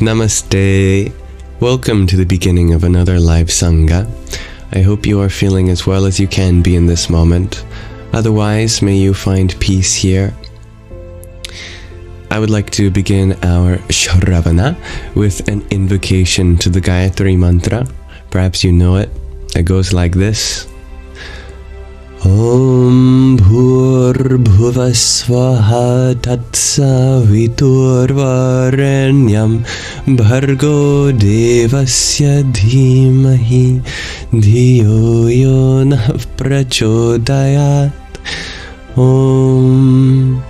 Namaste. Welcome to the beginning of another live Sangha. I hope you are feeling as well as you can be in this moment. Otherwise, may you find peace here. I would like to begin our Shravana with an invocation to the Gayatri Mantra. Perhaps you know it. It goes like this. Om Bhurvasvaha Tatsaviturvarenyam Bhargo Devasya Dhimahi Dhiyo Yonah Prachodayat. Om.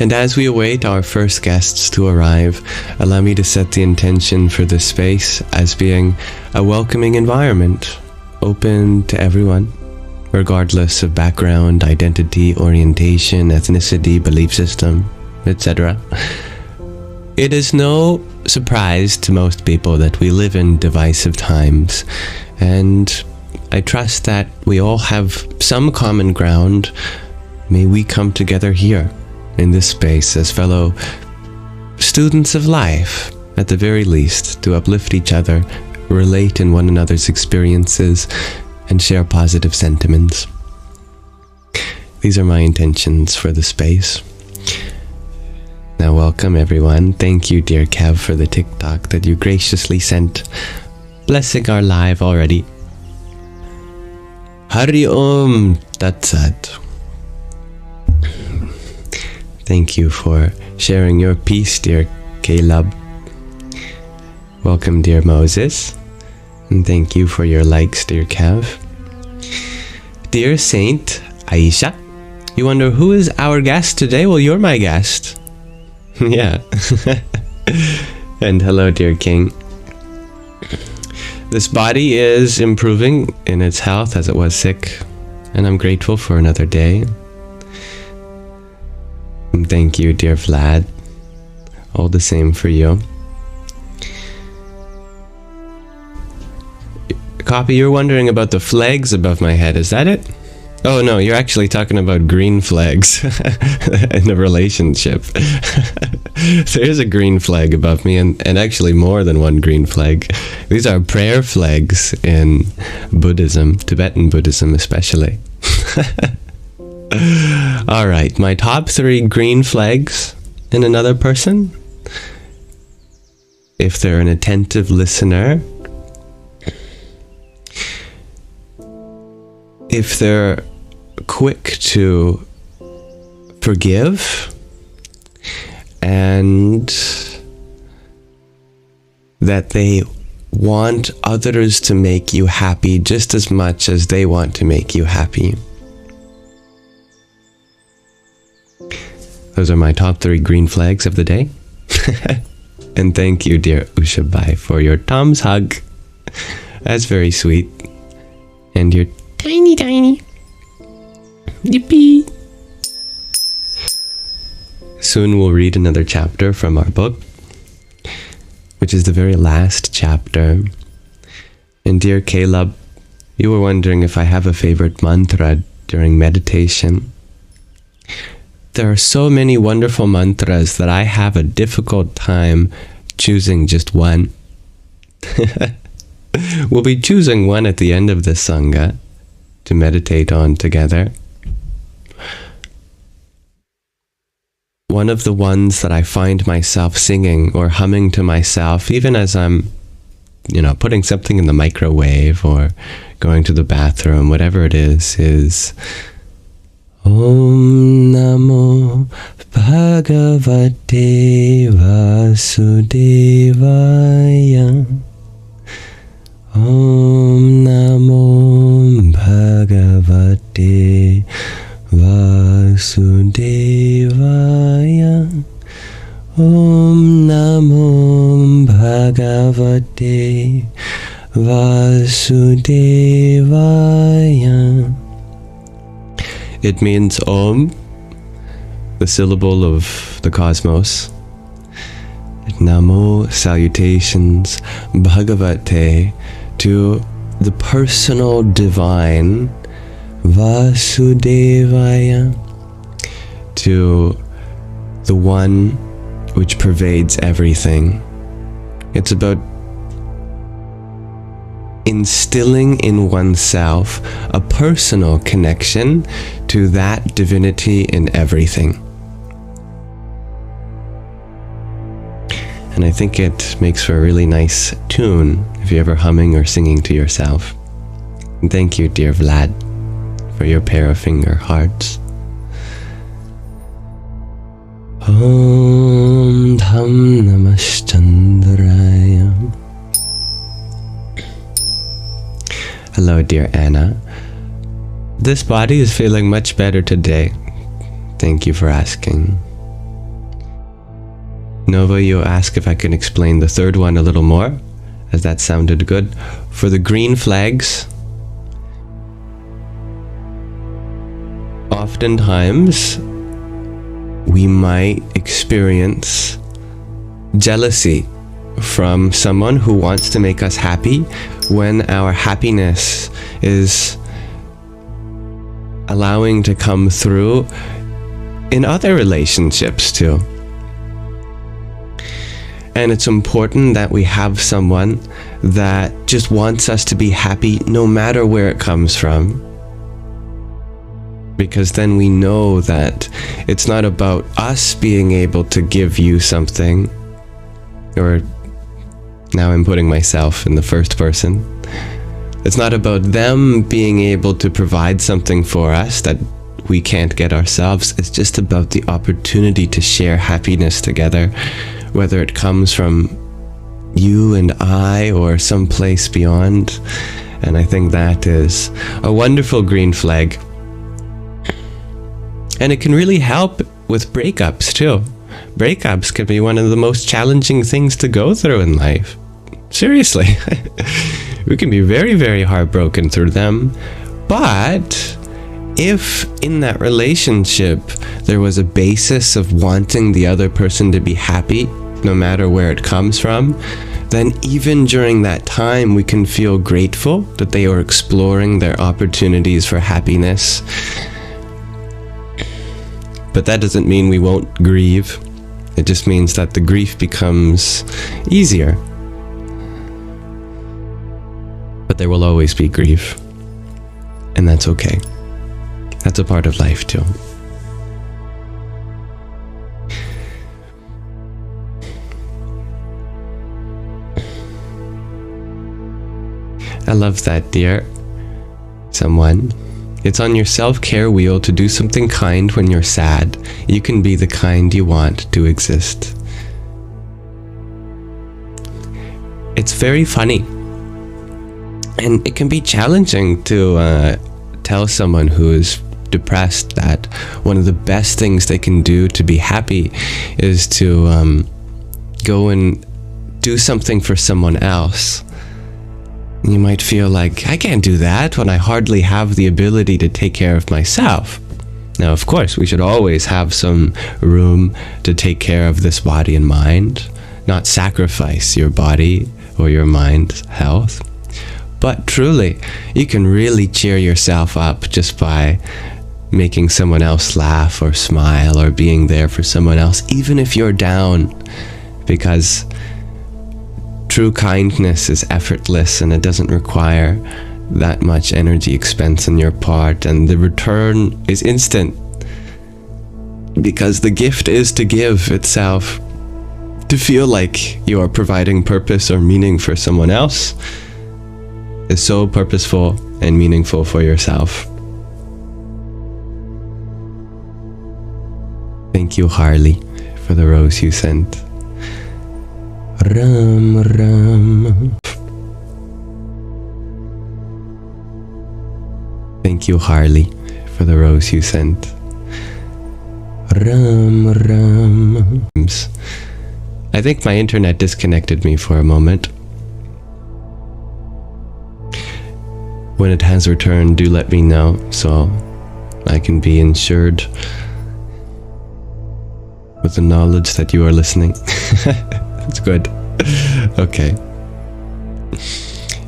And as we await our first guests to arrive, allow me to set the intention for this space as being a welcoming environment, open to everyone, regardless of background, identity, orientation, ethnicity, belief system, etc. It is no surprise to most people that we live in divisive times, and I trust that we all have some common ground. May we come together here in this space as fellow students of life, at the very least, to uplift each other, relate in one another's experiences, and share positive sentiments. These are my intentions for the space. Now welcome everyone. Thank you, dear Kev, for the TikTok that you graciously sent, blessing our live already. Hari Om Tat Sat. Thank you for sharing your peace, dear Caleb. Welcome, dear Moses. And thank you for your likes, dear Kev. Dear Saint Aisha, you wonder who is our guest today? Well, you're my guest. Yeah. And hello, dear King. This body is improving in its health as it was sick, and I'm grateful for another day. And thank you, dear Vlad. All the same for you. Copy, you're wondering about the flags above my head, is that it? Oh no, you're actually talking about green flags in a relationship. There's a green flag above me, and actually more than one green flag. These are prayer flags in Buddhism, Tibetan Buddhism especially. Alright, my top 3 green flags in another person. If they're an attentive listener, if they're quick to forgive, and that they want others to make you happy just as much as they want to make you happy. Those are my top 3 green flags of the day. And thank you, dear Ushabai, for your Tom's hug. That's very sweet. And your tiny. Yippee. Soon we'll read another chapter from our book, which is the very last chapter. And dear Caleb, you were wondering if I have a favorite mantra during meditation. There are so many wonderful mantras that I have a difficult time choosing just one. We'll be choosing one at the end of this Sangha to meditate on together. One of the ones that I find myself singing or humming to myself, even as I'm, putting something in the microwave or going to the bathroom, whatever it is Om Namo Bhagavate Vasudevaya. Om Namo Bhagavate Vasudevaya. Om Namo Bhagavate Vasudevaya. It means Om, the syllable of the cosmos. Namo, salutations, Bhagavate, to the personal divine, Vasudevaya, to the one which pervades everything. It's about instilling in oneself a personal connection to that divinity in everything. And I think it makes for a really nice tune if you're ever humming or singing to yourself. And thank you, dear Vlad, for your pair of finger hearts. Om Dham Namaschandraya. Hello, dear Anna. This body is feeling much better today. Thank you for asking. Nova, you ask if I can explain the third one a little more, as that sounded good. For the green flags, oftentimes we might experience jealousy from someone who wants to make us happy when our happiness is allowing to come through in other relationships too. And it's important that we have someone that just wants us to be happy no matter where it comes from. Because then we know that it's not about us being able to give you something, or now I'm putting myself in the first person. It's not about them being able to provide something for us that we can't get ourselves. It's just about the opportunity to share happiness together, whether it comes from you and I or someplace beyond. And I think that is a wonderful green flag. And it can really help with breakups too. Breakups can be one of the most challenging things to go through in life. Seriously. We can be very, very heartbroken through them. But if in that relationship there was a basis of wanting the other person to be happy, no matter where it comes from, then even during that time we can feel grateful that they are exploring their opportunities for happiness. But that doesn't mean we won't grieve. It just means that the grief becomes easier. But there will always be grief. And that's okay. That's a part of life too. I love that, dear someone. It's on your self-care wheel to do something kind when you're sad. You can be the kind you want to exist. It's very funny. And it can be challenging to tell someone who is depressed that one of the best things they can do to be happy is to go and do something for someone else. You might feel like, I can't do that when I hardly have the ability to take care of myself. Now, of course, we should always have some room to take care of this body and mind, not sacrifice your body or your mind's health. But truly, you can really cheer yourself up just by making someone else laugh or smile or being there for someone else, even if you're down, because true kindness is effortless and it doesn't require that much energy expense on your part, and the return is instant because the gift is to give itself. To feel like you are providing purpose or meaning for someone else is so purposeful and meaningful for yourself. Thank you, Harley, for the rose you sent. Ram Ram. Thank you, Harley, for the rose you sent. Ram Ram. I think my internet disconnected me for a moment. When it has returned, do let me know so I can be insured with the knowledge that you are listening. That's good. Okay.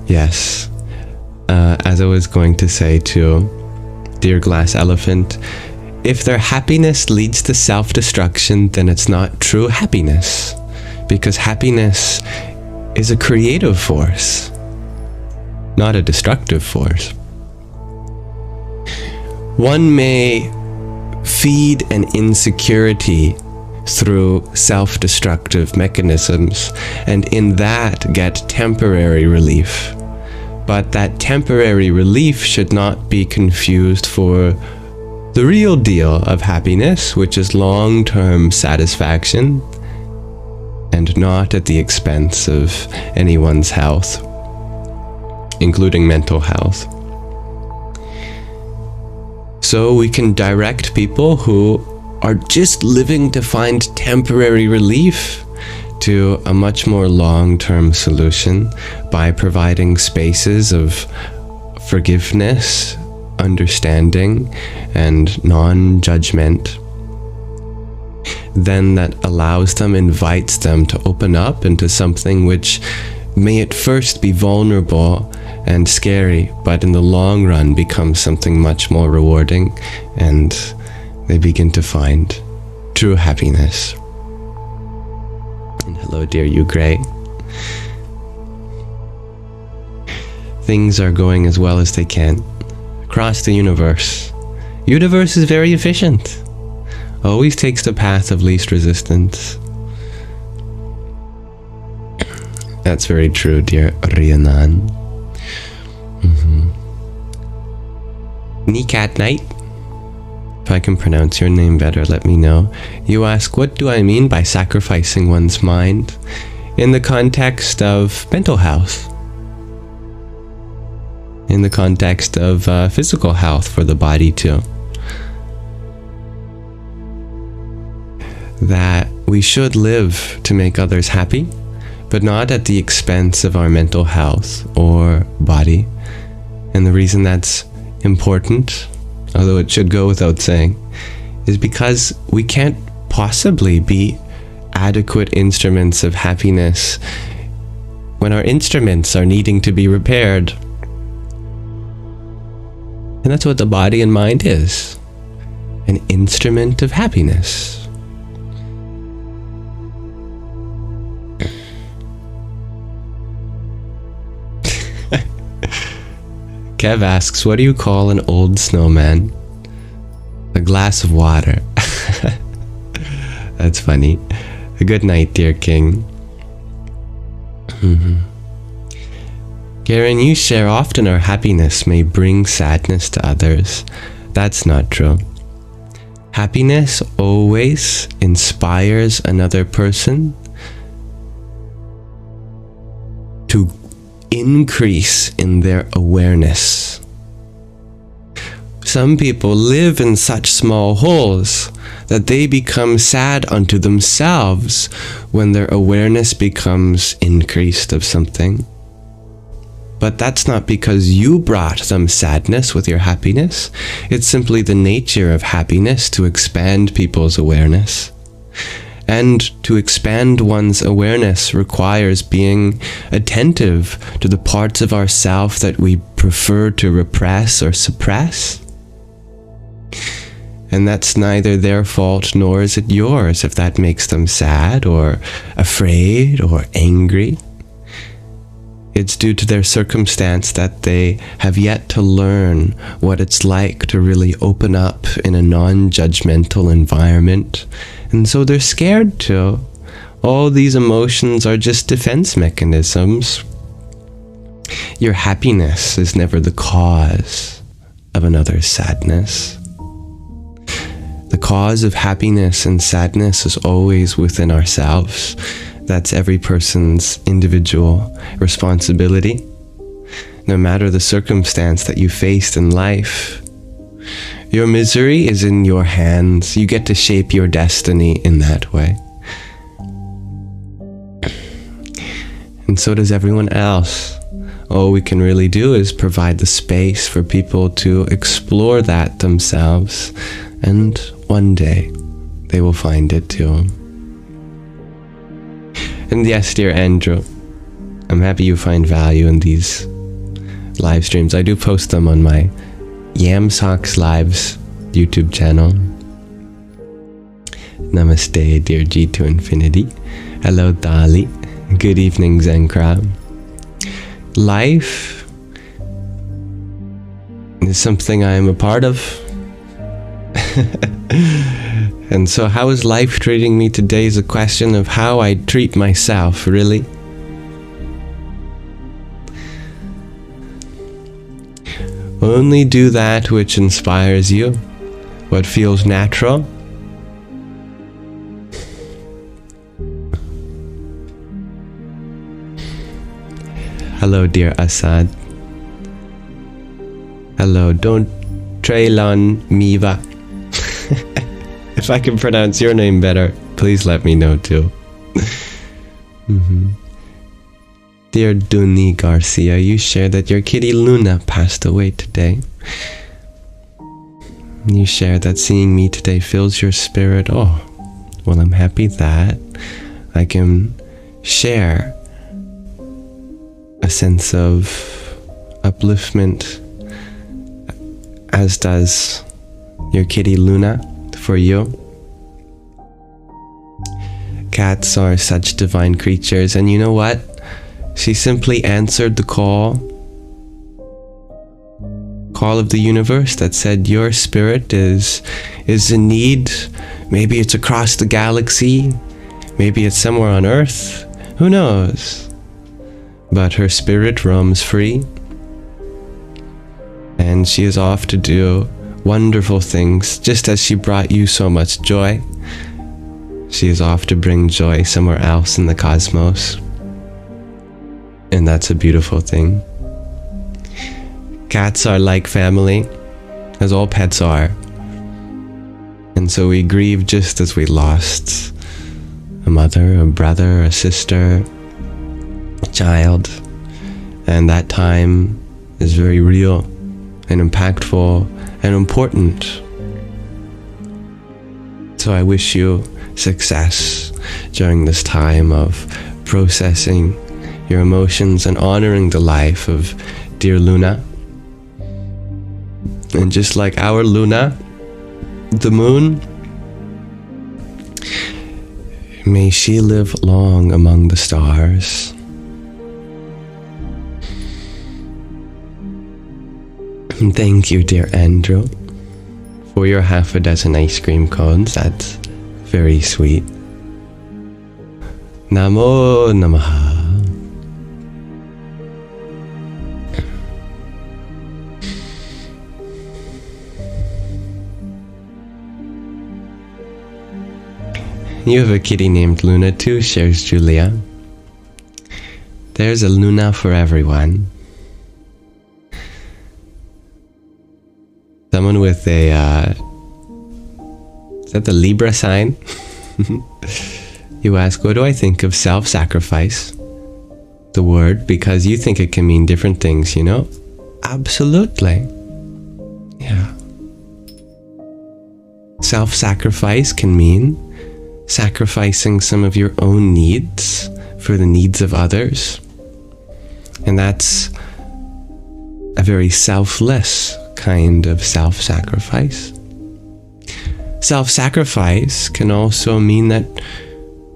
Yes. As I was going to say to Dear Glass Elephant, if their happiness leads to self-destruction, then it's not true happiness, because happiness is a creative force, not a destructive force. One may feed an insecurity through self-destructive mechanisms, and in that get temporary relief. But that temporary relief should not be confused for the real deal of happiness, which is long-term satisfaction, and not at the expense of anyone's health, including mental health. So we can direct people who are just living to find temporary relief to a much more long-term solution by providing spaces of forgiveness, understanding, and non-judgment. Then that allows them, invites them to open up into something which may at first be vulnerable and scary, but in the long run becomes something much more rewarding, and they begin to find true happiness. And hello, dear you Gray. Things are going as well as they can across the universe. Universe is very efficient. Always takes the path of least resistance. That's very true, dear Rhiannon. Nikat Knight. If I can pronounce your name better, let me know. You ask, what do I mean by sacrificing one's mind in the context of mental health? In the context of physical health for the body too. That we should live to make others happy, but not at the expense of our mental health or body. And the reason that's important, although it should go without saying, is because we can't possibly be adequate instruments of happiness when our instruments are needing to be repaired. And that's what the body and mind is, an instrument of happiness. Kev asks, what do you call an old snowman? A glass of water. That's funny. A good night, dear king. Karen, you share often our happiness may bring sadness to others. That's not true. Happiness always inspires another person to increase in their awareness. Some people live in such small holes that they become sad unto themselves when their awareness becomes increased of something. But that's not because you brought them sadness with your happiness. It's simply the nature of happiness to expand people's awareness. And to expand one's awareness requires being attentive to the parts of ourself that we prefer to repress or suppress. And that's neither their fault nor is it yours if that makes them sad or afraid or angry. It's due to their circumstance that they have yet to learn what it's like to really open up in a non-judgmental environment. And so they're scared to. All these emotions are just defense mechanisms. Your happiness is never the cause of another's sadness. The cause of happiness and sadness is always within ourselves. That's every person's individual responsibility. No matter the circumstance that you faced in life, your misery is in your hands. You get to shape your destiny in that way. And so does everyone else. All we can really do is provide the space for people to explore that themselves, and one day they will find it too. And yes, dear Andrew, I'm happy you find value in these live streams. I do post them on my Yamsox Lives YouTube channel. Namaste, dear G to infinity. Hello, Dali. Good evening, Zenkra. Life is something I am a part of. And so how is life treating me today is a question of how I treat myself, really. Only do that which inspires you, what feels natural. Hello, dear Assad. Hello, don't Traylon Miva. If I can pronounce your name better, please let me know too. Dear Duni Garcia, you shared that your kitty Luna passed away today. You shared that seeing me today fills your spirit. Oh, well, I'm happy that I can share a sense of upliftment, as does your kitty Luna for you. Cats are such divine creatures, and you know what? She simply answered the call of the universe that said your spirit is in need. Maybe it's across the galaxy, maybe it's somewhere on Earth, who knows? But her spirit roams free, and she is off to do wonderful things. Just as she brought you so much joy, she is off to bring joy somewhere else in the cosmos. And that's a beautiful thing. Cats are like family, as all pets are. And so we grieve just as we lost a mother, a brother, a sister, a child. And that time is very real and impactful and important. So I wish you success during this time of processing your emotions and honoring the life of dear Luna. And just like our Luna, the moon, may she live long among the stars. And thank you, dear Andrew, for your 6 ice cream cones. That's very sweet. Namo Namaha. You have a kitty named Luna too, shares Julia. There's a Luna for everyone. Someone with a, is that the Libra sign? You ask, what do I think of self-sacrifice? The word, because you think it can mean different things, you know? Absolutely. Yeah. Self-sacrifice can mean sacrificing some of your own needs for the needs of others. And that's a very selfless kind of self-sacrifice. Self-sacrifice can also mean that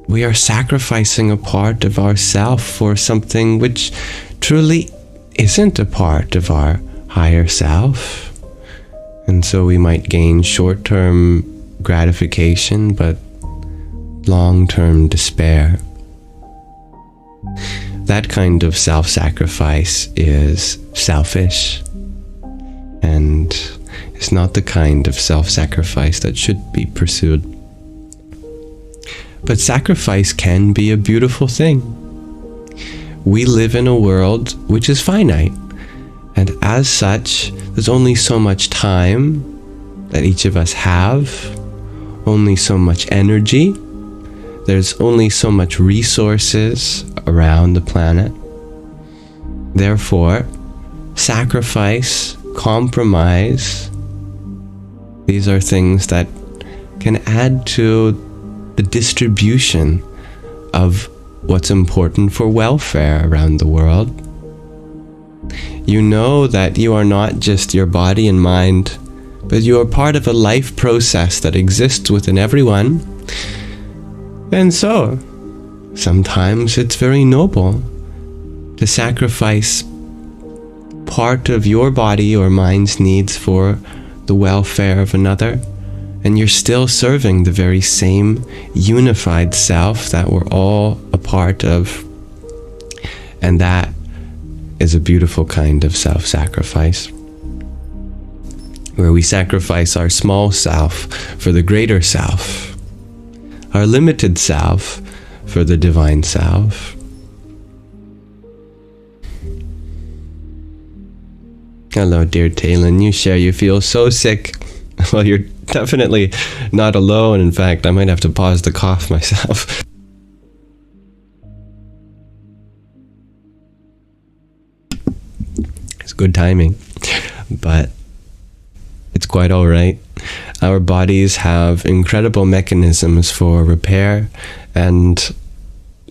we are sacrificing a part of ourself for something which truly isn't a part of our higher self. And so we might gain short-term gratification, but long-term despair. That kind of self-sacrifice is selfish, and is not the kind of self-sacrifice that should be pursued. But sacrifice can be a beautiful thing. We live in a world which is finite, and as such, there's only so much time that each of us have, only so much energy. There's only so much resources around the planet. Therefore, sacrifice, compromise, these are things that can add to the distribution of what's important for welfare around the world. You know that you are not just your body and mind but you are part of a life process that exists within everyone. And so, sometimes it's very noble to sacrifice part of your body or mind's needs for the welfare of another, and you're still serving the very same unified self that we're all a part of. And that is a beautiful kind of self-sacrifice, where we sacrifice our small self for the greater self, our limited self for the divine self. Hello, dear Talon. You share you feel so sick. Well, you're definitely not alone. In fact, I might have to pause the cough myself. It's good timing, but it's quite all right. Our bodies have incredible mechanisms for repair, and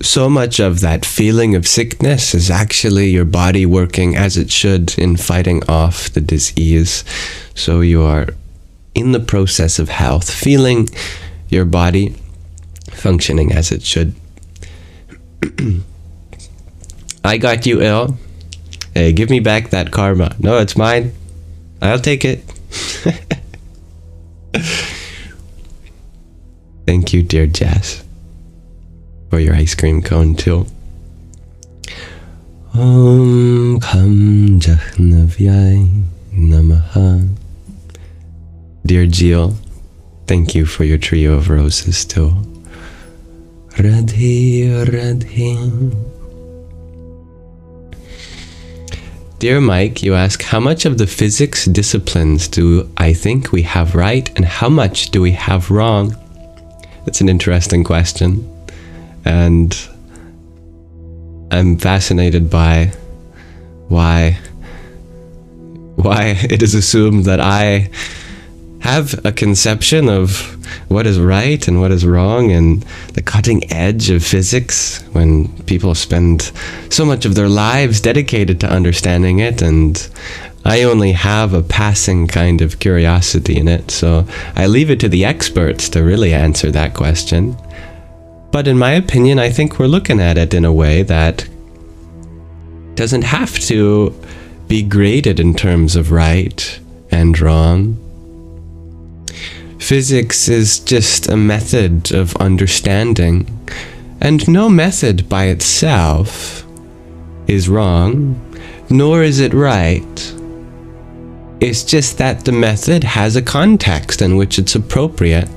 so much of that feeling of sickness is actually your body working as it should in fighting off the disease. So you are in the process of health, feeling your body functioning as it should. I got you ill. Hey, give me back that karma. No, it's mine. I'll take it. Thank you, dear Jess, for your ice cream cone too. Om Kham Jahnavyai Namaha. Dear Jill, thank you for your trio of roses too. Radhe Radhe. Dear Mike, you ask, how much of the physics disciplines do I think we have right, and how much do we have wrong? That's an interesting question, and I'm fascinated by why it is assumed that I have a conception of what is right and what is wrong, and the cutting edge of physics, when people spend so much of their lives dedicated to understanding it, and I only have a passing kind of curiosity in it. So I leave it to the experts to really answer that question. But in my opinion, I think we're looking at it in a way that doesn't have to be graded in terms of right and wrong. Physics is just a method of understanding, and no method by itself is wrong, nor is it right. It's just that the method has a context in which it's appropriate.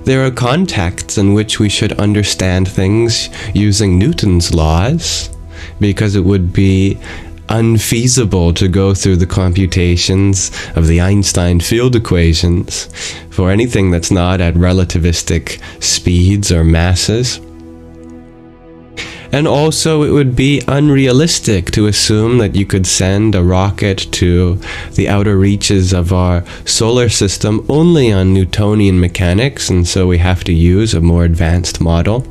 There are contexts in which we should understand things using Newton's laws, because it would be unfeasible to go through the computations of the Einstein field equations for anything that's not at relativistic speeds or masses. And also it would be unrealistic to assume that you could send a rocket to the outer reaches of our solar system only on Newtonian mechanics, and so we have to use a more advanced model.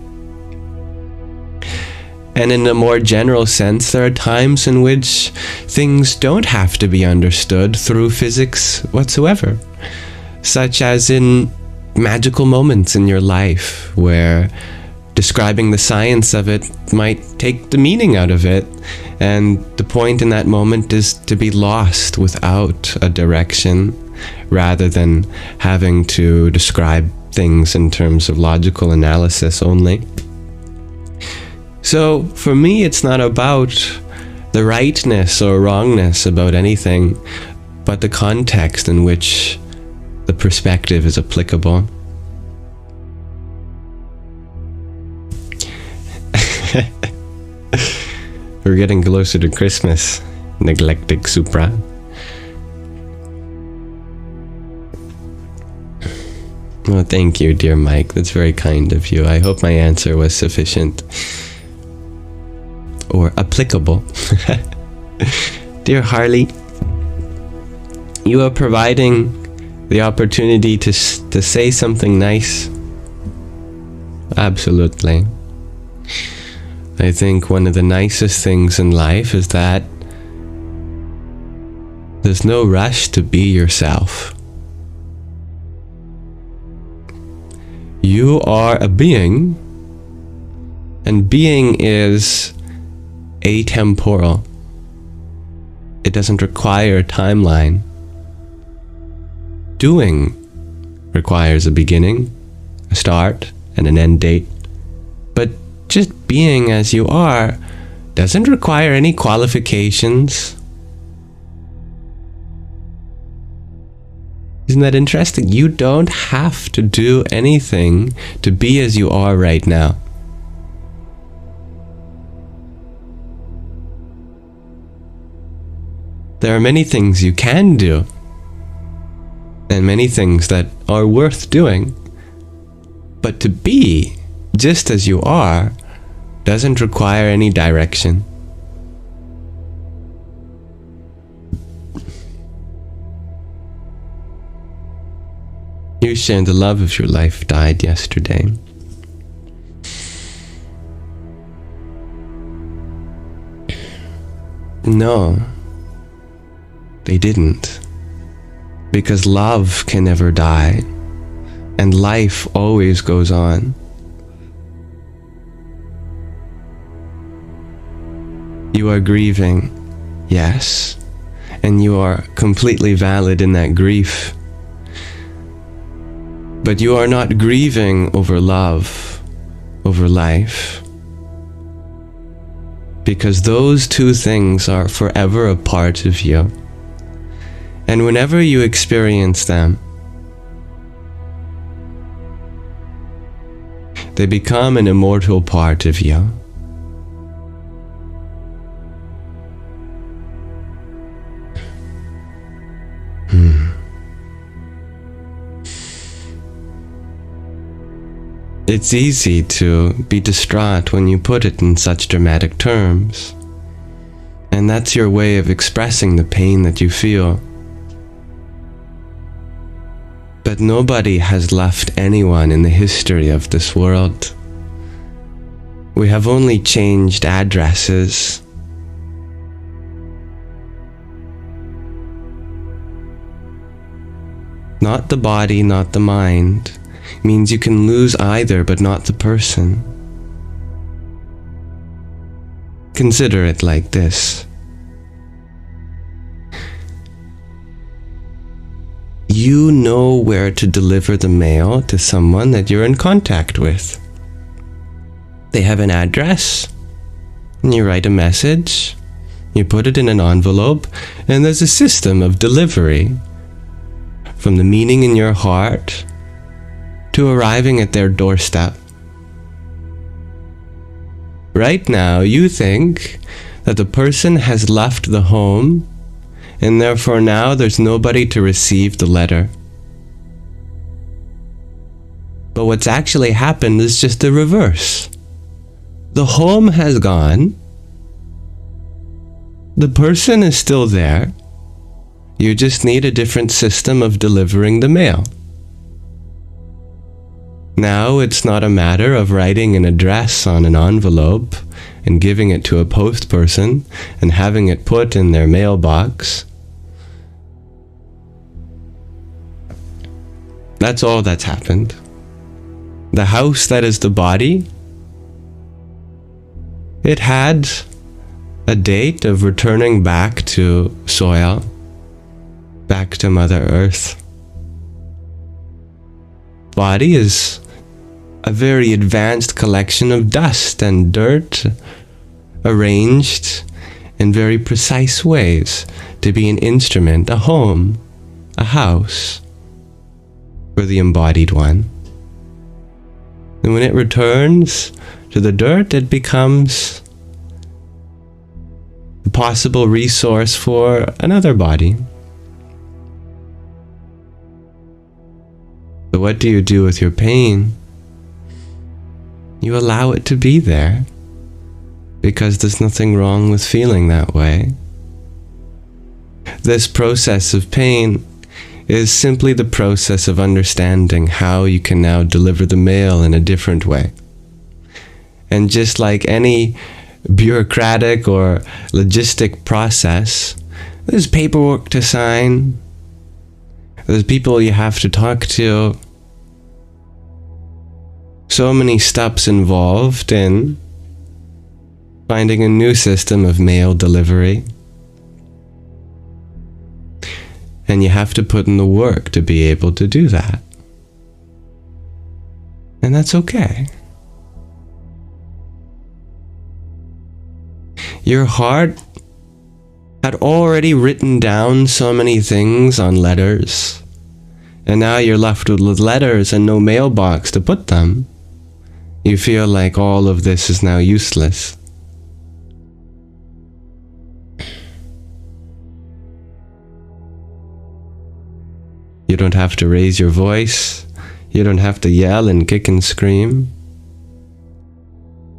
And in a more general sense, there are times in which things don't have to be understood through physics whatsoever, such as in magical moments in your life where describing the science of it might take the meaning out of it, and the point in that moment is to be lost without a direction, rather than having to describe things in terms of logical analysis only. So for me, it's not about the rightness or wrongness about anything, but the context in which the perspective is applicable. We're getting closer to Christmas, neglected Supra. Well, thank you, dear Mike. That's very kind of you. I hope my answer was sufficient or applicable. Dear Harley, you are providing the opportunity to say something nice. Absolutely. I think one of the nicest things in life is that there's no rush to be yourself. You are a being, and being is atemporal. It doesn't require a timeline. Doing requires a beginning, a start, and an end date. But just being as you are doesn't require any qualifications. Isn't that interesting? You don't have to do anything to be as you are right now. There are many things you can do, and many things that are worth doing. But to be just as you are doesn't require any direction. You shared the love of your life died yesterday. No, they didn't. Because love can never die, and life always goes on. You are grieving, yes, and you are completely valid in that grief. But you are not grieving over love, over life, because those two things are forever a part of you. And whenever you experience them, they become an immortal part of you. It's easy to be distraught when you put it in such dramatic terms. And that's your way of expressing the pain that you feel. But nobody has left anyone in the history of this world. We have only changed addresses. Not the body, not the mind. Means you can lose either, but not the person. Consider it like this. You know where to deliver the mail to someone that you're in contact with. They have an address, and you write a message, you put it in an envelope, and there's a system of delivery. From the meaning in your heart to arriving at their doorstep. Right now, you think that the person has left the home, and therefore now there's nobody to receive the letter. But what's actually happened is just the reverse. The home has gone. The person is still there. You just need a different system of delivering the mail. Now it's not a matter of writing an address on an envelope and giving it to a post person and having it put in their mailbox. That's all that's happened. The house that is the body, it had a date of returning back to soil, back to Mother Earth. Body is a very advanced collection of dust and dirt arranged in very precise ways to be an instrument, a home, a house for the embodied one. And when it returns to the dirt, it becomes a possible resource for another body. So what do you do with your pain? You allow it to be there, because there's nothing wrong with feeling that way. This process of pain is simply the process of understanding how you can now deliver the mail in a different way. And just like any bureaucratic or logistic process, there's paperwork to sign, there's people you have to talk to, so many steps involved in finding a new system of mail delivery. And you have to put in the work to be able to do that. And that's okay. Your heart had already written down so many things on letters, and now you're left with letters and no mailbox to put them. You feel like all of this is now useless. You don't have to raise your voice. You don't have to yell and kick and scream.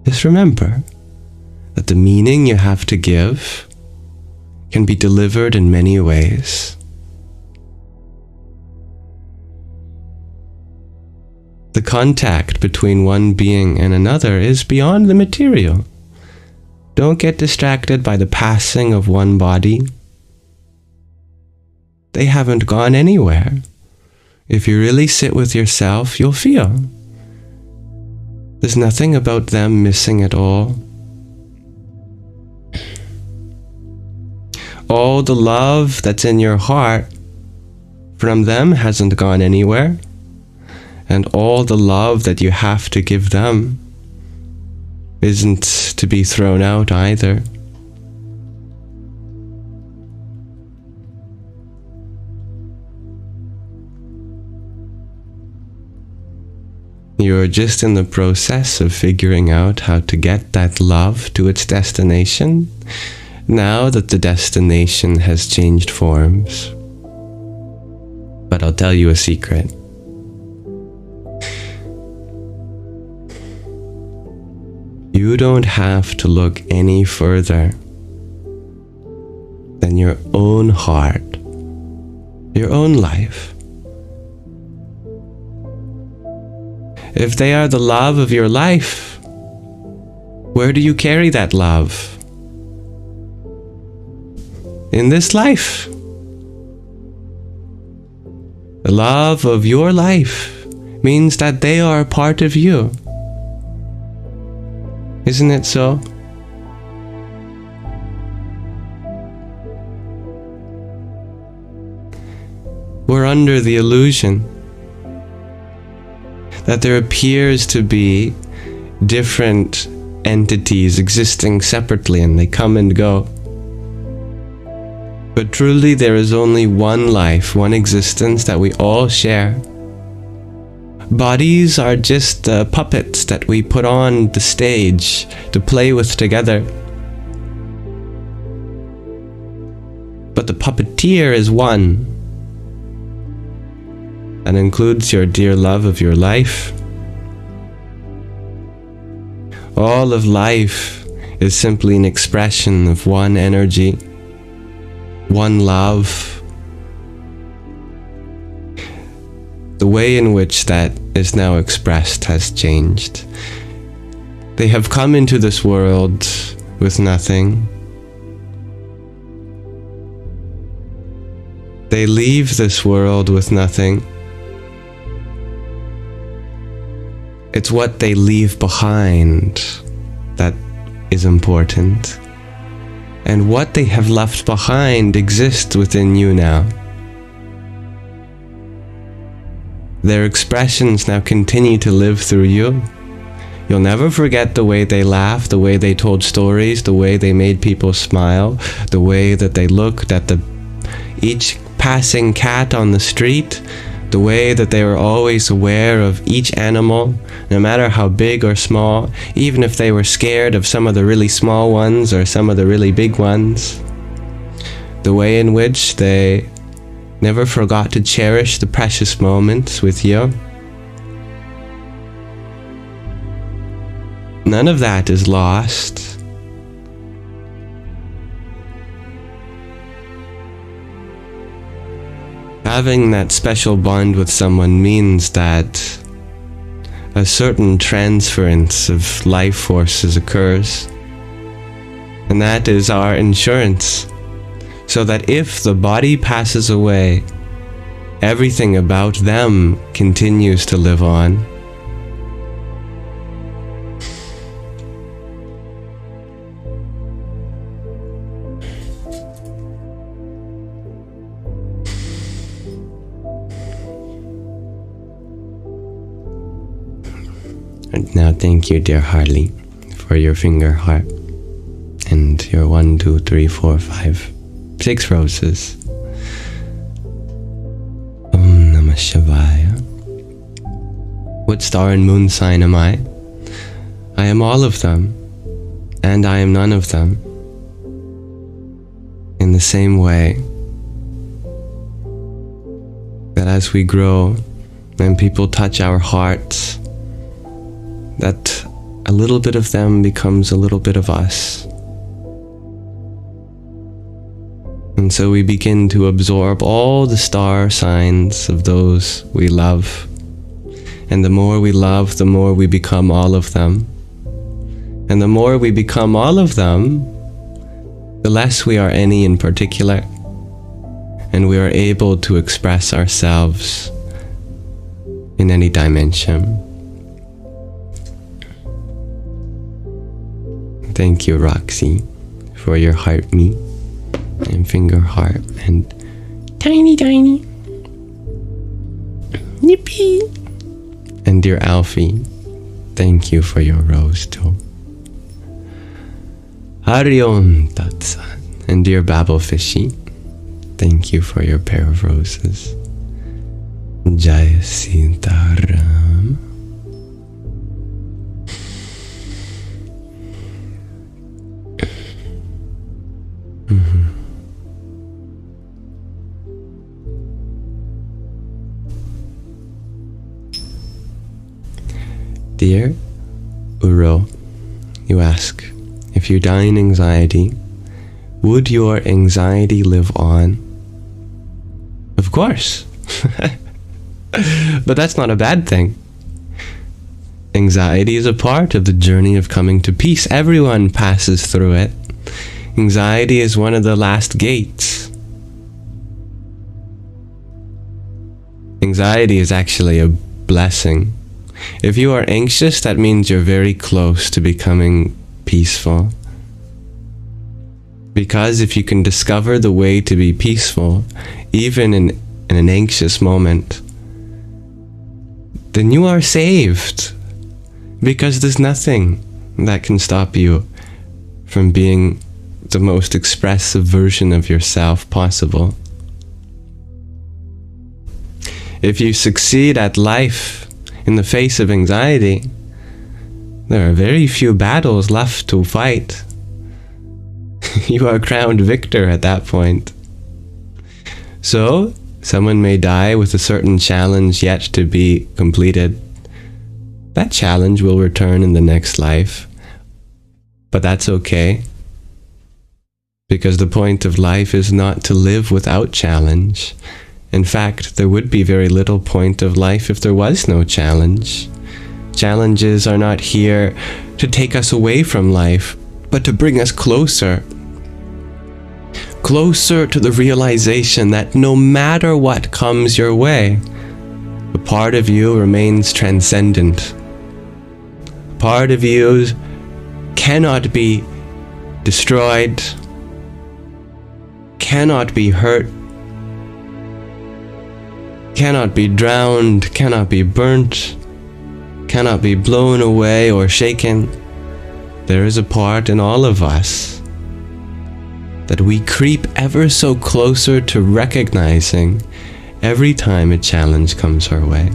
Just remember that the meaning you have to give can be delivered in many ways. The contact between one being and another is beyond the material. Don't get distracted by the passing of one body. They haven't gone anywhere. If you really sit with yourself, you'll feel there's nothing about them missing at all. All the love that's in your heart from them hasn't gone anywhere, and all the love that you have to give them isn't to be thrown out either. You're just in the process of figuring out how to get that love to its destination, now that the destination has changed forms. But I'll tell you a secret. You don't have to look any further than your own heart, your own life. If they are the love of your life, where do you carry that love? In this life. The love of your life means that they are a part of you. Isn't it so? We're under the illusion that there appears to be different entities existing separately and they come and go. But truly there is only one life, one existence that we all share. Bodies are just puppets that we put on the stage to play with together. But the puppeteer is one. That includes your dear love of your life. All of life is simply an expression of one energy, one love. The way in which that is now expressed has changed. They have come into this world with nothing. They leave this world with nothing. It's what they leave behind that is important. And what they have left behind exists within you now. Their expressions now continue to live through you. You'll never forget the way they laughed, the way they told stories, the way they made people smile, the way that they looked at each passing cat on the street, the way that they were always aware of each animal, no matter how big or small, even if they were scared of some of the really small ones or some of the really big ones. The way in which they never forgot to cherish the precious moments with you. None of that is lost. Having that special bond with someone means that a certain transference of life forces occurs. And that is our insurance. So that if the body passes away, everything about them continues to live on. And now thank you, dear Harley, for your finger heart and your 1, 2, 3, 4, 5, 6 roses. Om Namah Shivaya. What star and moon sign am I? I am all of them, and I am none of them. In the same way that as we grow and people touch our hearts, that a little bit of them becomes a little bit of us. And so we begin to absorb all the star signs of those we love. And the more we love, the more we become all of them. And the more we become all of them, the less we are any in particular. And we are able to express ourselves in any dimension. Thank you, Roxy, for your heart me and finger heart and tiny nippy. And dear Alfie, thank you for your rose too. Hari Om Tat Sat. And dear Babblefishy, thank you for your pair of roses. Jai Sitaram. Dear Uro, you ask, if you die in anxiety, would your anxiety live on? Of course. But that's not a bad thing. Anxiety is a part of the journey of coming to peace. Everyone passes through it. Anxiety is one of the last gates. Anxiety is actually a blessing. If you are anxious, that means you're very close to becoming peaceful. Because if you can discover the way to be peaceful, even in an anxious moment, then you are saved. Because there's nothing that can stop you from being the most expressive version of yourself possible. If you succeed at life in the face of anxiety, there are very few battles left to fight. You are crowned victor at that point. So, someone may die with a certain challenge yet to be completed. That challenge will return in the next life. But that's okay. Because the point of life is not to live without challenge. In fact, there would be very little point of life if there was no challenge. Challenges are not here to take us away from life, but to bring us closer. Closer to the realization that no matter what comes your way, a part of you remains transcendent. A part of you cannot be destroyed, cannot be hurt, cannot be drowned, cannot be burnt, cannot be blown away or shaken. There is a part in all of us that we creep ever so closer to recognizing every time a challenge comes our way.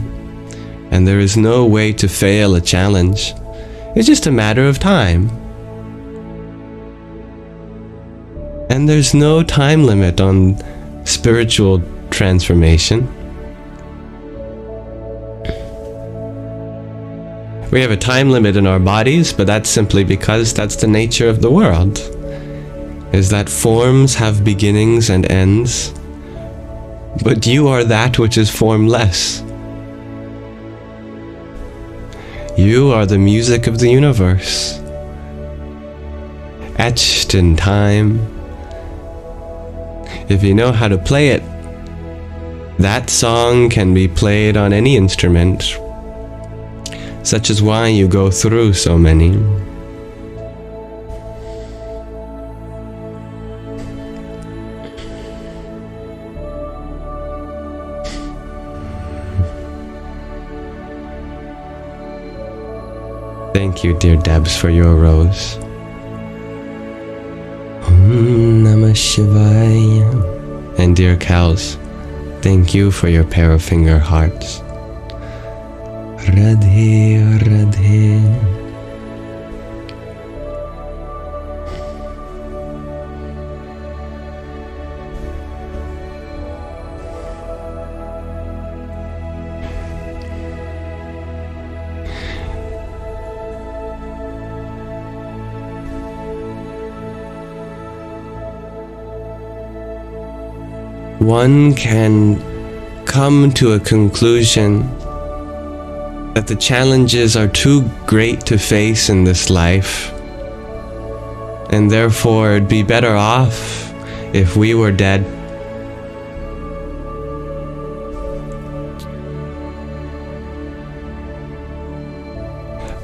And there is no way to fail a challenge. It's just a matter of time. And there's no time limit on spiritual transformation. We have a time limit in our bodies, but that's simply because that's the nature of the world, is that forms have beginnings and ends, but you are that which is formless. You are the music of the universe, etched in time. If you know how to play it, that song can be played on any instrument. Such is why you go through so many. Thank you, dear Debs, for your rose. Om Namah Shivaya. And dear cows, thank you for your pair of finger hearts. Radhe Radhe. One can come to a conclusion that the challenges are too great to face in this life, and therefore it'd be better off if we were dead.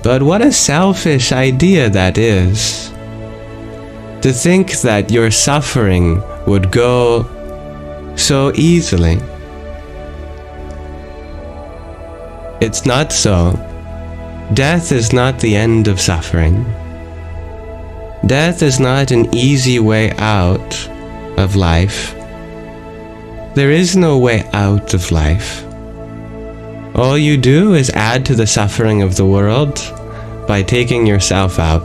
But what a selfish idea that is, to think that your suffering would go so easily. It's not so. Death is not the end of suffering. Death is not an easy way out of life. There is no way out of life. All you do is add to the suffering of the world by taking yourself out.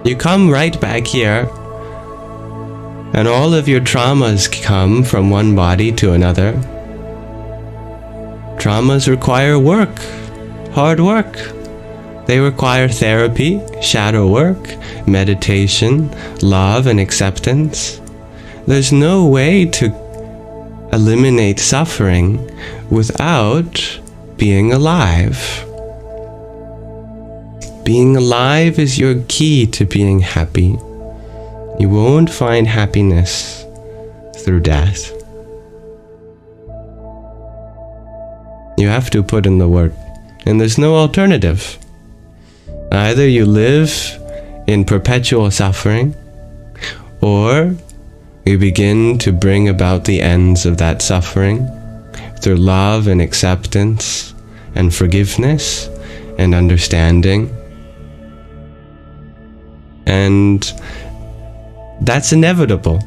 You come right back here, and all of your traumas come from one body to another. Traumas require work, hard work. They require therapy, shadow work, meditation, love, and acceptance. There's no way to eliminate suffering without being alive. Being alive is your key to being happy. You won't find happiness through death. You have to put in the work, and there's no alternative. Either you live in perpetual suffering, or you begin to bring about the ends of that suffering through love and acceptance and forgiveness and understanding. And that's inevitable.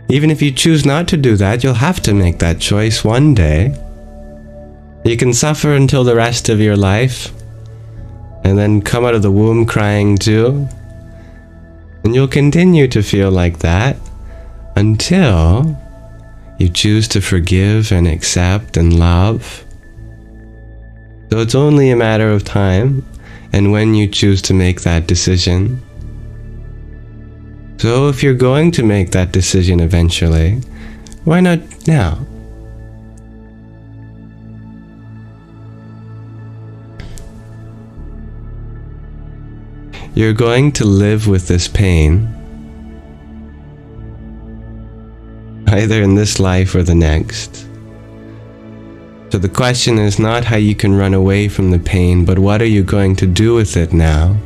Even if you choose not to do that, you'll have to make that choice one day. You can suffer until the rest of your life, and then come out of the womb crying too. And you'll continue to feel like that until you choose to forgive and accept and love. So it's only a matter of time, and when you choose to make that decision. So if you're going to make that decision eventually, why not now? You're going to live with this pain, either in this life or the next. So the question is not how you can run away from the pain, but what are you going to do with it now?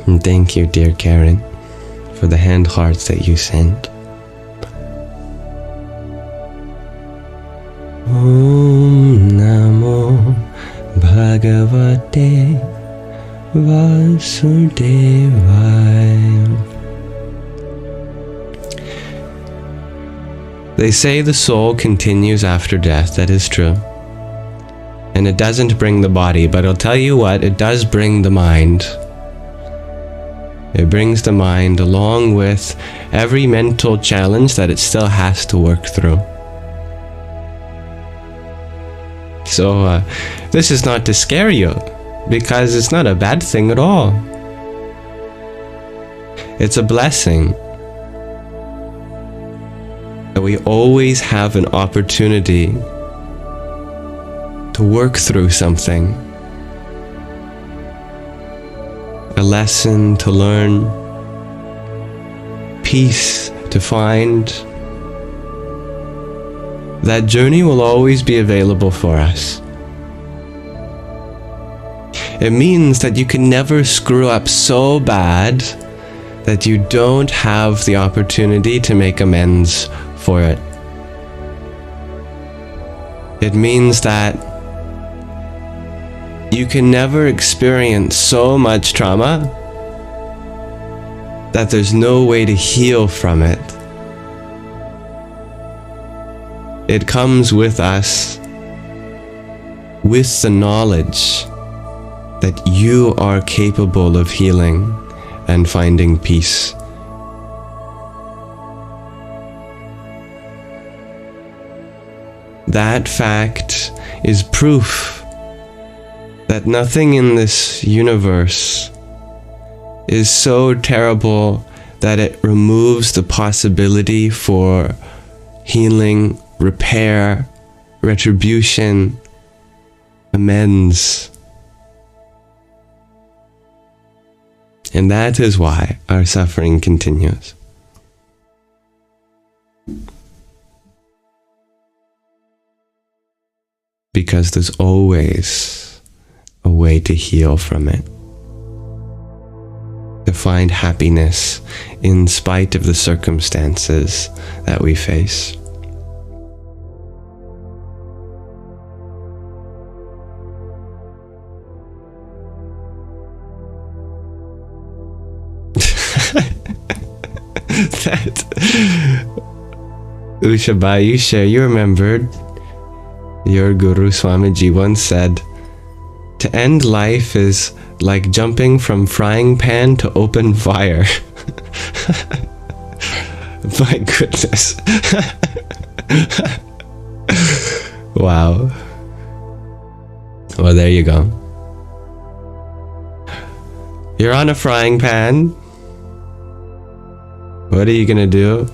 And thank you, dear Karen, for the hand hearts that you sent. Om Namo Bhagavate Vasudevaya. They say the soul continues after death. That is true. And it doesn't bring the body, but I'll tell you what, it does bring the mind. It brings the mind along with every mental challenge that it still has to work through. So this is not to scare you, because it's not a bad thing at all. It's a blessing that we always have an opportunity to work through something. A lesson to learn, peace to find. That journey will always be available for us. It means that you can never screw up so bad that you don't have the opportunity to make amends for it. It means that you can never experience so much trauma that there's no way to heal from it. It comes with us with the knowledge that you are capable of healing and finding peace. That fact is proof that nothing in this universe is so terrible that it removes the possibility for healing, repair, retribution, amends. And that is why our suffering continues. Because there's always a way to heal from it. To find happiness in spite of the circumstances that we face. That Ushabhayusha, you remembered your Guru Swamiji once said, to end life is like jumping from frying pan to open fire. My goodness. Wow. Well, there you go. You're on a frying pan. What are you gonna do?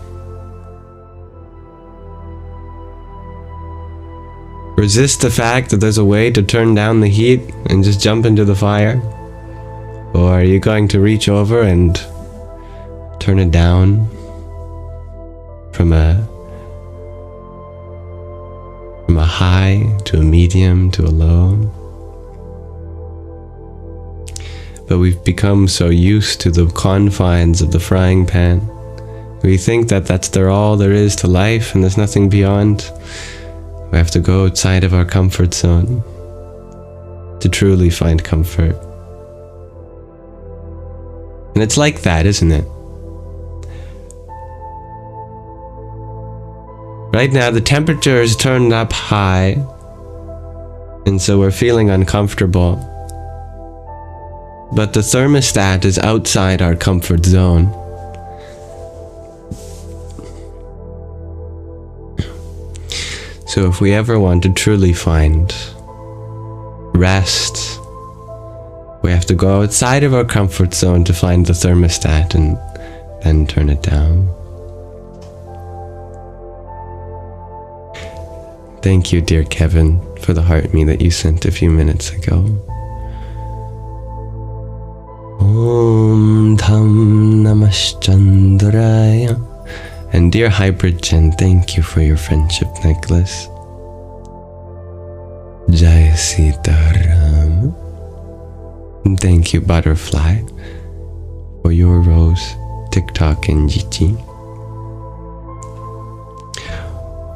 Resist the fact that there's a way to turn down the heat and just jump into the fire? Or are you going to reach over and turn it down from a high to a medium to a low? But we've become so used to the confines of the frying pan. We think that that's all there is to life and there's nothing beyond. We have to go outside of our comfort zone to truly find comfort. And it's like that, isn't it? Right now the temperature is turned up high, and so we're feeling uncomfortable. But the thermostat is outside our comfort zone. So if we ever want to truly find rest, we have to go outside of our comfort zone to find the thermostat and then turn it down. Thank you, dear Kevin, for the heart me that you sent a few minutes ago. Om Dham Namaschandraya. And dear Hybrid Chen, thank you for your friendship necklace. Jai Sitaram. And thank you, Butterfly, for your rose, TikTok, and Gigi.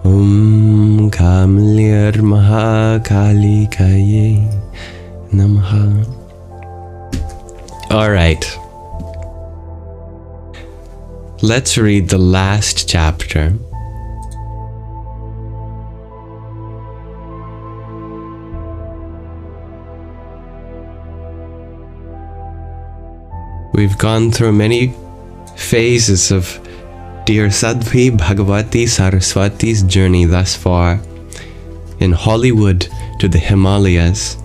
Om Kamlir Mahakali Kaye Namaha. All right. Let's read the last chapter. We've gone through many phases of dear Sadhvi Bhagavati Saraswati's journey thus far. In Hollywood to the Himalayas,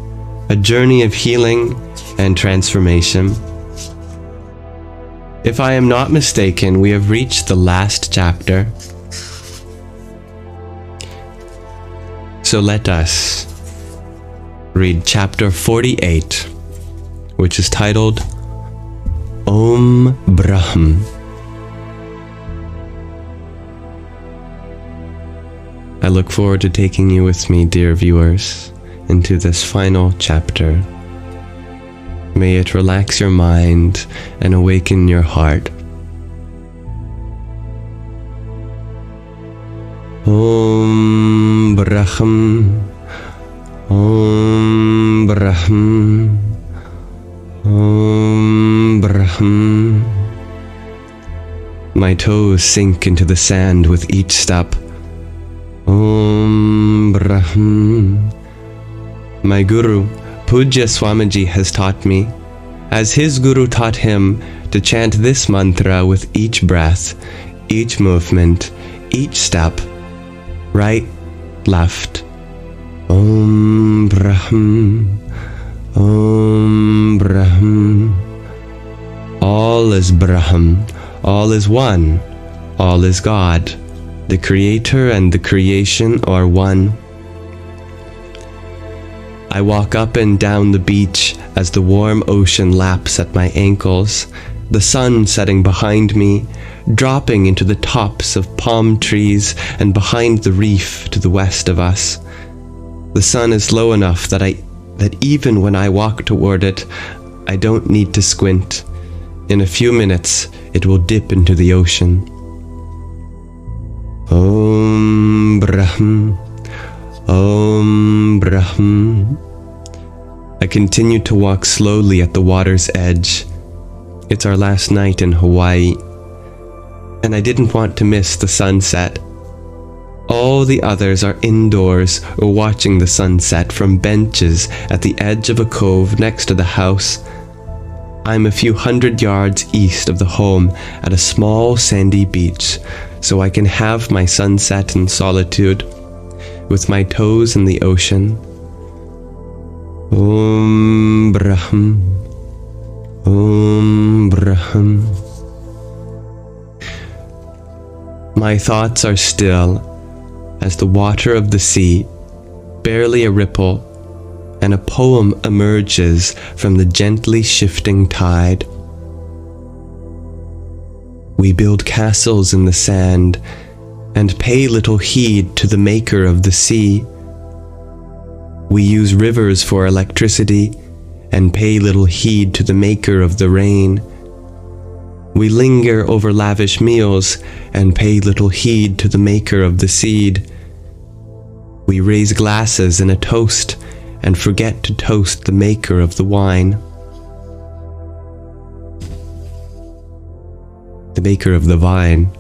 a journey of healing and transformation. If I am not mistaken, we have reached the last chapter. So let us read chapter 48, which is titled Om Brahm. I look forward to taking you with me, dear viewers, into this final chapter May it relax your mind and awaken your heart. Om Brahm, Om Brahm, Om Brahm. My toes sink into the sand with each step. Om Brahm. My Guru, Pujya Swamiji, has taught me, as his Guru taught him, to chant this mantra with each breath, each movement, each step, right, left. Om Brahm, Om Brahm. All is Brahm, all is one, all is God. The Creator and the creation are one. I walk up and down the beach as the warm ocean laps at my ankles, the sun setting behind me, dropping into the tops of palm trees and behind the reef to the west of us. The sun is low enough that even when I walk toward it, I don't need to squint. In a few minutes, it will dip into the ocean. Om Brahm, Om Brahm. I continue to walk slowly at the water's edge. It's our last night in Hawaii, and I didn't want to miss the sunset. All the others are indoors or watching the sunset from benches at the edge of a cove next to the house. I'm a few hundred yards east of the home at a small sandy beach, so I can have my sunset in solitude, with my toes in the ocean. Om Brahm, Om Brahm. My thoughts are still as the water of the sea, barely a ripple, and a poem emerges from the gently shifting tide. We build castles in the sand and pay little heed to the maker of the sea. We use rivers for electricity and pay little heed to the maker of the rain. We linger over lavish meals and pay little heed to the maker of the seed. We raise glasses in a toast and forget to toast the maker of the wine. The maker of the vine.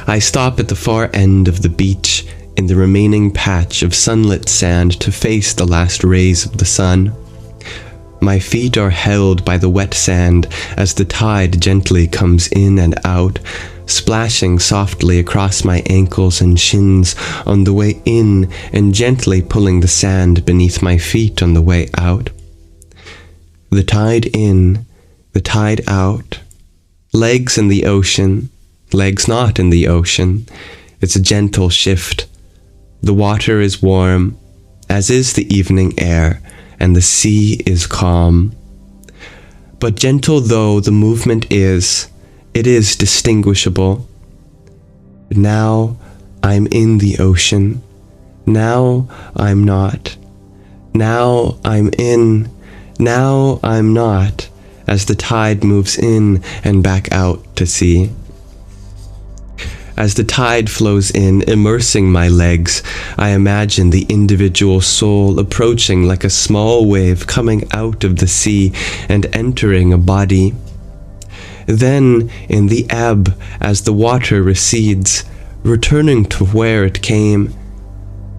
I stop at the far end of the beach in the remaining patch of sunlit sand to face the last rays of the sun. My feet are held by the wet sand as the tide gently comes in and out, splashing softly across my ankles and shins on the way in and gently pulling the sand beneath my feet on the way out. The tide in, the tide out, legs in the ocean, legs not in the ocean. It's a gentle shift. The water is warm, as is the evening air, and the sea is calm. But gentle though the movement is, it is distinguishable. Now I'm in the ocean. Now I'm not. Now I'm in. Now I'm not, as the tide moves in and back out to sea. As the tide flows in, immersing my legs, I imagine the individual soul approaching like a small wave coming out of the sea and entering a body. Then, in the ebb, as the water recedes, returning to where it came,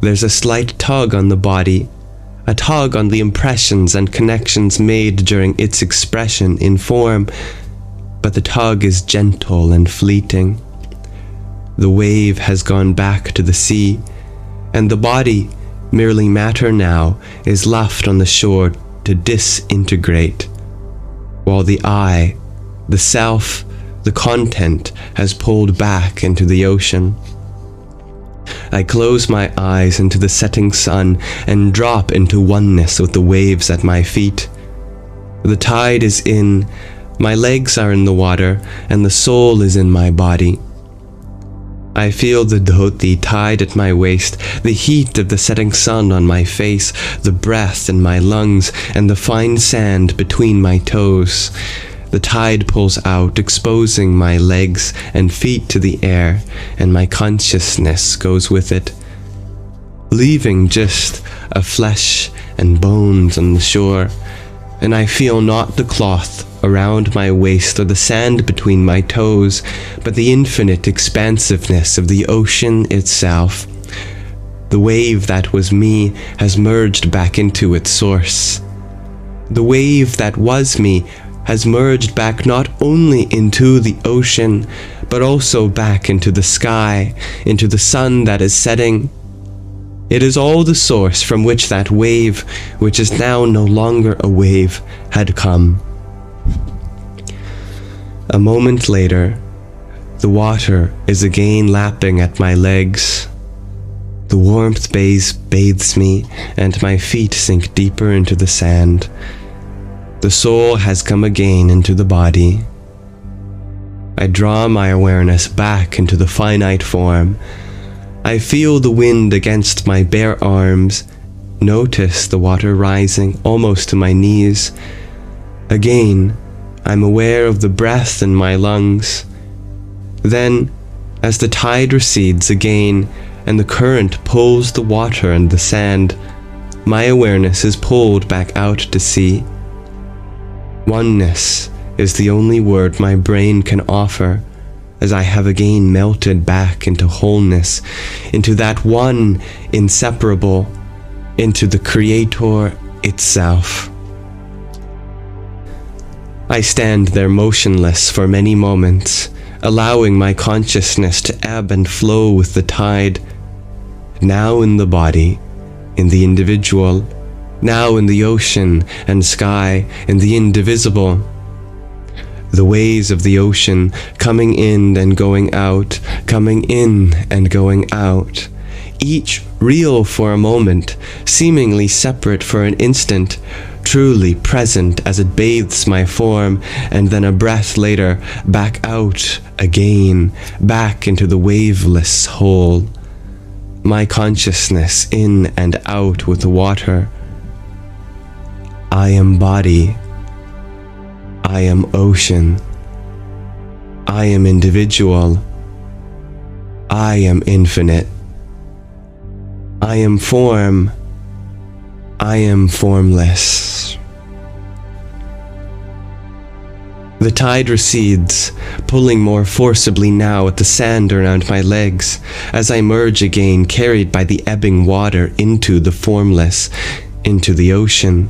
there's a slight tug on the body, a tug on the impressions and connections made during its expression in form, but the tug is gentle and fleeting. The wave has gone back to the sea, and the body, merely matter now, is left on the shore to disintegrate, while the I, the self, the content, has pulled back into the ocean. I close my eyes into the setting sun and drop into oneness with the waves at my feet. The tide is in, my legs are in the water, and the soul is in my body. I feel the dhoti tied at my waist, the heat of the setting sun on my face, the breath in my lungs, and the fine sand between my toes. The tide pulls out, exposing my legs and feet to the air, and my consciousness goes with it, leaving just a flesh and bones on the shore, and I feel not the cloth around my waist or the sand between my toes, but the infinite expansiveness of the ocean itself. The wave that was me has merged back into its source. The wave that was me has merged back not only into the ocean, but also back into the sky, into the sun that is setting. It is all the source from which that wave, which is now no longer a wave, had come. A moment later, the water is again lapping at my legs. The warmth bathes me, and my feet sink deeper into the sand. The soul has come again into the body. I draw my awareness back into the finite form. I feel the wind against my bare arms, notice the water rising almost to my knees. Again, I'm aware of the breath in my lungs. Then, as the tide recedes again and the current pulls the water and the sand, my awareness is pulled back out to sea. Oneness is the only word my brain can offer, as I have again melted back into wholeness, into that one inseparable, into the Creator itself. I stand there motionless for many moments, allowing my consciousness to ebb and flow with the tide, now in the body, in the individual, now in the ocean and sky, in the indivisible. The waves of the ocean coming in and going out, coming in and going out, each real for a moment, seemingly separate for an instant, truly present as it bathes my form, and then a breath later, back out again, back into the waveless whole. My consciousness in and out with the water. I am body. I am ocean. I am individual. I am infinite. I am form. I am formless. The tide recedes, pulling more forcibly now at the sand around my legs, as I merge again, carried by the ebbing water into the formless, into the ocean.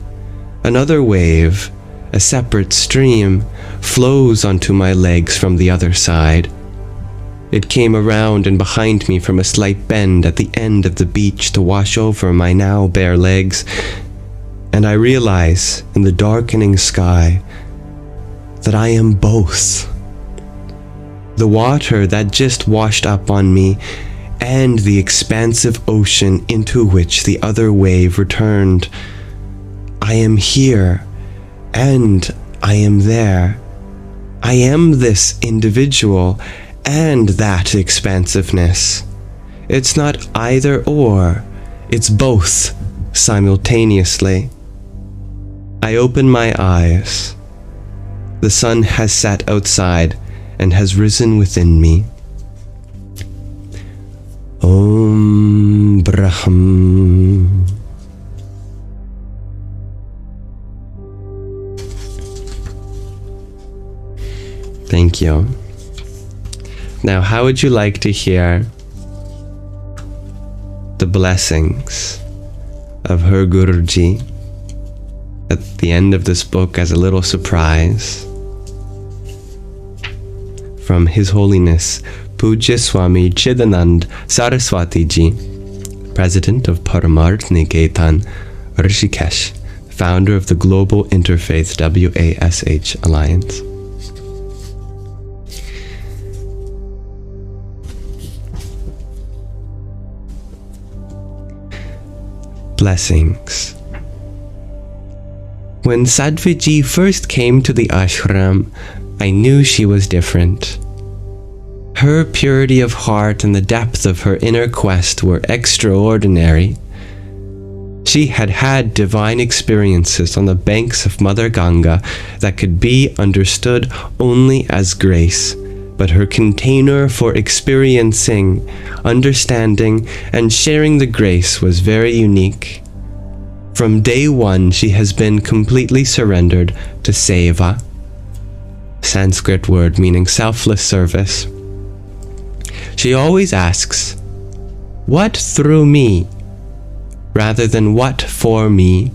Another wave, a separate stream, flows onto my legs from the other side. It came around and behind me from a slight bend at the end of the beach to wash over my now bare legs, and I realize in the darkening sky that I am both. The water that just washed up on me and the expansive ocean into which the other wave returned. I am here and I am there. I am this individual and that expansiveness. It's not either or, it's both simultaneously. I open my eyes. The sun has set outside and has risen within me. Om Brahm. Thank you. Now, how would you like to hear the blessings of her Guruji at the end of this book as a little surprise from His Holiness Pujya Swami Chidanand Saraswati Ji, President of Paramarth Niketan, Rishikesh, founder of the Global Interfaith WASH Alliance. Blessings. When Sādhvījī first came to the ashram, I knew she was different. Her purity of heart and the depth of her inner quest were extraordinary. She had had divine experiences on the banks of Mother Ganga that could be understood only as grace, but her container for experiencing, understanding, and sharing the grace was very unique. From day one, she has been completely surrendered to seva, Sanskrit word meaning selfless service. She always asks, "What through me?" rather than "What for me?"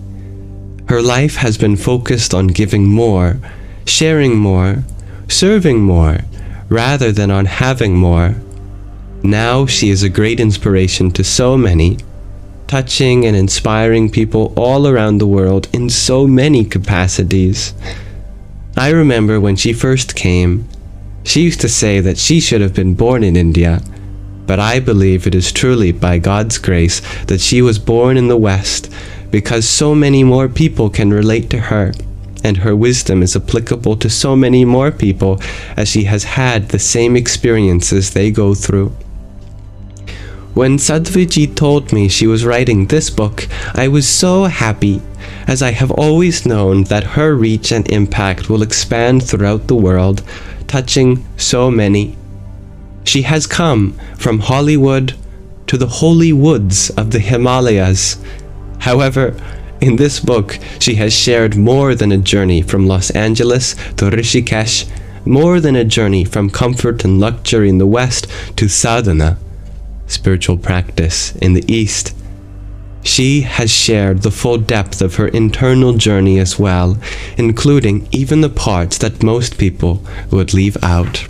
Her life has been focused on giving more, sharing more, serving more, rather than on having more. Now she is a great inspiration to so many, touching and inspiring people all around the world in so many capacities. I remember when she first came, she used to say that she should have been born in India, but I believe it is truly by God's grace that she was born in the West, because so many more people can relate to her, and her wisdom is applicable to so many more people as she has had the same experiences they go through. When Sādhvījī told me she was writing this book, I was so happy, as I have always known that her reach and impact will expand throughout the world, touching so many. She has come from Hollywood to the holy woods of the Himalayas. However, in this book, she has shared more than a journey from Los Angeles to Rishikesh, more than a journey from comfort and luxury in the West to sadhana, spiritual practice, in the East. She has shared the full depth of her internal journey as well, including even the parts that most people would leave out.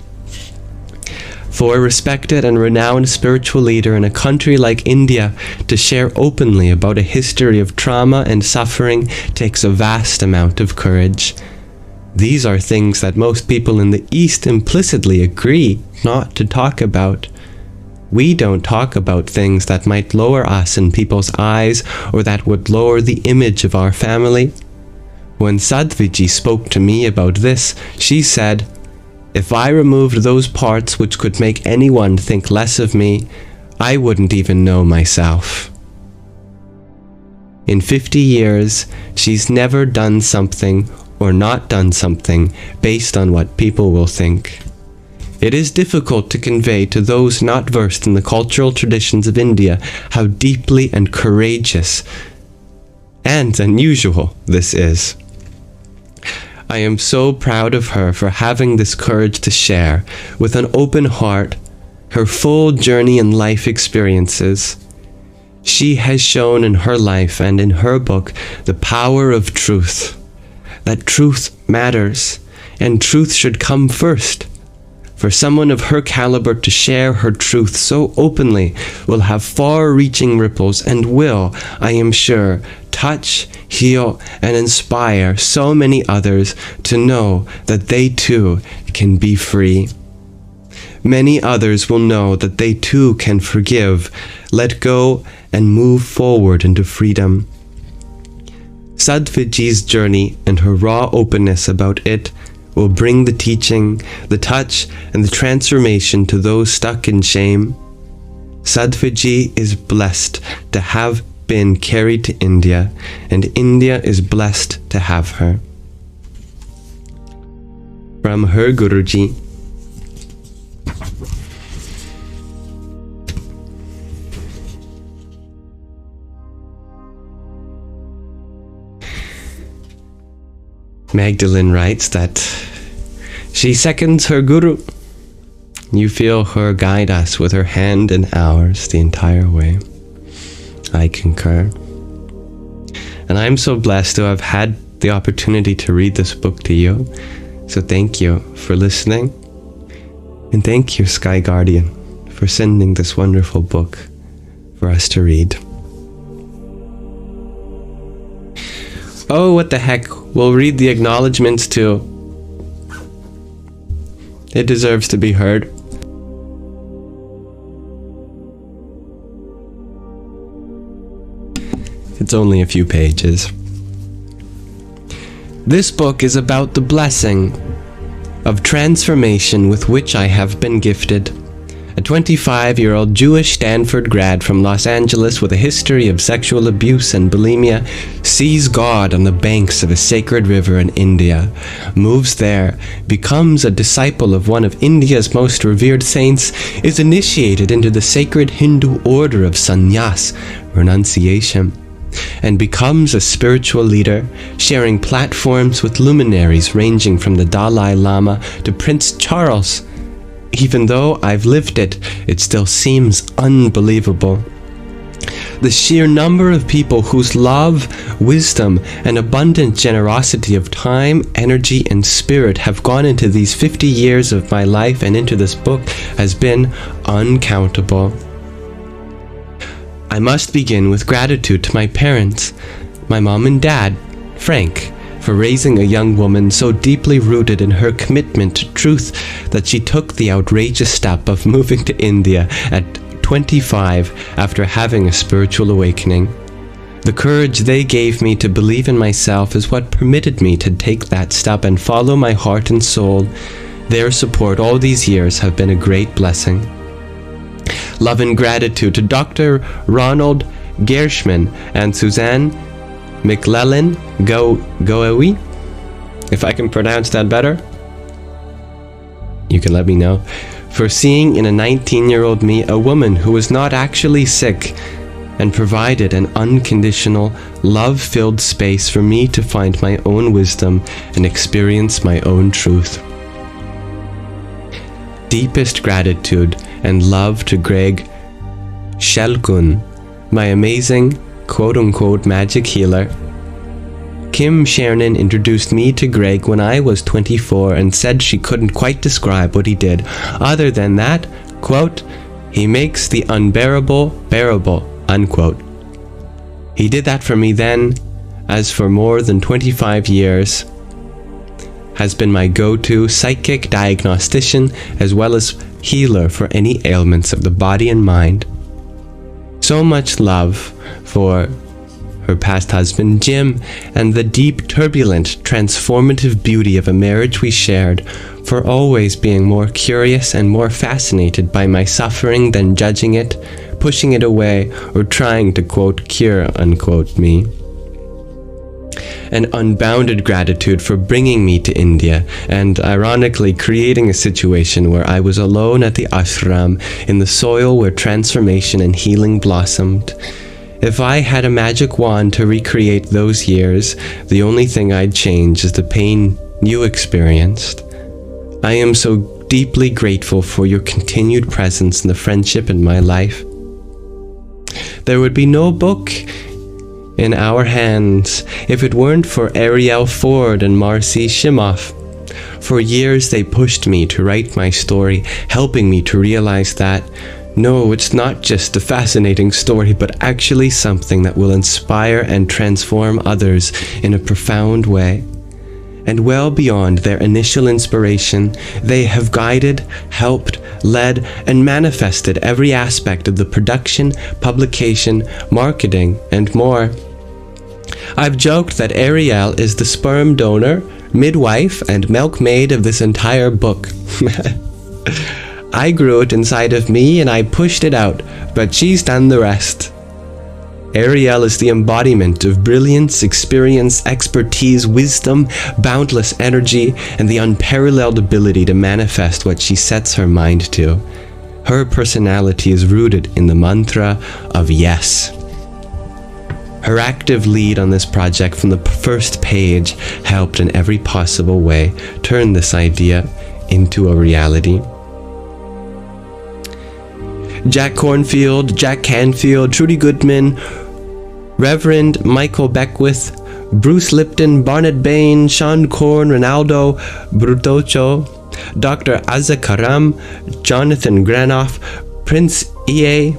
For a respected and renowned spiritual leader in a country like India to share openly about a history of trauma and suffering takes a vast amount of courage. These are things that most people in the East implicitly agree not to talk about. We don't talk about things that might lower us in people's eyes or that would lower the image of our family. When Sādhvījī spoke to me about this, she said, "If I removed those parts which could make anyone think less of me, I wouldn't even know myself." In 50 years, she's never done something or not done something based on what people will think. It is difficult to convey to those not versed in the cultural traditions of India how deeply and courageous and unusual this is. I am so proud of her for having this courage to share, with an open heart, her full journey and life experiences. She has shown in her life and in her book the power of truth, that truth matters, and truth should come first. For someone of her caliber to share her truth so openly will have far-reaching ripples and will, I am sure, touch, heal, and inspire so many others to know that they too can be free. Many others will know that they too can forgive, let go, and move forward into freedom. Sādhvīji's journey and her raw openness about it will bring the teaching, the touch, and the transformation to those stuck in shame. Sādhvījī is blessed to have been carried to India, and India is blessed to have her. From her Guruji. Magdalene writes that she seconds her Guru. You feel her guide us with her hand in ours the entire way. I concur. And I'm so blessed to have had the opportunity to read this book to you. So thank you for listening. And thank you, Sky Guardian, for sending this wonderful book for us to read. Oh, what the heck, we'll read the acknowledgements too. It deserves to be heard. It's only a few pages. This book is about the blessing of transformation with which I have been gifted. A 25-year-old Jewish Stanford grad from Los Angeles with a history of sexual abuse and bulimia sees God on the banks of a sacred river in India, moves there, becomes a disciple of one of India's most revered saints, is initiated into the sacred Hindu order of sannyas, renunciation, and becomes a spiritual leader, sharing platforms with luminaries ranging from the Dalai Lama to Prince Charles. Even though I've lived it, it still seems unbelievable. The sheer number of people whose love, wisdom, and abundant generosity of time, energy, and spirit have gone into these 50 years of my life and into this book has been uncountable. I must begin with gratitude to my parents, my mom and dad, Frank, for raising a young woman so deeply rooted in her commitment to truth that she took the outrageous step of moving to India at 25 after having a spiritual awakening. The courage they gave me to believe in myself is what permitted me to take that step and follow my heart and soul. Their support all these years have been a great blessing. Love and gratitude to Dr. Ronald Gershman and Suzanne McLellan Goewi, if I can pronounce that better. You can let me know. For seeing in a 19-year-old me a woman who was not actually sick and provided an unconditional, love-filled space for me to find my own wisdom and experience my own truth. Deepest gratitude and love to Greg Shelkun, my amazing quote-unquote magic healer. Kim Shernan introduced me to Greg when I was 24 and said she couldn't quite describe what he did, other than that, quote, he makes the unbearable bearable, unquote. He did that for me then, as for more than 25 years, has been my go-to psychic diagnostician as well as healer for any ailments of the body and mind. So much love for her past husband Jim and the deep, turbulent, transformative beauty of a marriage we shared, for always being more curious and more fascinated by my suffering than judging it, pushing it away, or trying to quote cure unquote me. An unbounded gratitude for bringing me to India and ironically creating a situation where I was alone at the ashram in the soil where transformation and healing blossomed. If I had a magic wand to recreate those years, the only thing I'd change is the pain you experienced. I am so deeply grateful for your continued presence and the friendship in my life. There would be no book in our hands if it weren't for Ariel Ford and Marcy Shimoff. For years they pushed me to write my story, helping me to realize that no, it's not just a fascinating story, but actually something that will inspire and transform others in a profound way. And well beyond their initial inspiration, they have guided, helped, led, and manifested every aspect of the production, publication, marketing, and more. I've joked that Ariel is the sperm donor, midwife, and milkmaid of this entire book. I grew it inside of me and I pushed it out, but she's done the rest. Ariel is the embodiment of brilliance, experience, expertise, wisdom, boundless energy, and the unparalleled ability to manifest what she sets her mind to. Her personality is rooted in the mantra of yes. Her active lead on this project from the first page helped in every possible way turn this idea into a reality. Jack Cornfield, Jack Canfield, Trudy Goodman, Reverend Michael Beckwith, Bruce Lipton, Barnett Bain, Sean Korn, Ronaldo Brutocho, Dr. Azza Karam, Jonathan Granoff, Prince E.A.,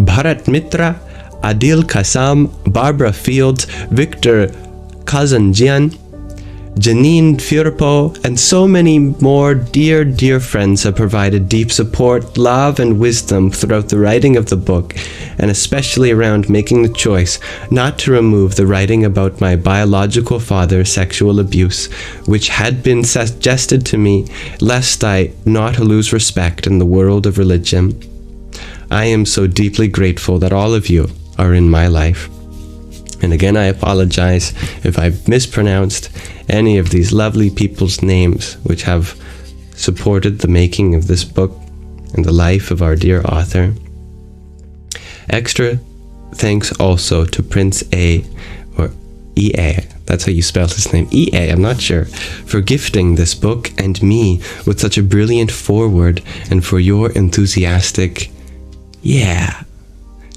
Bharat Mitra, Adil Kasam, Barbara Fields, Victor Kazanjian, Janine Firpo, and so many more dear friends have provided deep support, love, and wisdom throughout the writing of the book, and especially around making the choice not to remove the writing about my biological father's sexual abuse, which had been suggested to me lest I not lose respect in the world of religion. I am so deeply grateful that all of you are in my life. And again, I apologize if I've mispronounced any of these lovely people's names which have supported the making of this book and the life of our dear author. Extra thanks also to Prince A, or EA, that's how you spell his name, EA, I'm not sure, for gifting this book and me with such a brilliant foreword, and for your enthusiastic yeah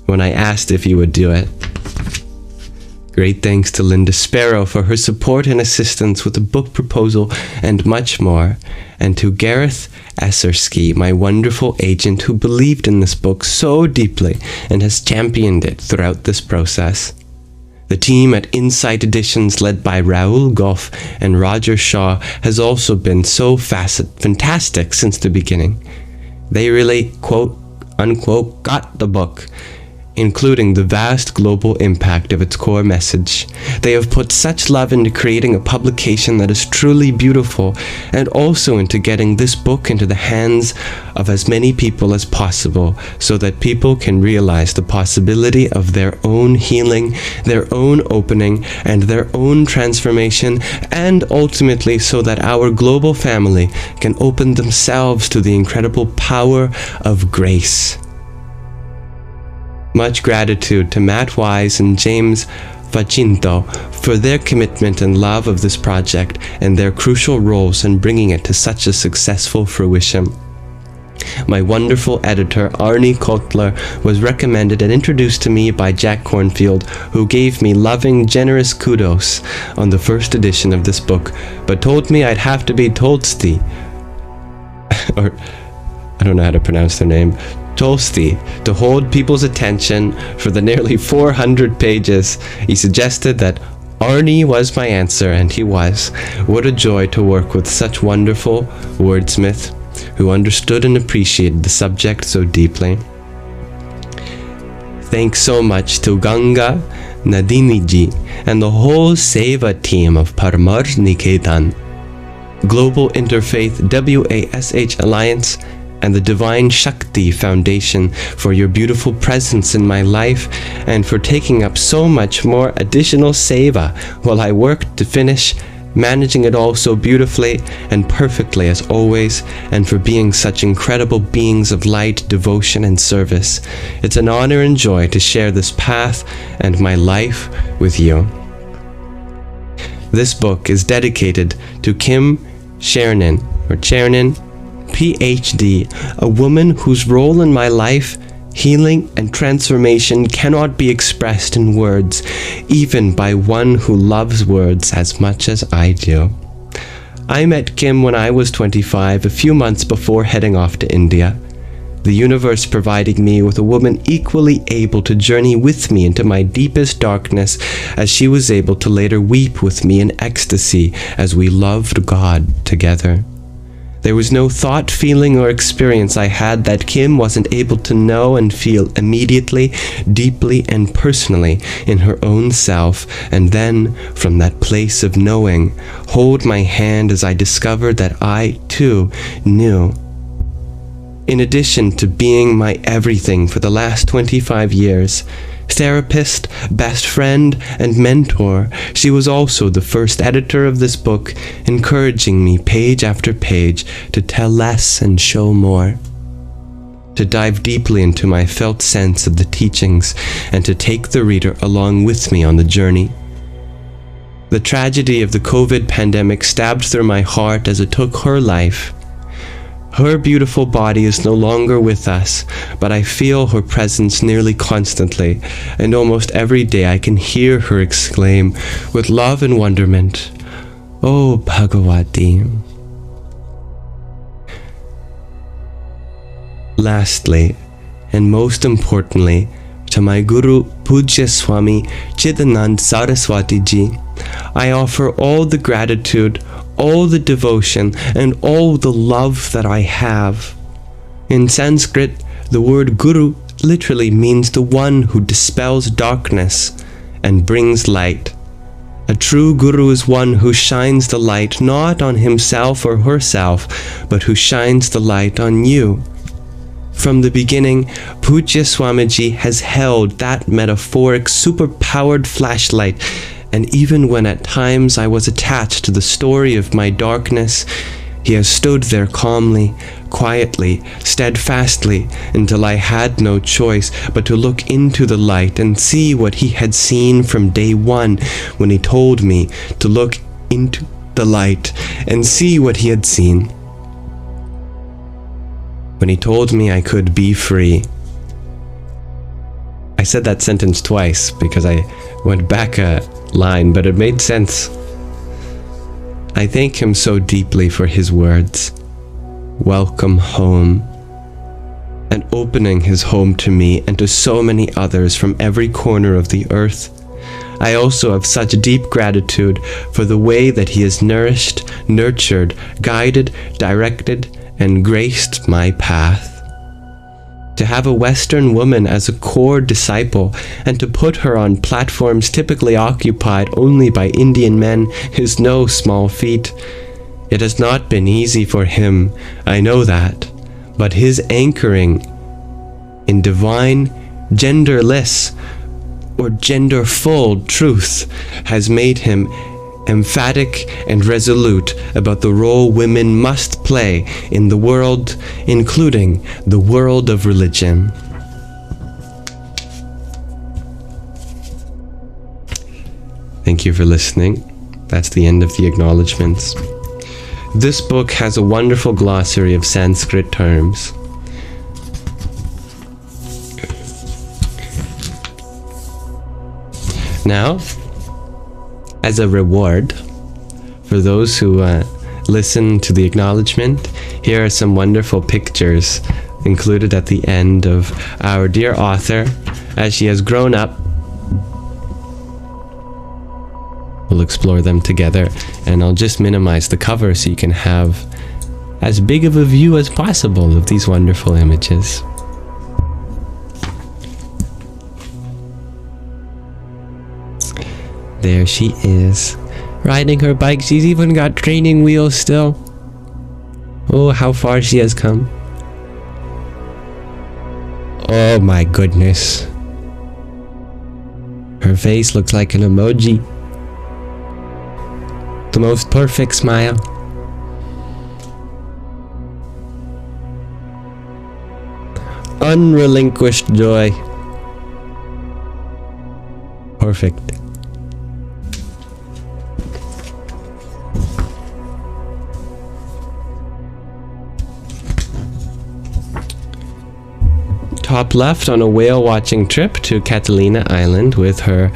when I asked if you would do it. Great thanks to Linda Sparrow for her support and assistance with the book proposal and much more, and to Gareth Essersky, my wonderful agent who believed in this book so deeply and has championed it throughout this process. The team at Insight Editions, led by Raoul Goff and Roger Shaw, has also been so fantastic since the beginning. They really, quote unquote, got the book, including the vast global impact of its core message. They have put such love into creating a publication that is truly beautiful, and also into getting this book into the hands of as many people as possible, so that people can realize the possibility of their own healing, their own opening, and their own transformation, and ultimately so that our global family can open themselves to the incredible power of grace. Much gratitude to Matt Wise and James Vacinto for their commitment and love of this project and their crucial roles in bringing it to such a successful fruition. My wonderful editor, Arnie Kotler, was recommended and introduced to me by Jack Cornfield, who gave me loving, generous kudos on the first edition of this book, but told me I'd have to be Tolsti, or I don't know how to pronounce their name, Tolsti, to hold people's attention for the nearly 400 pages. He suggested that Arnie was my answer, and he was. What a joy to work with such wonderful wordsmith who understood and appreciated the subject so deeply. Thanks so much to Ganga Nadiniji and the whole Seva team of Paramar Niketan, Global Interfaith WASH Alliance, and the Divine Shakti Foundation for your beautiful presence in my life, and for taking up so much more additional seva while I worked to finish, managing it all so beautifully and perfectly as always, and for being such incredible beings of light, devotion, and service. It's an honor and joy to share this path and my life with you. This book is dedicated to Kim Chernin, PhD, a woman whose role in my life, healing, and transformation cannot be expressed in words, even by one who loves words as much as I do. I met Kim when I was 25, a few months before heading off to India. The universe providing me with a woman equally able to journey with me into my deepest darkness, as she was able to later weep with me in ecstasy as we loved God together. There was no thought, feeling, or experience I had that Kim wasn't able to know and feel immediately, deeply, and personally in her own self, and then, from that place of knowing, hold my hand as I discovered that I, too, knew. In addition to being my everything for the last 25 years, therapist, best friend, and mentor, she was also the first editor of this book, encouraging me page after page to tell less and show more, to dive deeply into my felt sense of the teachings, and to take the reader along with me on the journey. The tragedy of the COVID pandemic stabbed through my heart as it took her life. Her beautiful body is no longer with us, but I feel her presence nearly constantly, and almost every day I can hear her exclaim with love and wonderment, "Oh Bhagavati." Lastly, and most importantly, to my Guru Pujya Swami Chidanand Saraswati Ji, I offer all the gratitude, all the devotion, and all the love that I have. In Sanskrit, the word guru literally means the one who dispels darkness and brings light. A true guru is one who shines the light not on himself or herself, but who shines the light on you. From the beginning, Pujya Swamiji has held that metaphoric superpowered flashlight, and even when at times I was attached to the story of my darkness, he has stood there calmly, quietly, steadfastly, until I had no choice but to look into the light and see what he had seen from day one when he told me to look into the light and see what he had seen. When he told me I could be free. I said that sentence twice because I went back a line, but it made sense. I thank him so deeply for his words. Welcome home. And opening his home to me and to so many others from every corner of the earth. I also have such deep gratitude for the way that he has nourished, nurtured, guided, directed, and graced my path. To have a Western woman as a core disciple and to put her on platforms typically occupied only by Indian men is no small feat. It has not been easy for him, I know that, but his anchoring in divine, genderless, or genderful truth has made him emphatic and resolute about the role women must play in the world, including the world of religion. Thank you for listening. That's the end of the acknowledgements. This book has a wonderful glossary of Sanskrit terms. Now, as a reward for those who listen to the acknowledgement, here are some wonderful pictures included at the end of our dear author as she has grown up. We'll explore them together, and I'll just minimize the cover so you can have as big of a view as possible of these wonderful images. There she is, riding her bike. She's even got training wheels still. Oh, how far she has come. Oh my goodness. Her face looks like an emoji. The most perfect smile. Unrelinquished joy. Perfect. Top left, on a whale watching trip to Catalina Island with her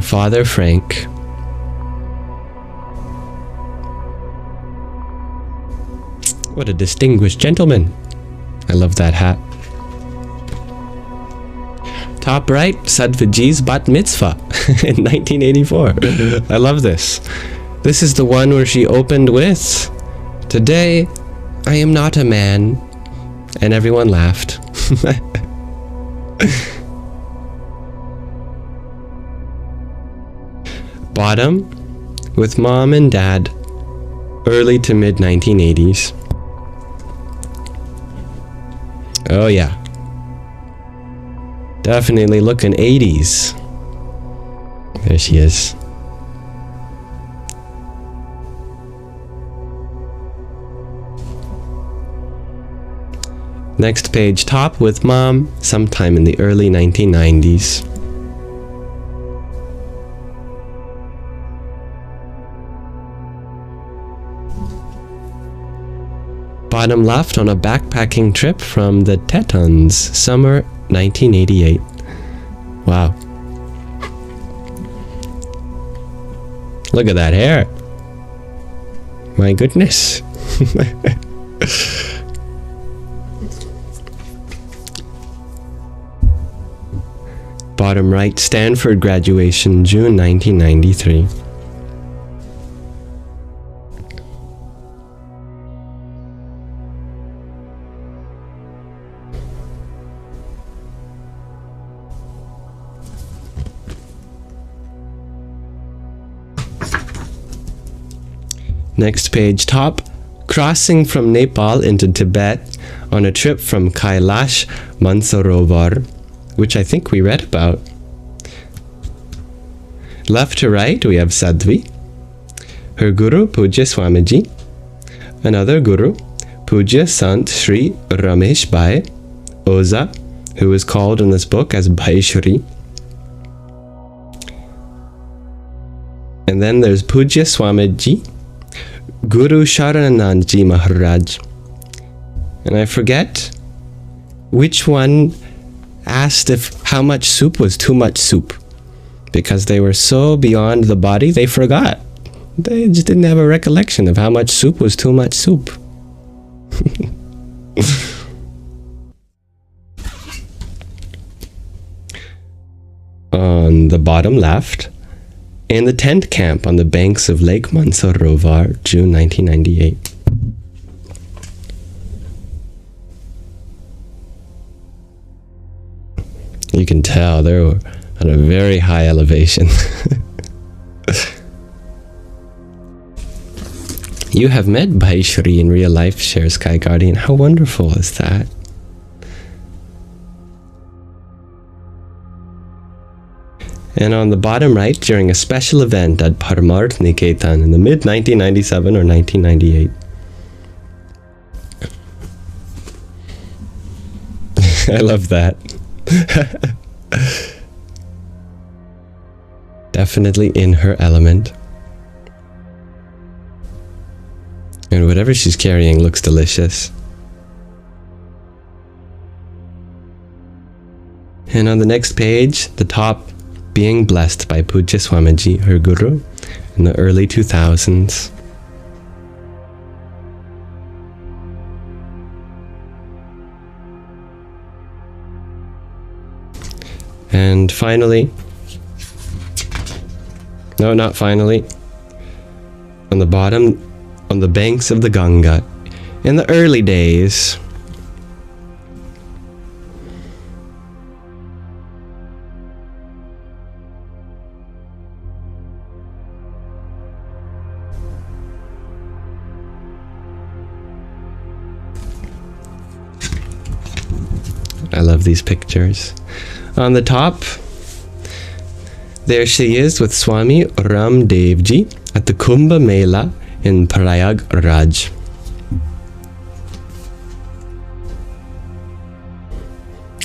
father Frank. What a distinguished gentleman. I love that hat. Top right, Sādhvīī's bat mitzvah in 1984. I love this. This is the one where she opened with, "Today, I am not a man." And everyone laughed. Bottom, with mom and dad, early to mid 1980s. Oh yeah. Definitely looking 80s. There she is. Next page, top with mom, sometime in the early 1990s. Bottom left, on a backpacking trip from the Tetons, summer 1988. Wow. Look at that hair. My goodness. Bottom right, Stanford graduation, June 1993. Next page, top, crossing from Nepal into Tibet on a trip from Kailash Mansarovar, which I think we read about. Left to right, we have Sadhvi, her guru, Pujya Swamiji, another guru, Pujya Sant Sri Ramesh Bhai, Oza, who is called in this book as Bhai Shri. And then there's Pujya Swamiji, Guru Sharananandji Maharaj. And I forget which one asked if how much soup was too much soup. Because they were so beyond the body, they forgot. They just didn't have a recollection of how much soup was too much soup. On the bottom left, in the tent camp on the banks of Lake Mansarovar, June 1998. You can tell they were at a very high elevation. You have met Bhai Shri in real life, shares Sky Guardian. How wonderful is that? And on the bottom right, during a special event at Paramarth Niketan in the mid-1997 or 1998. I love that. Definitely in her element. And whatever she's carrying looks delicious. And on the next page, the top, being blessed by Pujya Swamiji, her guru, in the early 2000s. And finally, no, not finally, on the bottom, on the banks of the Ganga, in the early days, I love these pictures. On the top, there she is with Swami Ram Devji at the Kumbh Mela in Prayagraj.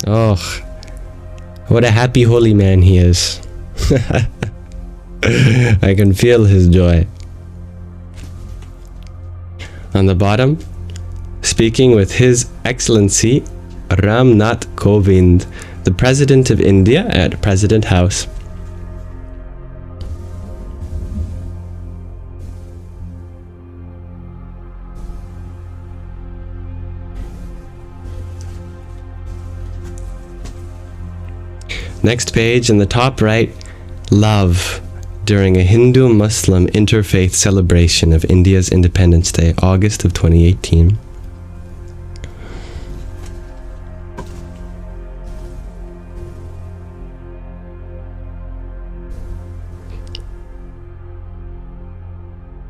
Oh, what a happy holy man he is. I can feel his joy. On the bottom, speaking with His Excellency Ram Nath Kovind, the President of India at President House. Next page, in the top right, love during a Hindu-Muslim interfaith celebration of India's Independence Day, August of 2018.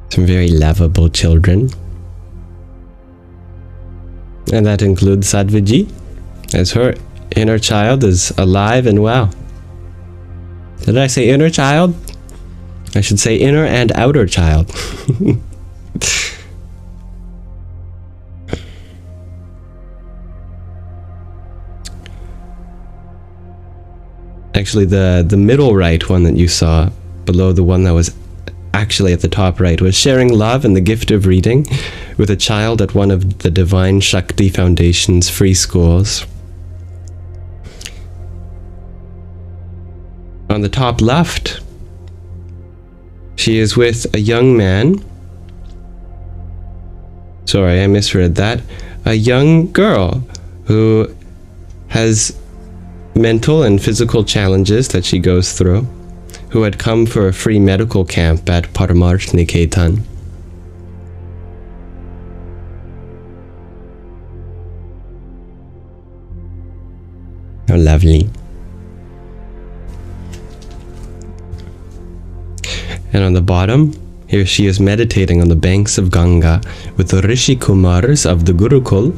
Some very lovable children. And that includes Sādhvījī, as her inner child is alive and well. Did I say inner child? I should say inner and outer child. Actually, the middle right one that you saw, below the one that was actually at the top right, was sharing love and the gift of reading with a child at one of the Divine Shakti Foundation's free schools. On the top left, she is with a young man. Sorry, I misread that. A young girl who has mental and physical challenges that she goes through, who had come for a free medical camp at Paramarth Niketan. How lovely. And on the bottom, here she is meditating on the banks of Ganga with the Rishi Kumars of the Gurukul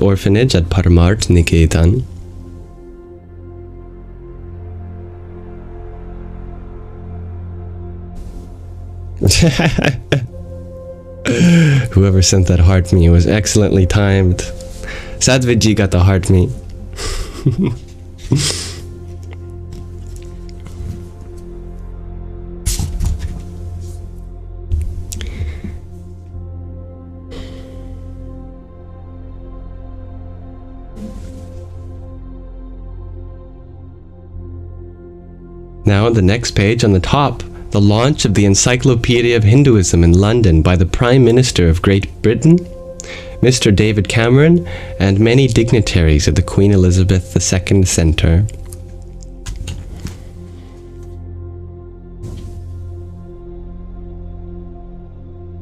/ orphanage at Paramarth Niketan. Whoever sent that heart me was excellently timed. Sādhvījī got the heart me. Now on the next page on the top, the launch of the Encyclopedia of Hinduism in London by the Prime Minister of Great Britain, Mr. David Cameron, and many dignitaries at the Queen Elizabeth II Centre.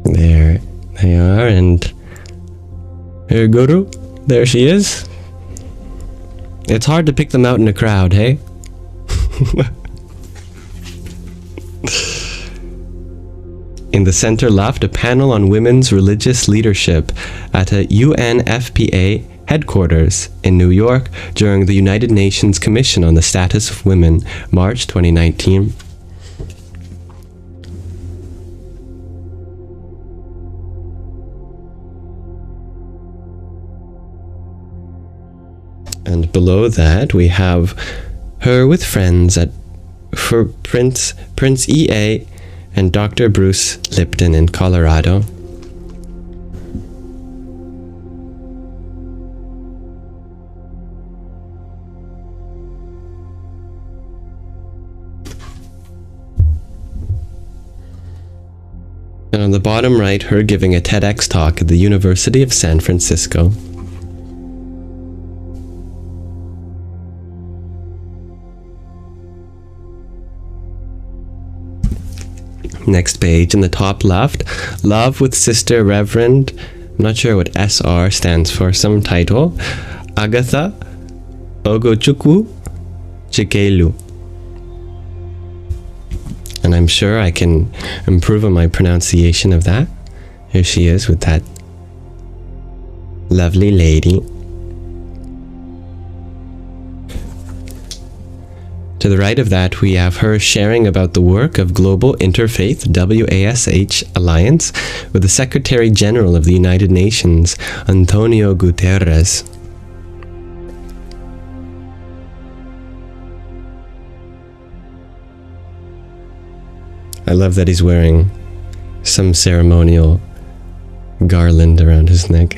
There they are, and her guru, there she is. It's hard to pick them out in a crowd, hey? In the center left, a panel on women's religious leadership at a UNFPA headquarters in New York during the United Nations Commission on the Status of Women, March 2019. And below that, we have her with friends for Prince E.A. and Dr. Bruce Lipton in Colorado. And on the bottom right, her giving a TEDx talk at the University of San Francisco. Next page in the top left, Love with Sister Reverend, I'm not sure what SR stands for, some title, Agatha Ogochukwu Chikelu. And I'm sure I can improve on my pronunciation of that. Here she is with that lovely lady. To the right of that, we have her sharing about the work of Global Interfaith WASH Alliance with the Secretary General of the United Nations, Antonio Guterres. I love that he's wearing some ceremonial garland around his neck.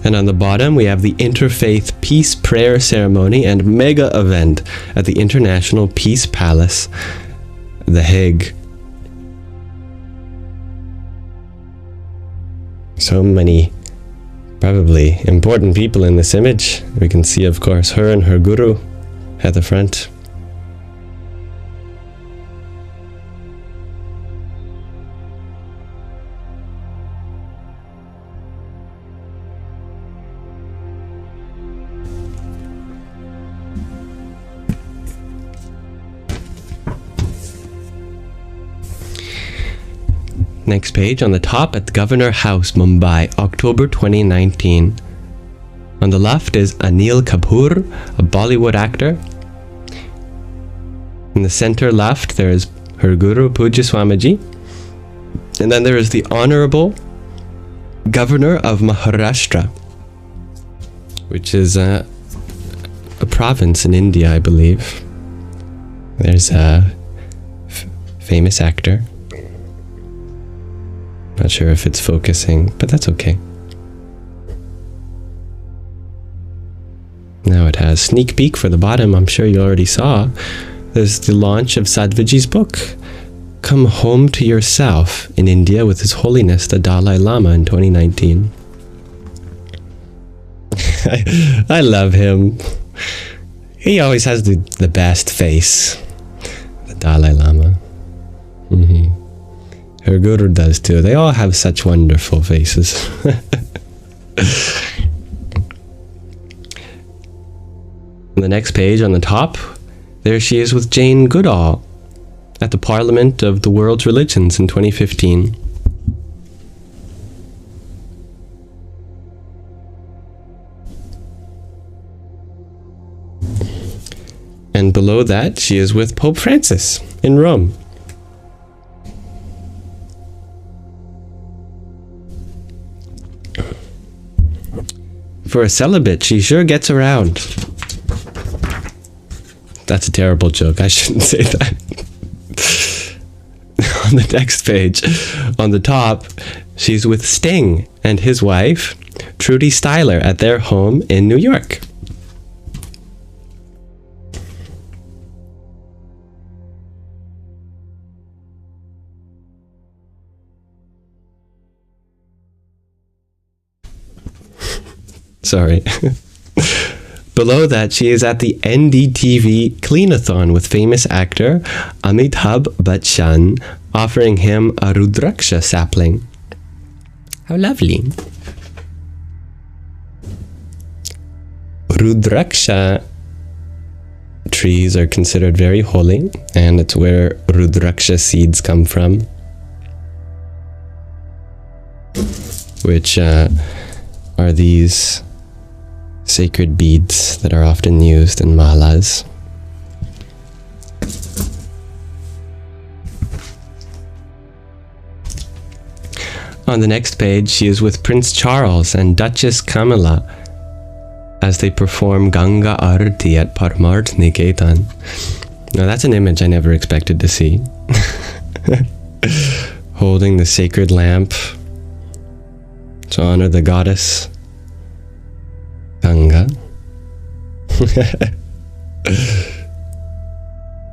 And on the bottom, we have the Interfaith Peace Prayer Ceremony and Mega Event at the International Peace Palace, The Hague. So many, probably important people in this image. We can see, of course, her and her guru at the front. Next page, on the top at Governor House, Mumbai, October 2019. On the left is Anil Kapoor, a Bollywood actor. In the center left, there is her guru, Pujya Swamiji. And then there is the Honorable Governor of Maharashtra, which is a province in India, I believe. There's a famous actor. Not sure if it's focusing, but that's okay. Now it has sneak peek for the bottom. I'm sure you already saw. There's the launch of Sādhvīī's book, Come Home to Yourself, in India with His Holiness the Dalai Lama in 2019. I love him. He always has the best face. The Dalai Lama. Her guru does too. They all have such wonderful faces. On the next page, on the top, there she is with Jane Goodall at the Parliament of the World's Religions in 2015. And below that, she is with Pope Francis in Rome. For a celibate, she sure gets around. That's a terrible joke. I shouldn't say that. On the next page, on the top, she's with Sting and his wife, Trudy Styler, at their home in New York. Sorry. Below that, she is at the NDTV Cleanathon with famous actor Amitabh Bachchan, offering him a Rudraksha sapling. How lovely. Rudraksha trees are considered very holy, and it's where Rudraksha seeds come from, which are these sacred beads that are often used in malas. On the next page, she is with Prince Charles and Duchess Camilla as they perform Ganga Arati at Parmarth Niketan. Now that's an image I never expected to see. Holding the sacred lamp to honor the goddess Ganga.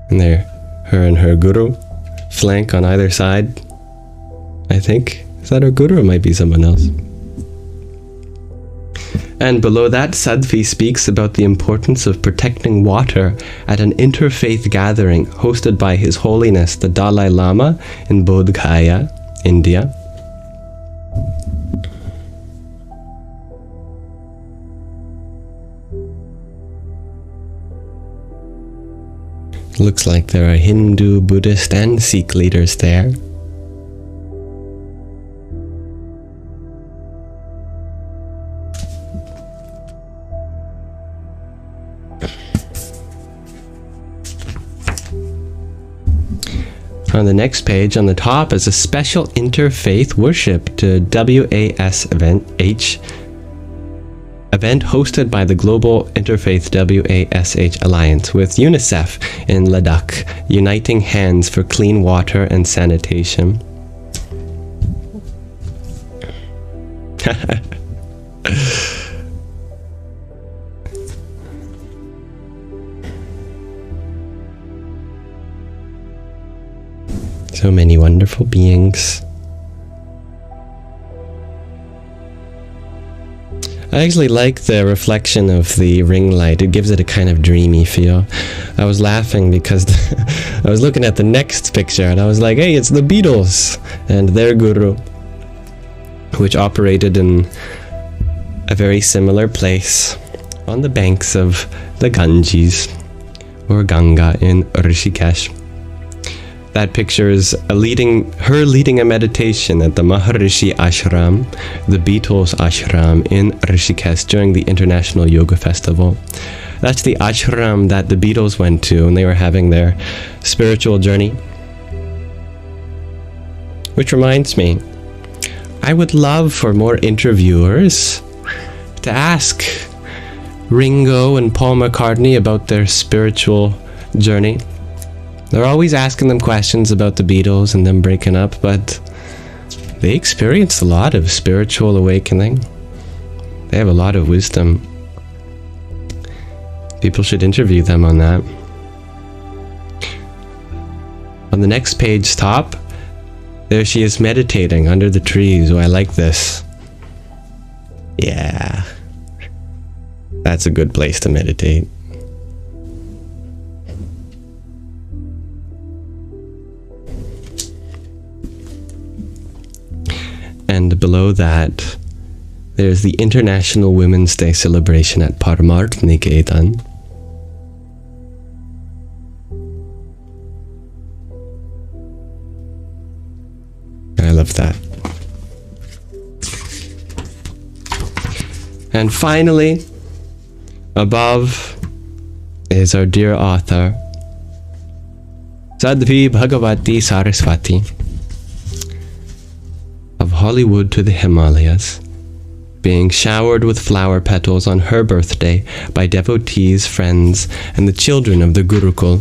And there, her and her guru flank on either side, I think. Is that her guru or might be someone else? And below that, Sadhvi speaks about the importance of protecting water at an interfaith gathering hosted by His Holiness the Dalai Lama in Bodh Gaya, India. Looks like there are Hindu, Buddhist, and Sikh leaders there. On the next page, on the top, is a special interfaith worship to WAS event hosted by the Global Interfaith WASH Alliance with UNICEF in Ladakh, uniting hands for clean water and sanitation. So many wonderful beings. I actually like the reflection of the ring light. It gives it a kind of dreamy feel. I was laughing because I was looking at the next picture and I was like, hey, it's the Beatles and their guru, which operated in a very similar place on the banks of the Ganges or Ganga in Rishikesh. That picture is her leading a meditation at the Maharishi Ashram, the Beatles Ashram in Rishikesh during the International Yoga Festival. That's the ashram that the Beatles went to when they were having their spiritual journey. Which reminds me, I would love for more interviewers to ask Ringo and Paul McCartney about their spiritual journey. They're always asking them questions about the Beatles and them breaking up, but they experienced a lot of spiritual awakening. They have a lot of wisdom. People should interview them on that. On the next page top, there she is meditating under the trees. Oh, I like this. Yeah. that's a good place to meditate. And below that, there's the International Women's Day celebration at Paramarth-Niketan. I love that. And finally, above is our dear author, Sadhvi Bhagavati Saraswati, of Hollywood to the Himalayas, being showered with flower petals on her birthday by devotees, friends, and the children of the Gurukul.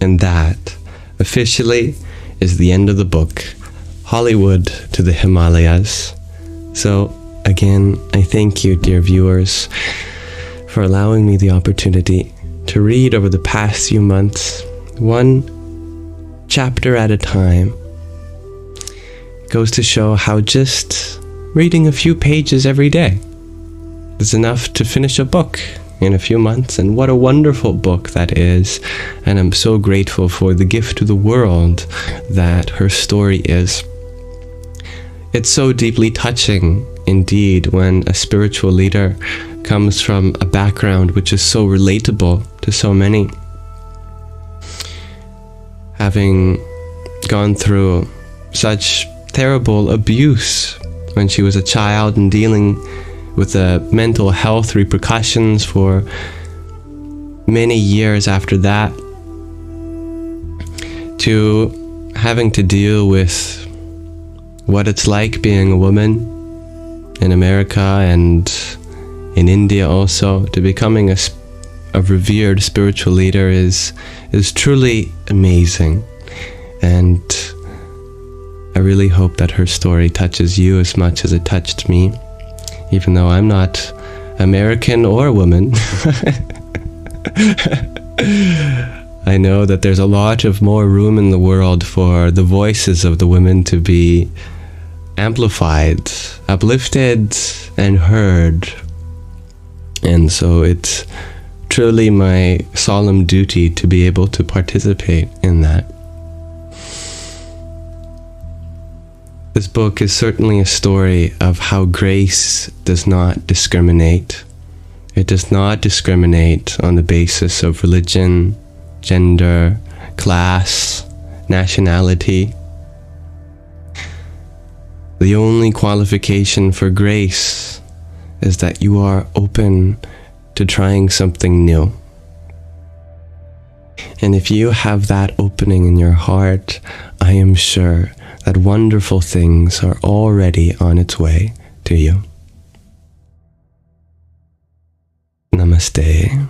And that, officially, is the end of the book, Hollywood to the Himalayas. So, again, I thank you, dear viewers, for allowing me the opportunity to read over the past few months, one chapter at a time. It goes to show how just reading a few pages every day is enough to finish a book in a few months, and what a wonderful book that is. And I'm so grateful for the gift to the world that her story is. It's so deeply touching indeed when a spiritual leader comes from a background which is so relatable to so many, having gone through such terrible abuse when she was a child and dealing with the mental health repercussions for many years after that, to having to deal with what it's like being a woman in America and in India also, to becoming a revered spiritual leader is truly amazing. And I really hope that her story touches you as much as it touched me, even though I'm not American or a woman. I know that there's a lot of more room in the world for the voices of the women to be amplified, uplifted, and heard. And so it's truly my solemn duty to be able to participate in that. This book is certainly a story of how grace does not discriminate. It does not discriminate on the basis of religion, gender, class, nationality. The only qualification for grace is that you are open to trying something new. And if you have that opening in your heart, I am sure that wonderful things are already on its way to you. Namaste.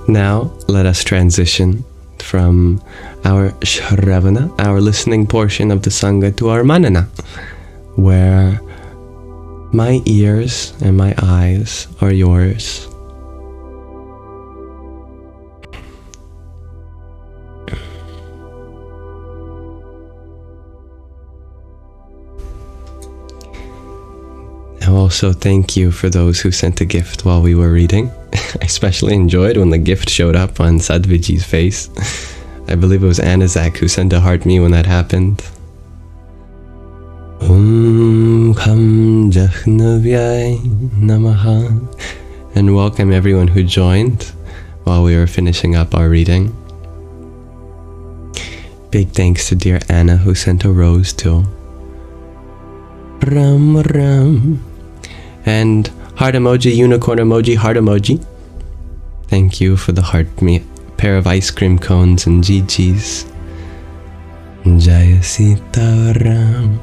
Now, let us transition from our Shravana, our listening portion of the Sangha, to our Manana, where my ears and my eyes are yours. Now also thank you for those who sent a gift while we were reading. I especially enjoyed when the gift showed up on Sādhvīji's face. I believe it was Anazak who sent a heart me when that happened. Om Kham Jahnavyai Namaha. And welcome everyone who joined while we were finishing up our reading. Big thanks to dear Anna who sent a rose too. Ram Ram. And heart emoji, unicorn emoji, heart emoji. Thank you for the heart me pair of ice cream cones and GG's. Jaya Sita Ram.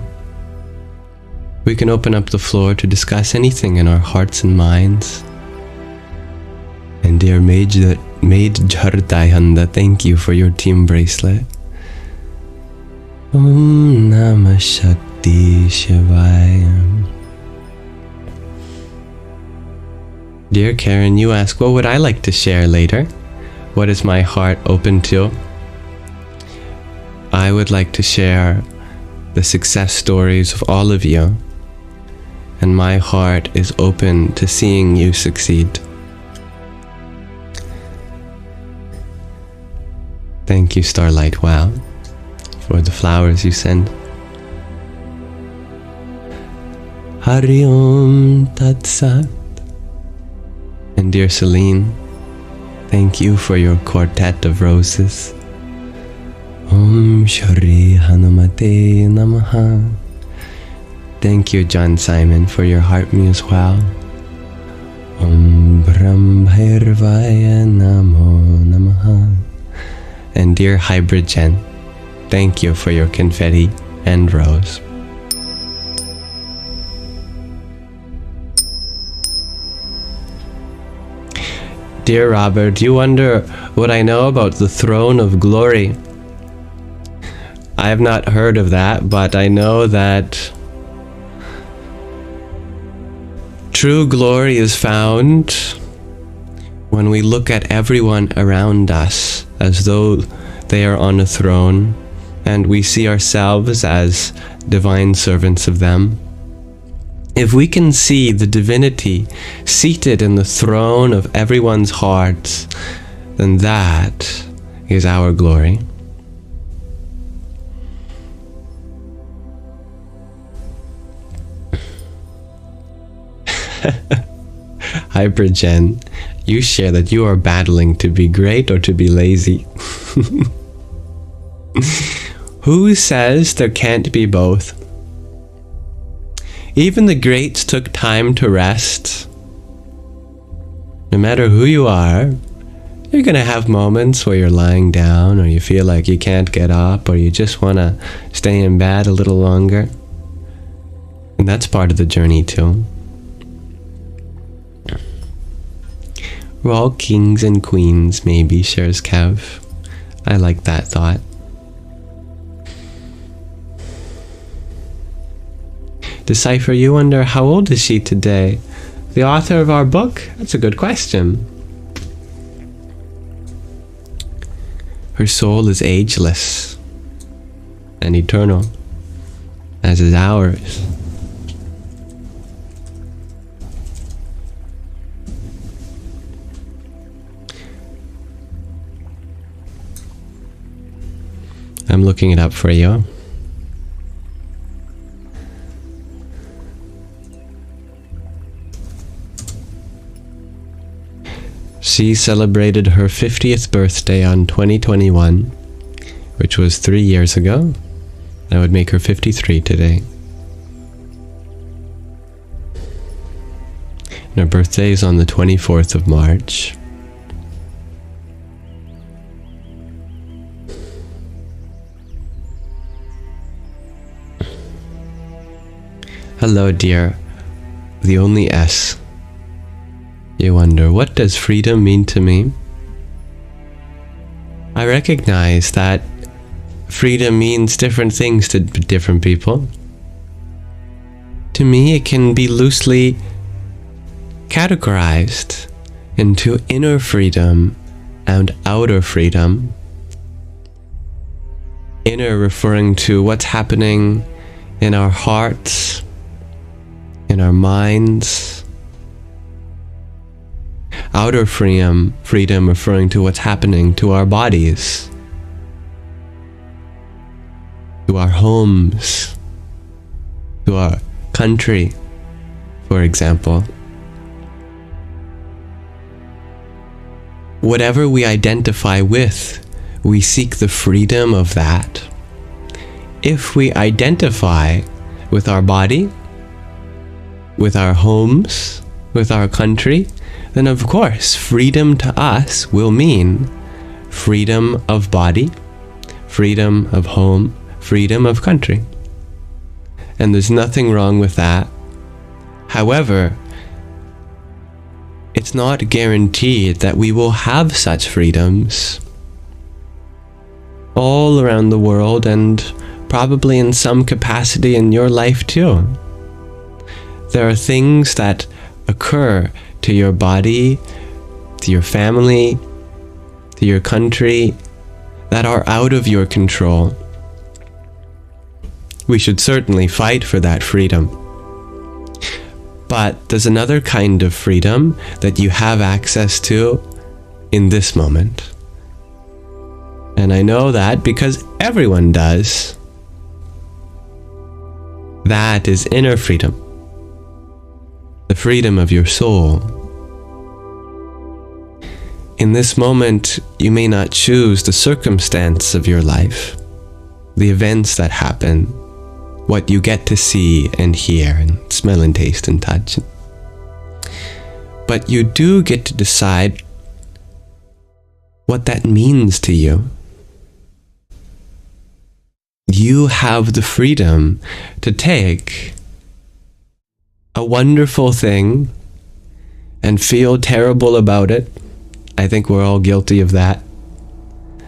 We can open up the floor to discuss anything in our hearts and minds. And dear Maid Jhartaihanda, thank you for your team bracelet. Om Namah Shakti Shivaya. Dear Karen, you ask, what would I like to share later? What is my heart open to? I would like to share the success stories of all of you, and my heart is open to seeing you succeed. Thank you, Starlight Wow, for the flowers you send. Hari Om Tat Sat. And dear Celine, thank you for your quartet of roses. Om Shri Hanumate Namaha. Thank you, John Simon, for your heart me as well. Om Brahm Namo Namaha. And dear Hybrid Jen, thank you for your confetti and rose. Dear Robert, you wonder what I know about the throne of glory. I have not heard of that, but I know that true glory is found when we look at everyone around us as though they are on a throne, and we see ourselves as divine servants of them. If we can see the divinity seated in the throne of everyone's hearts, then that is our glory. Hybrid Jen, you share that you are battling to be great or to be lazy. Who says there can't be both? Even the greats took time to rest. No matter who you are, you're gonna have moments where you're lying down, or you feel like you can't get up, or you just wanna stay in bed a little longer. And that's part of the journey too. We're all kings and queens, maybe, shares Kev. I like that thought. Decipher, you wonder, how old is she today? The author of our book? That's a good question. Her soul is ageless and eternal, as is ours. I'm looking it up for you. She celebrated her 50th birthday on 2021, which was 3 years ago. That would make her 53 today. And her birthday is on the 24th of March. Hello, dear. The only S. You wonder, what does freedom mean to me? I recognize that freedom means different things to different people. To me, it can be loosely categorized into inner freedom and outer freedom. Inner referring to what's happening in our hearts, in our minds. Outer freedom referring to what's happening to our bodies, to our homes, to our country, for example. Whatever we identify with, we seek the freedom of that. If we identify with our body, with our homes, with our country, then of course freedom to us will mean freedom of body, freedom of home, freedom of country. And there's nothing wrong with that. However, it's it's not guaranteed that we will have such freedoms all around the world, and probably in some capacity in your life too. There are things that occur to your body, to your family, to your country, that are out of your control. We should certainly fight for that freedom. But there's another kind of freedom that you have access to in this moment. And I know that because everyone does. That is inner freedom. The freedom of your soul. In this moment, you may not choose the circumstance of your life, the events that happen, what you get to see and hear and smell and taste and touch. But you do get to decide what that means to you. You have the freedom to take a wonderful thing and feel terrible about it. I think we're all guilty of that.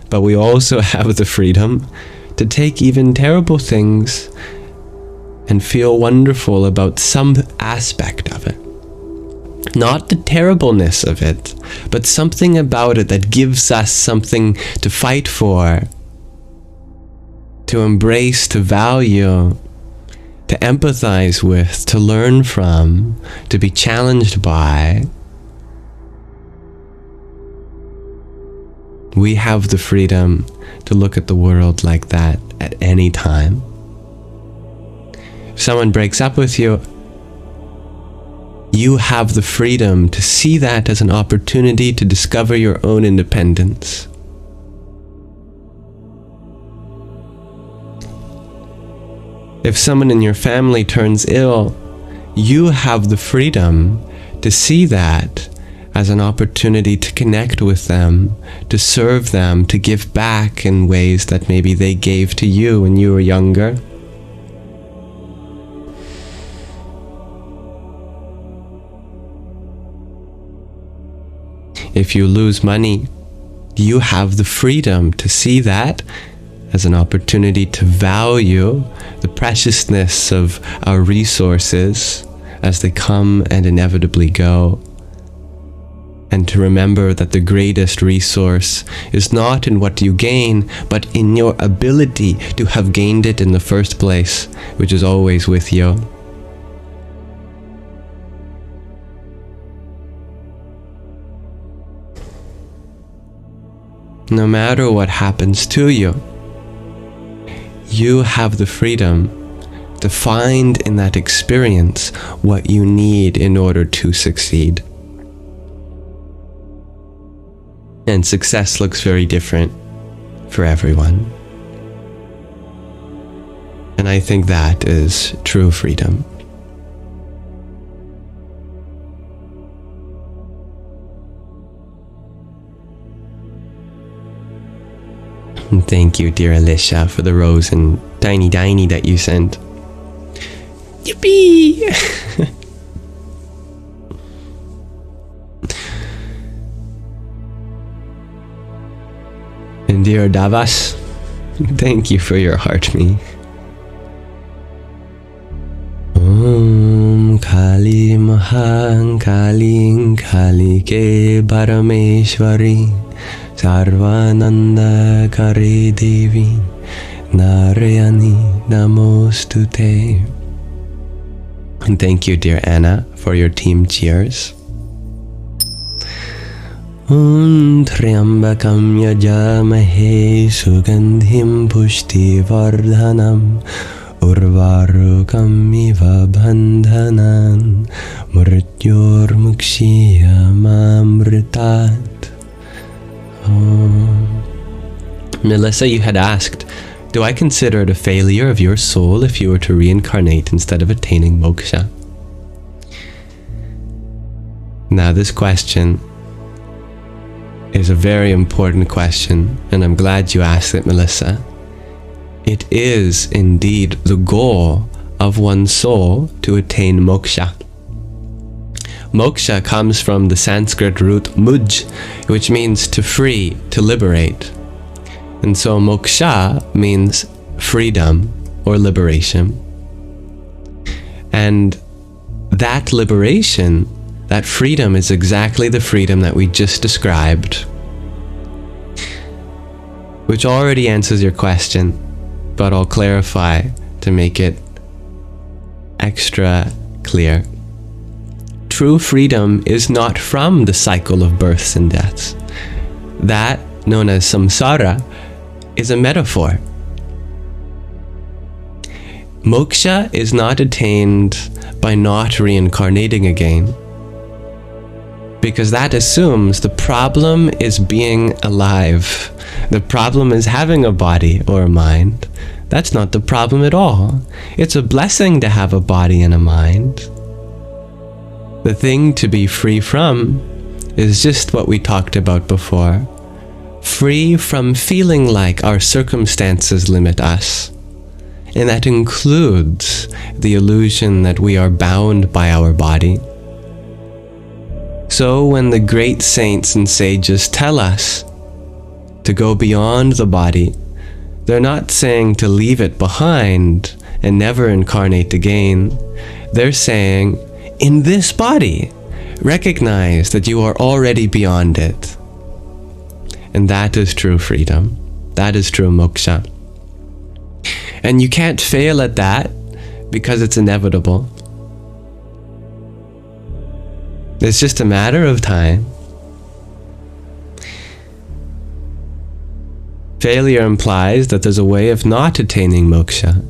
But we also have the freedom to take even terrible things and feel wonderful about some aspect of it. Not the terribleness of it, but something about it that gives us something to fight for, to embrace, to value, to empathize with, to learn from, to be challenged by. We have the freedom to look at the world like that at any time. If someone breaks up with you, you have the freedom to see that as an opportunity to discover your own independence. If someone in your family turns ill, you have the freedom to see that as an opportunity to connect with them, to serve them, to give back in ways that maybe they gave to you when you were younger. If you lose money, you have the freedom to see that as an opportunity to value the preciousness of our resources as they come and inevitably go. And to remember that the greatest resource is not in what you gain, but in your ability to have gained it in the first place, which is always with you. No matter what happens to you, you have the freedom to find in that experience what you need in order to succeed. And success looks very different for everyone. And I think that is true freedom. And thank you, dear Alicia, for the rose and tiny that you sent. Yippee! And dear Davas, thank you for your heart me. Om Kali Mahan Kali Kali Ke Parameshwari Sarvananda Kare Devi Narayani Namostute. And thank you, dear Anna, for your team cheers. Om Triambakam Yajamahe Sugandhim Pushti Vardhanam Urvarukam Iva Bandhanan Mrityor Mukshiya Mamritat. Melissa, you had asked, do I consider it a failure of your soul if you were to reincarnate instead of attaining moksha? Now this question is a very important question, and I'm glad you asked it, Melissa. It is indeed the goal of one's soul to attain moksha. Moksha comes from the Sanskrit root muj, which means to free, to liberate. And so moksha means freedom or liberation. And that liberation, that freedom, is exactly the freedom that we just described, which already answers your question, but I'll clarify to make it extra clear. True freedom is not from the cycle of births and deaths. That, known as samsara, is a metaphor. Moksha is not attained by not reincarnating again, because that assumes the problem is being alive. The problem is having a body or a mind. That's not the problem at all. It's a blessing to have a body and a mind. The thing to be free from is just what we talked about before. Free from feeling like our circumstances limit us. And that includes the illusion that we are bound by our body. So when the great saints and sages tell us to go beyond the body, they're not saying to leave it behind and never incarnate again. They're saying, in this body, recognize that you are already beyond it. And that is true freedom. That is true moksha. And you can't fail at that because it's inevitable. It's just a matter of time. Failure implies that there's a way of not attaining moksha.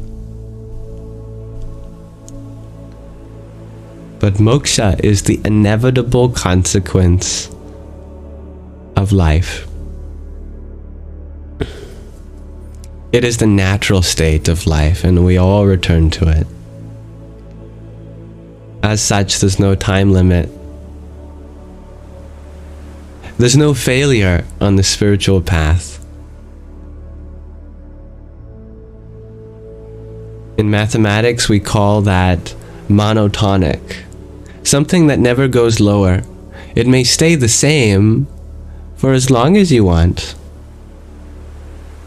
But moksha is the inevitable consequence of life. It is the natural state of life, and we all return to it. As such, there's no time limit. There's no failure on the spiritual path. In mathematics, we call that monotonic, something that never goes lower. It may stay the same for as long as you want.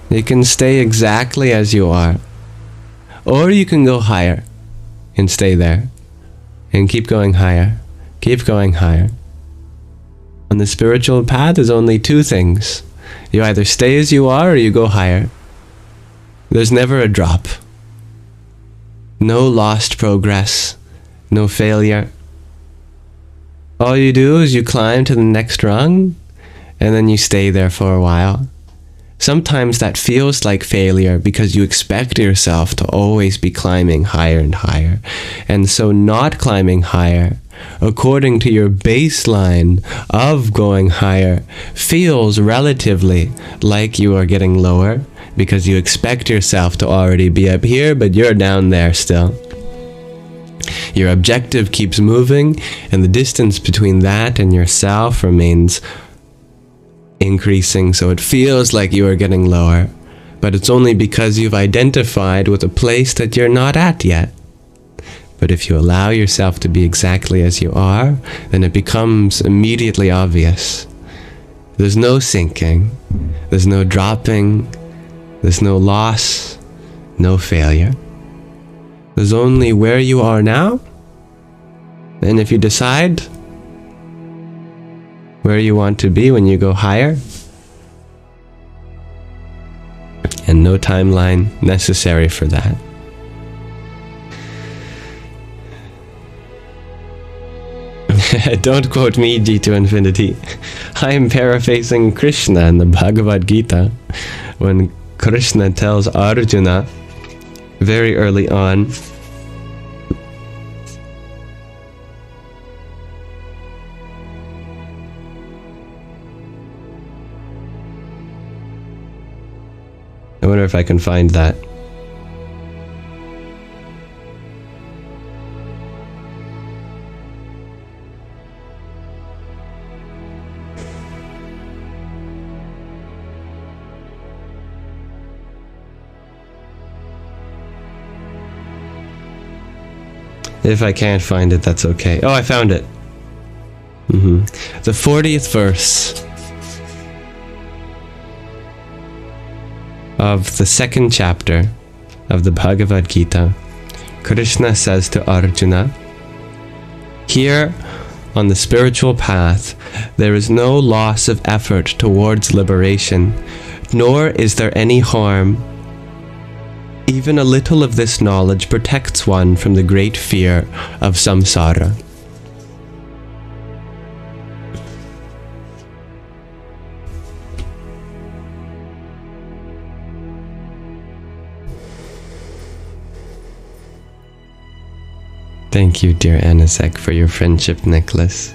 You can stay exactly as you are, or you can go higher and stay there and keep going higher, keep going higher. On the spiritual path, there's only two things. You either stay as you are or you go higher. There's never a drop. No lost progress, no failure. All you do is you climb to the next rung, and then you stay there for a while. Sometimes that feels like failure because you expect yourself to always be climbing higher and higher. And so not climbing higher, according to your baseline of going higher, feels relatively like you are getting lower because you expect yourself to already be up here, but you're down there still. Your objective keeps moving, and the distance between that and yourself remains increasing, so it feels like you are getting lower, but it's only because you've identified with a place that you're not at yet. But if you allow yourself to be exactly as you are, then it becomes immediately obvious. There's no sinking, there's no dropping, there's no loss, no failure. There's only where you are now, and if you decide where you want to be when you go higher, and no timeline necessary for that. Don't quote me, G to infinity. I am paraphrasing Krishna in the Bhagavad Gita when Krishna tells Arjuna very early on, I wonder if I can find that. If I can't find it, that's okay. Oh, I found it. The 40th verse of the 2nd chapter of the Bhagavad Gita, Krishna says to Arjuna, "Here, on the spiritual path, there is no loss of effort towards liberation, nor is there any harm. Even a little of this knowledge protects one from the great fear of samsara." Thank you, dear Anasek, for your friendship necklace.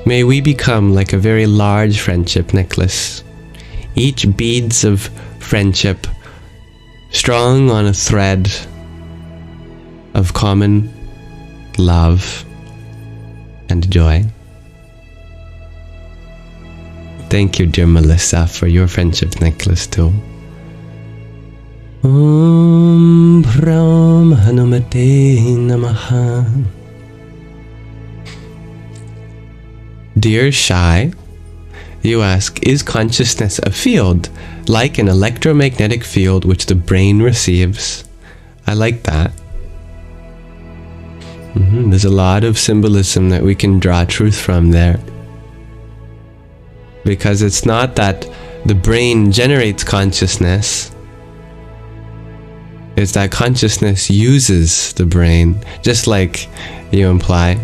May we become like a very large friendship necklace, each beads of friendship strung on a thread of common love and joy. Thank you, dear Melissa, for your friendship necklace too. Om Brahm Namaha. Dear Shai, you ask, is consciousness a field, like an electromagnetic field which the brain receives? I like that. There's a lot of symbolism that we can draw truth from there. Because it's not that the brain generates consciousness, it's that consciousness uses the brain, just like you imply.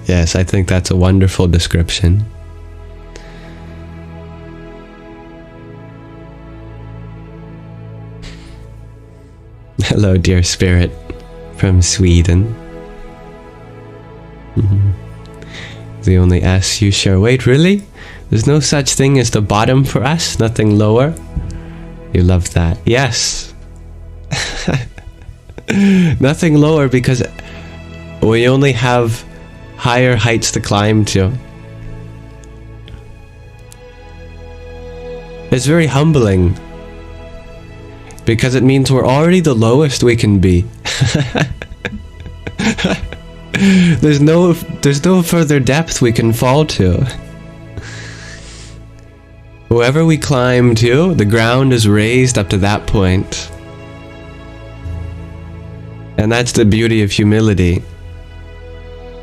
Yes, I think that's a wonderful description. Hello, dear spirit from Sweden. The only S you share. Wait, really? There's no such thing as the bottom for us? Nothing lower? You love that. Yes. Nothing lower, because we only have higher heights to climb to. It's very humbling, because it means we're already the lowest we can be. There's no further depth we can fall to. Whoever we climb to, the ground is raised up to that point. And that's the beauty of humility.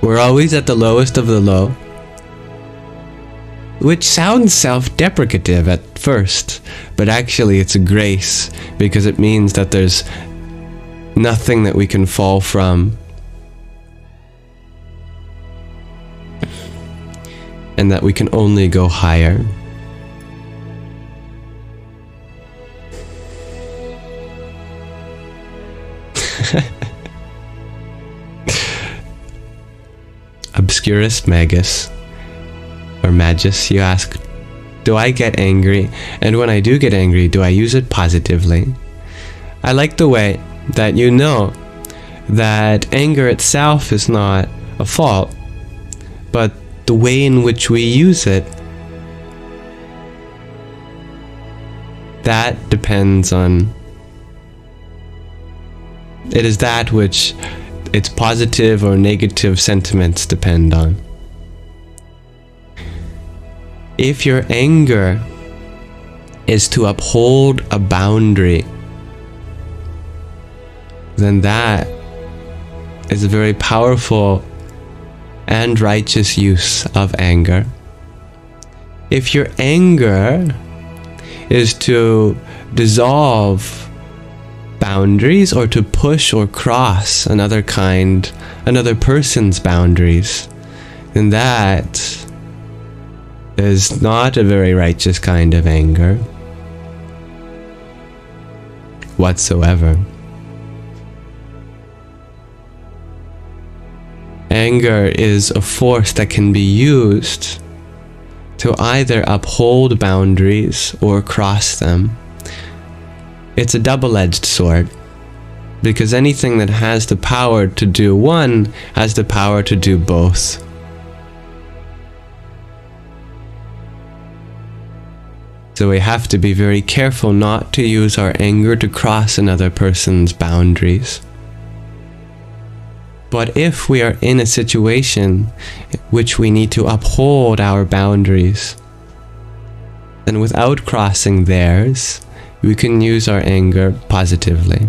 We're always at the lowest of the low. Which sounds self-deprecative at first, but actually it's a grace, because it means that there's nothing that we can fall from. And that we can only go higher. Obscurus Magus, or Magus, you ask, do I get angry? And when I do get angry, do I use it positively? I like the way that you know that anger itself is not a fault, but the way in which we use it, that depends on, it is that which its positive or negative sentiments depend on. If your anger is to uphold a boundary, then that is a very powerful and righteous use of anger. If your anger is to dissolve boundaries, or to push or cross another person's boundaries, then that is not a very righteous kind of anger whatsoever. Anger is a force that can be used to either uphold boundaries or cross them. It's a double-edged sword, because anything that has the power to do one has the power to do both. So we have to be very careful not to use our anger to cross another person's boundaries. But if we are in a situation which we need to uphold our boundaries, then without crossing theirs, we can use our anger positively.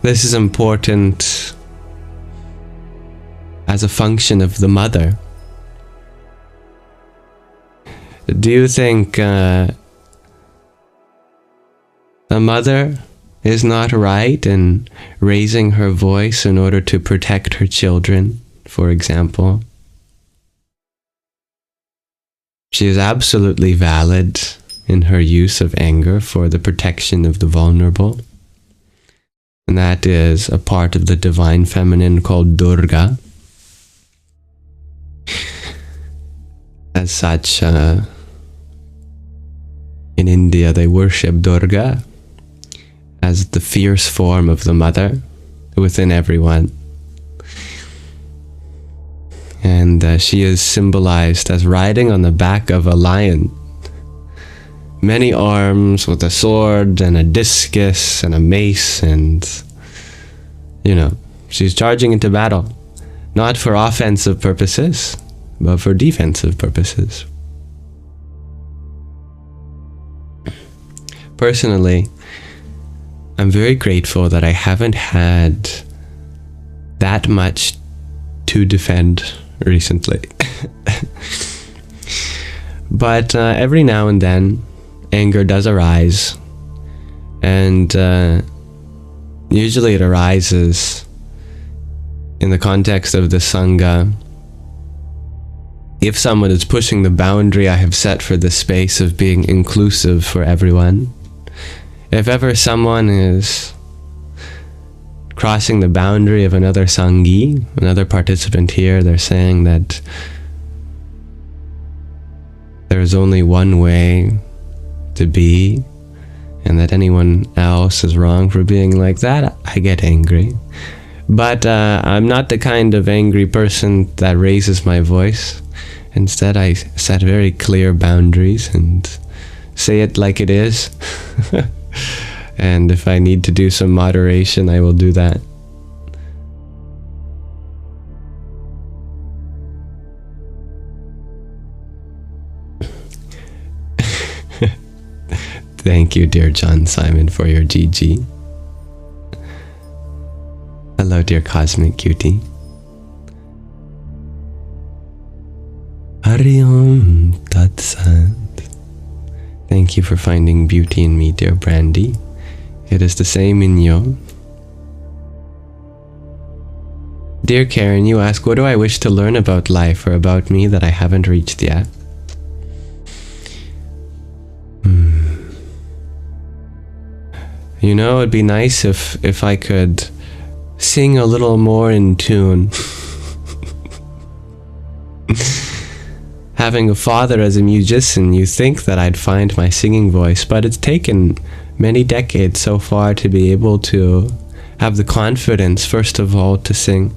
This is important as a function of the mother. Do you think a mother is not right in raising her voice in order to protect her children, for example? She is absolutely valid in her use of anger for the protection of the vulnerable. And that is a part of the divine feminine called Durga. As such, in India they worship Durga as the fierce form of the mother within everyone. And she is symbolized as riding on the back of a lion. Many arms with a sword and a discus and a mace, and she's charging into battle, not for offensive purposes, but for defensive purposes. Personally, I'm very grateful that I haven't had that much to defend recently. But every now and then, anger does arise, and usually it arises in the context of the Sangha. If someone is pushing the boundary I have set for the space of being inclusive for everyone, if ever someone is crossing the boundary of another Sanghi, another participant here, they're saying that there is only one way to be, and that anyone else is wrong for being like that, I get angry. But I'm not the kind of angry person that raises my voice. Instead, I set very clear boundaries and say it like it is. And if I need to do some moderation, I will do that. Thank you, dear John Simon, for your GG. Hello, dear Cosmic Cutie. Hari Om Tat Sat. Thank you for finding beauty in me, dear Brandy. It is the same in you. Dear Karen, you ask, what do I wish to learn about life or about me that I haven't reached yet? It'd be nice if I could sing a little more in tune. Having a father as a musician, you think that I'd find my singing voice, but it's taken many decades so far to be able to have the confidence, first of all, to sing.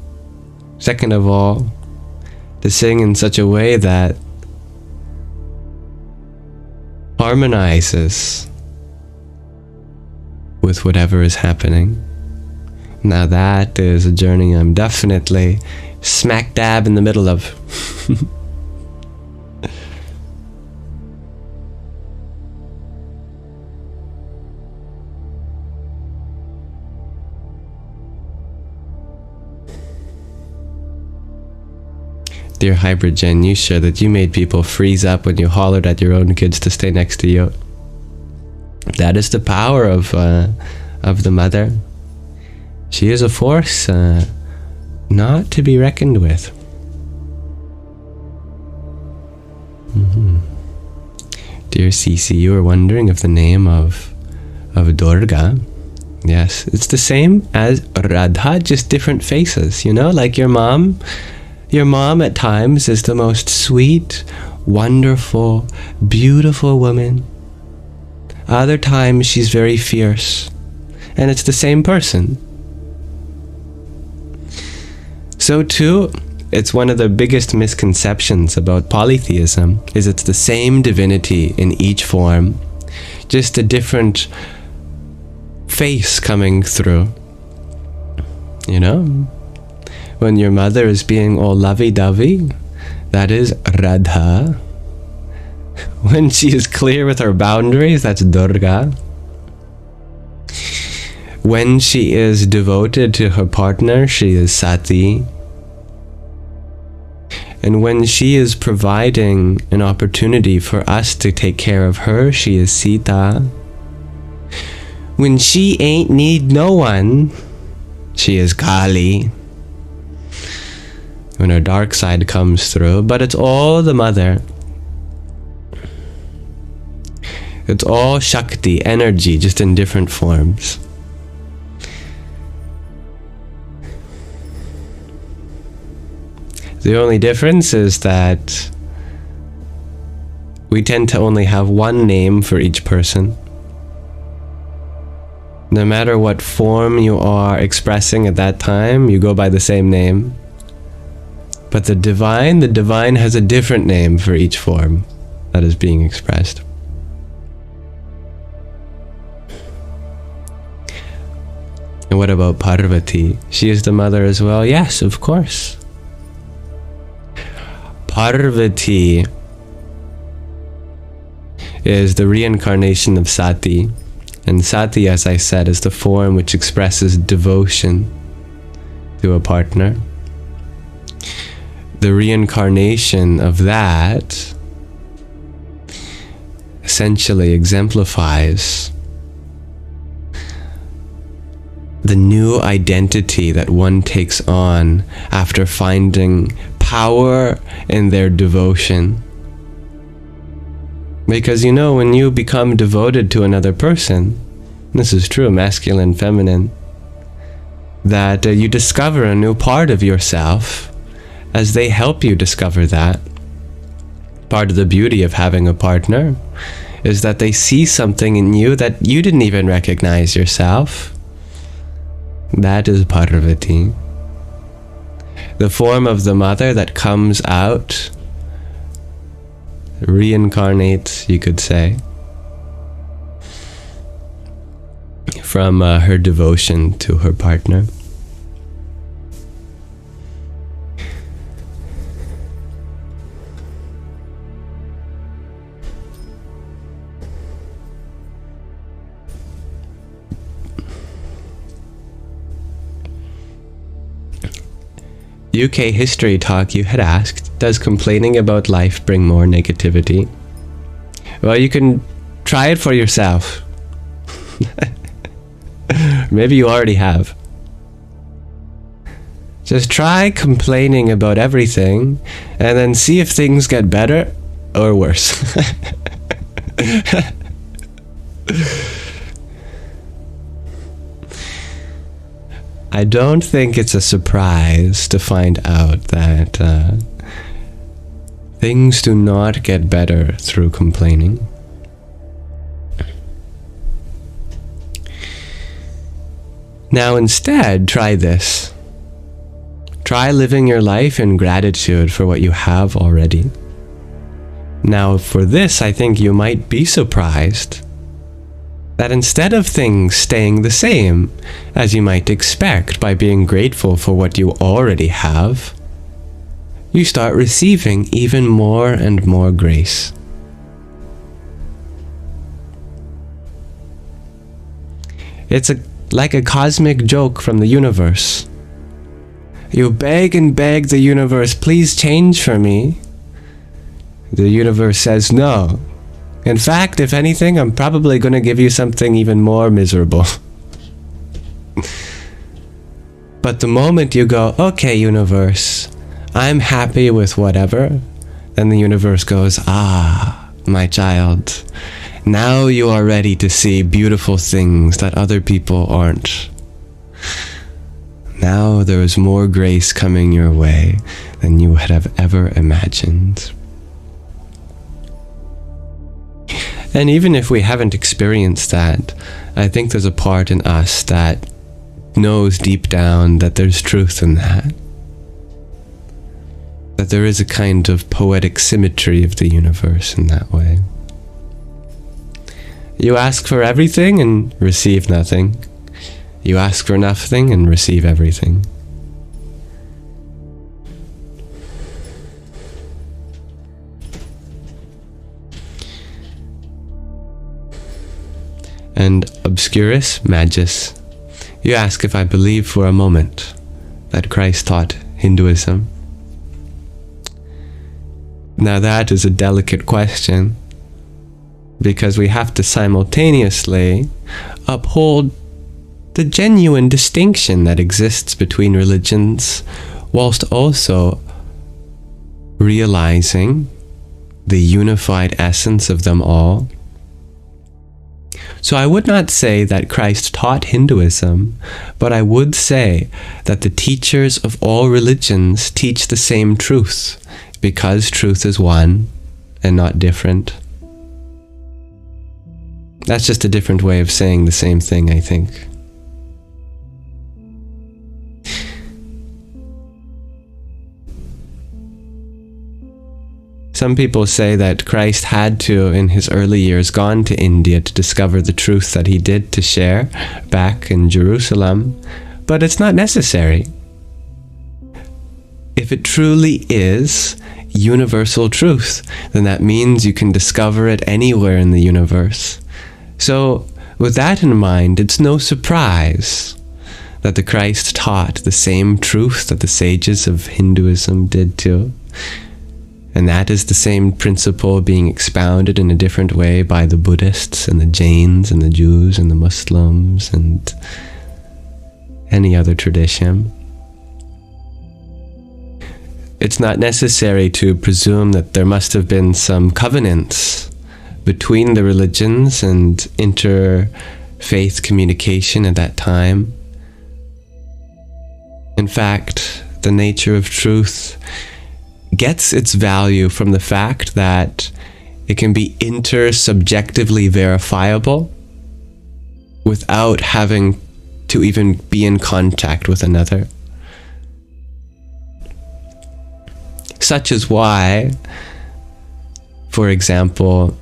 Second of all, to sing in such a way that harmonizes with whatever is happening. Now that is a journey I'm definitely smack dab in the middle of. Dear Hybrid Jen, you share that you made people freeze up when you hollered at your own kids to stay next to you. That is the power of the mother. She is a force not to be reckoned with. Dear Cece, you were wondering if the name of Durga. Yes, it's the same as Radha, just different faces, like your mom. Your mom at times is the most sweet, wonderful, beautiful woman. Other times she's very fierce. And it's the same person. So too, it's one of the biggest misconceptions about polytheism, is it's the same divinity in each form, just a different face coming through. You know? When your mother is being all lovey-dovey, that is Radha. When she is clear with her boundaries, that's Durga. When she is devoted to her partner, she is Sati. And when she is providing an opportunity for us to take care of her, she is Sita. When she ain't need no one, she is Kali. When her dark side comes through, but it's all the mother. It's all Shakti, energy, just in different forms. The only difference is that we tend to only have one name for each person. No matter what form you are expressing at that time, you go by the same name. But the divine has a different name for each form that is being expressed. And what about Parvati? She is the mother as well? Yes, of course. Parvati is the reincarnation of Sati. And Sati, as I said, is the form which expresses devotion to a partner. The reincarnation of that essentially exemplifies the new identity that one takes on after finding power in their devotion. Because you know, when you become devoted to another person, this is true, masculine, feminine, that you discover a new part of yourself as they help you discover that. Part of the beauty of having a partner is that they see something in you that you didn't even recognize yourself. That is Parvati. The form of the mother that comes out, reincarnates, you could say, from her devotion to her partner. UK History Talk, you had asked, does complaining about life bring more negativity? Well, you can try it for yourself. Maybe you already have. Just try complaining about everything and then see if things get better or worse. I don't think it's a surprise to find out that things do not get better through complaining. Now instead, try this. Try living your life in gratitude for what you have already. Now for this, I think you might be surprised that instead of things staying the same, as you might expect by being grateful for what you already have, you start receiving even more and more grace. It's like a cosmic joke from the universe. You beg and beg the universe, please change for me. The universe says no. In fact, if anything, I'm probably going to give you something even more miserable. But the moment you go, okay, universe, I'm happy with whatever, then the universe goes, ah, my child, now you are ready to see beautiful things that other people aren't. Now there is more grace coming your way than you would have ever imagined. And even if we haven't experienced that, I think there's a part in us that knows deep down that there's truth in that. that there is a kind of poetic symmetry of the universe in that way. You ask for everything and receive nothing. You ask for nothing and receive everything. And obscurus magis. You ask if I believe for a moment that Christ taught Hinduism. Now that is a delicate question, because we have to simultaneously uphold the genuine distinction that exists between religions, whilst also realizing the unified essence of them all. So I would not say that Christ taught Hinduism, but I would say that the teachers of all religions teach the same truth, because truth is one and not different. That's just a different way of saying the same thing, I think. Some people say that Christ had to, in his early years, gone to India to discover the truth that he did to share back in Jerusalem, but it's not necessary. If it truly is universal truth, then that means you can discover it anywhere in the universe. So, with that in mind, it's no surprise that the Christ taught the same truth that the sages of Hinduism did too. And that is the same principle being expounded in a different way by the Buddhists and the Jains and the Jews and the Muslims and any other tradition. It's not necessary to presume that there must have been some covenants between the religions and interfaith communication at that time. In fact, the nature of truth gets its value from the fact that it can be intersubjectively verifiable without having to even be in contact with another. Such is why, for example,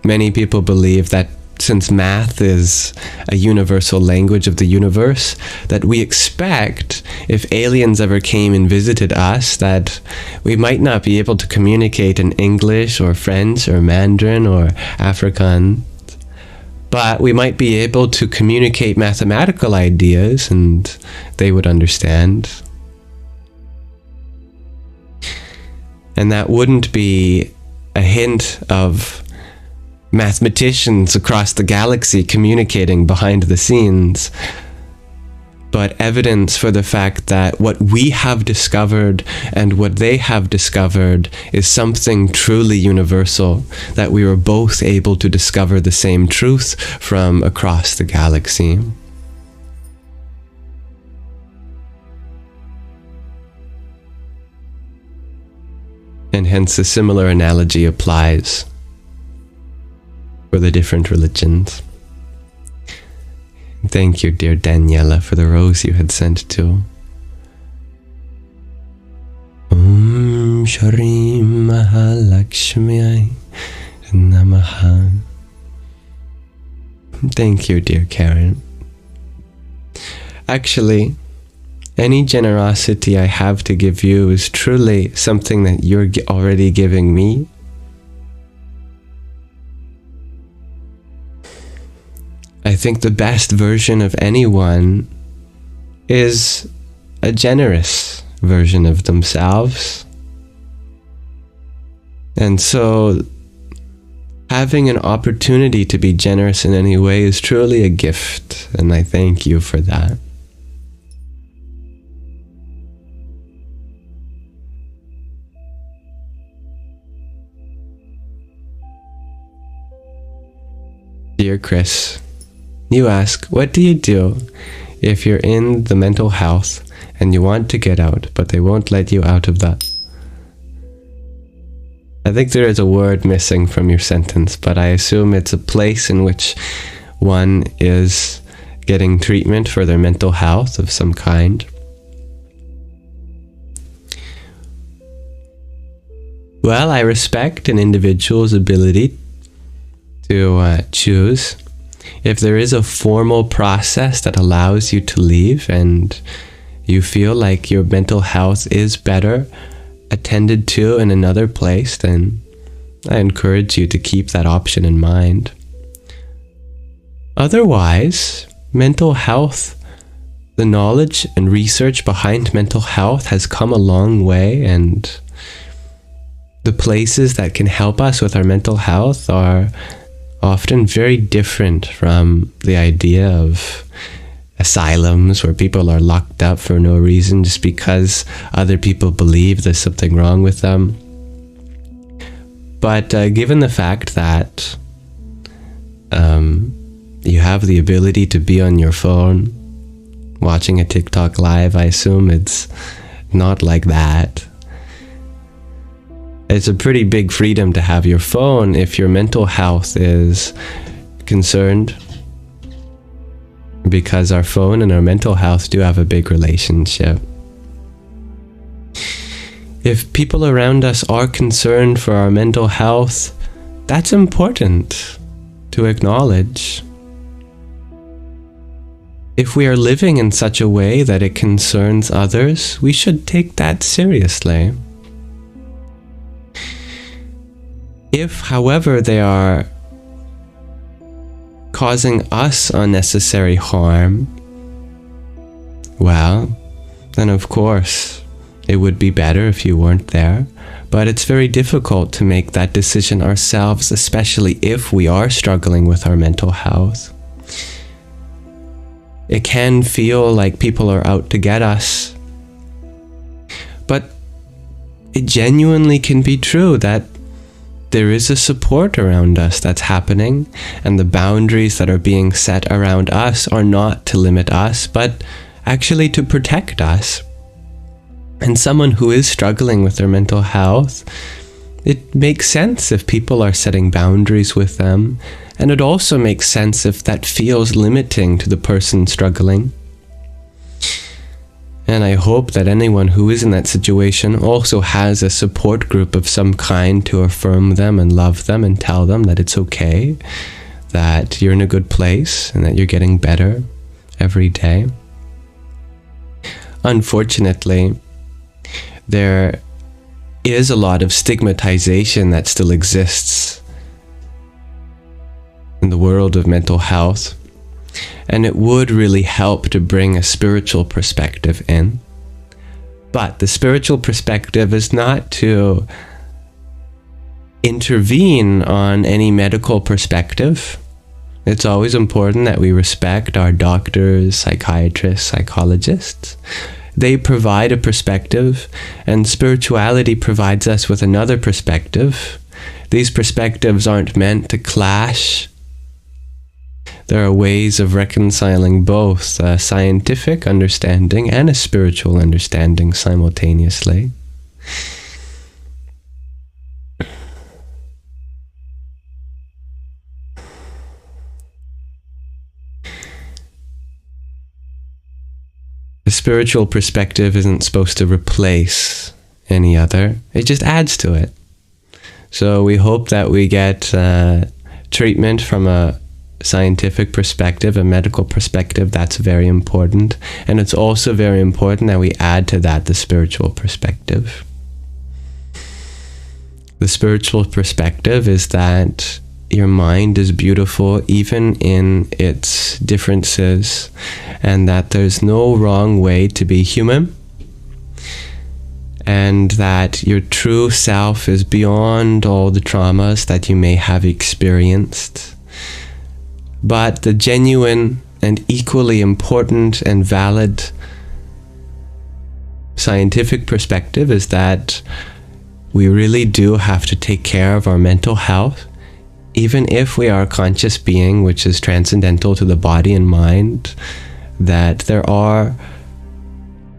many people believe that since math is a universal language of the universe, that we expect, if aliens ever came and visited us, that we might not be able to communicate in English or French or Mandarin or Afrikaans, but we might be able to communicate mathematical ideas and they would understand. And that wouldn't be a hint of mathematicians across the galaxy communicating behind the scenes, but evidence for the fact that what we have discovered and what they have discovered is something truly universal, that we were both able to discover the same truth from across the galaxy. And hence a similar analogy applies for the different religions. Thank you, dear Daniela, for the rose you had sent too. Om Shri Mahalakshmi Namaha. Thank you, dear Karen. Actually, any generosity I have to give you is truly something that you're already giving me. I think the best version of anyone is a generous version of themselves. And so having an opportunity to be generous in any way is truly a gift, and I thank you for that. Dear Chris, you ask, what do you do if you're in the mental health and you want to get out, but they won't let you out of that? I think there is a word missing from your sentence, but I assume it's a place in which one is getting treatment for their mental health of some kind. Well, I respect an individual's ability to choose. If there is a formal process that allows you to leave and you feel like your mental health is better attended to in another place, then I encourage you to keep that option in mind. Otherwise, mental health, the knowledge and research behind mental health has come a long way, and the places that can help us with our mental health are often very different from the idea of asylums where people are locked up for no reason just because other people believe there's something wrong with them. But given the fact that you have the ability to be on your phone watching a TikTok live, I assume it's not like that. It's a pretty big freedom to have your phone if your mental health is concerned, because our phone and our mental health do have a big relationship. If people around us are concerned for our mental health, that's important to acknowledge. If we are living in such a way that it concerns others, we should take that seriously. If, however, they are causing us unnecessary harm, well, then of course it would be better if you weren't there. But it's very difficult to make that decision ourselves, especially if we are struggling with our mental health. It can feel like people are out to get us, but it genuinely can be true that there is a support around us that's happening, and the boundaries that are being set around us are not to limit us, but actually to protect us. And someone who is struggling with their mental health, it makes sense if people are setting boundaries with them, and it also makes sense if that feels limiting to the person struggling. And I hope that anyone who is in that situation also has a support group of some kind to affirm them and love them and tell them that it's okay, that you're in a good place and that you're getting better every day. Unfortunately, there is a lot of stigmatization that still exists in the world of mental health. And it would really help to bring a spiritual perspective in. But the spiritual perspective is not to intervene on any medical perspective. It's always important that we respect our doctors, psychiatrists, psychologists. They provide a perspective, and spirituality provides us with another perspective. These perspectives aren't meant to clash. There are ways of reconciling both a scientific understanding and a spiritual understanding simultaneously. The spiritual perspective isn't supposed to replace any other. It just adds to it. So we hope that we get treatment from a scientific perspective, a medical perspective. That's very important. And it's also very important that we add to that the spiritual perspective. The spiritual perspective is that your mind is beautiful even in its differences, and that there's no wrong way to be human, and that your true self is beyond all the traumas that you may have experienced. But the genuine and equally important and valid scientific perspective is that we really do have to take care of our mental health, even if we are a conscious being, which is transcendental to the body and mind, that there are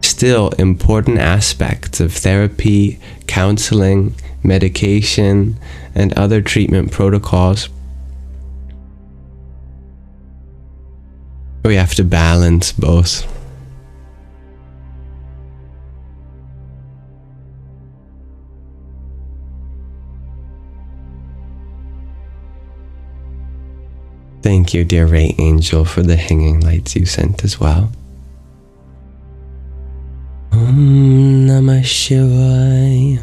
still important aspects of therapy, counseling, medication, and other treatment protocols. We have to balance both. Thank you, dear Ray Angel, for the hanging lights you sent as well. Om Namah Shivaya.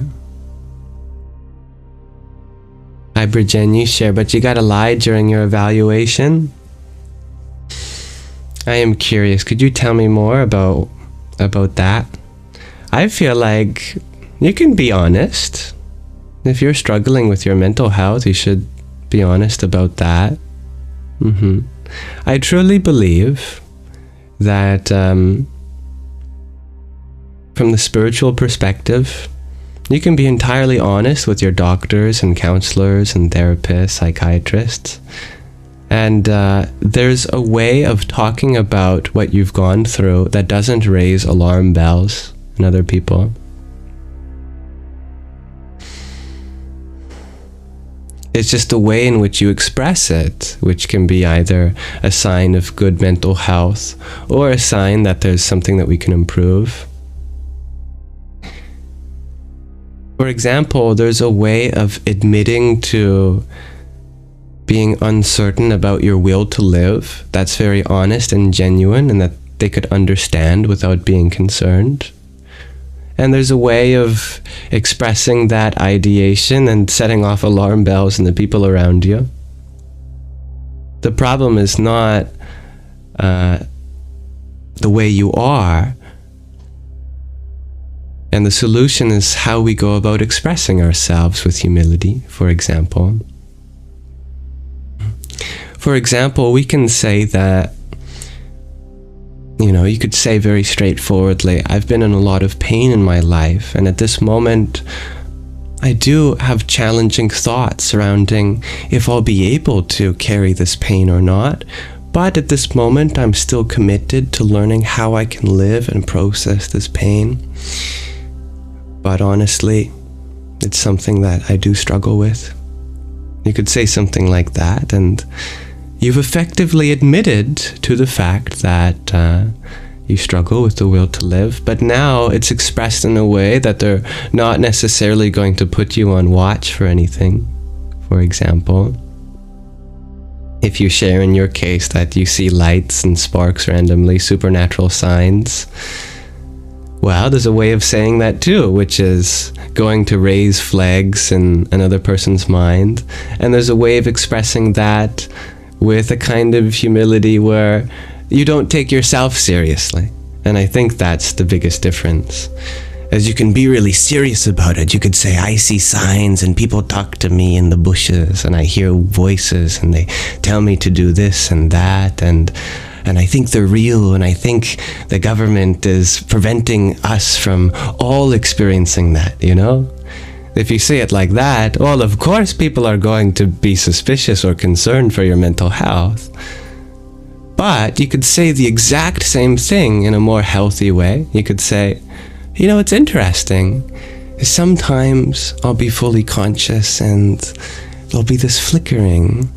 Hi, Bridgen, you share, but you gotta lie during your evaluation? I am curious, could you tell me more about that? I feel like you can be honest. If you're struggling with your mental health, you should be honest about that. I truly believe that from the spiritual perspective, you can be entirely honest with your doctors and counselors and therapists, psychiatrists. And there's a way of talking about what you've gone through that doesn't raise alarm bells in other people. It's just the way in which you express it, which can be either a sign of good mental health or a sign that there's something that we can improve. For example, there's a way of admitting to being uncertain about your will to live that's very honest and genuine and that they could understand without being concerned. And there's a way of expressing that ideation and setting off alarm bells in the people around you. The problem is not the way you are, and the solution is how we go about expressing ourselves with humility, for example. For example, we can say that, you could say very straightforwardly, I've been in a lot of pain in my life, and at this moment, I do have challenging thoughts surrounding if I'll be able to carry this pain or not. But at this moment, I'm still committed to learning how I can live and process this pain. But honestly, it's something that I do struggle with. You could say something like that, and you've effectively admitted to the fact that you struggle with the will to live, but now it's expressed in a way that they're not necessarily going to put you on watch for anything. For example, if you share in your case that you see lights and sparks randomly, supernatural signs, well, there's a way of saying that too, which is going to raise flags in another person's mind. And there's a way of expressing that with a kind of humility where you don't take yourself seriously. And I think that's the biggest difference. As you can be really serious about it, you could say, I see signs and people talk to me in the bushes and I hear voices and they tell me to do this and that and I think they're real, and I think the government is preventing us from all experiencing that, If you say it like that, well, of course people are going to be suspicious or concerned for your mental health. But you could say the exact same thing in a more healthy way. You could say, it's interesting. Sometimes I'll be fully conscious and there'll be this flickering.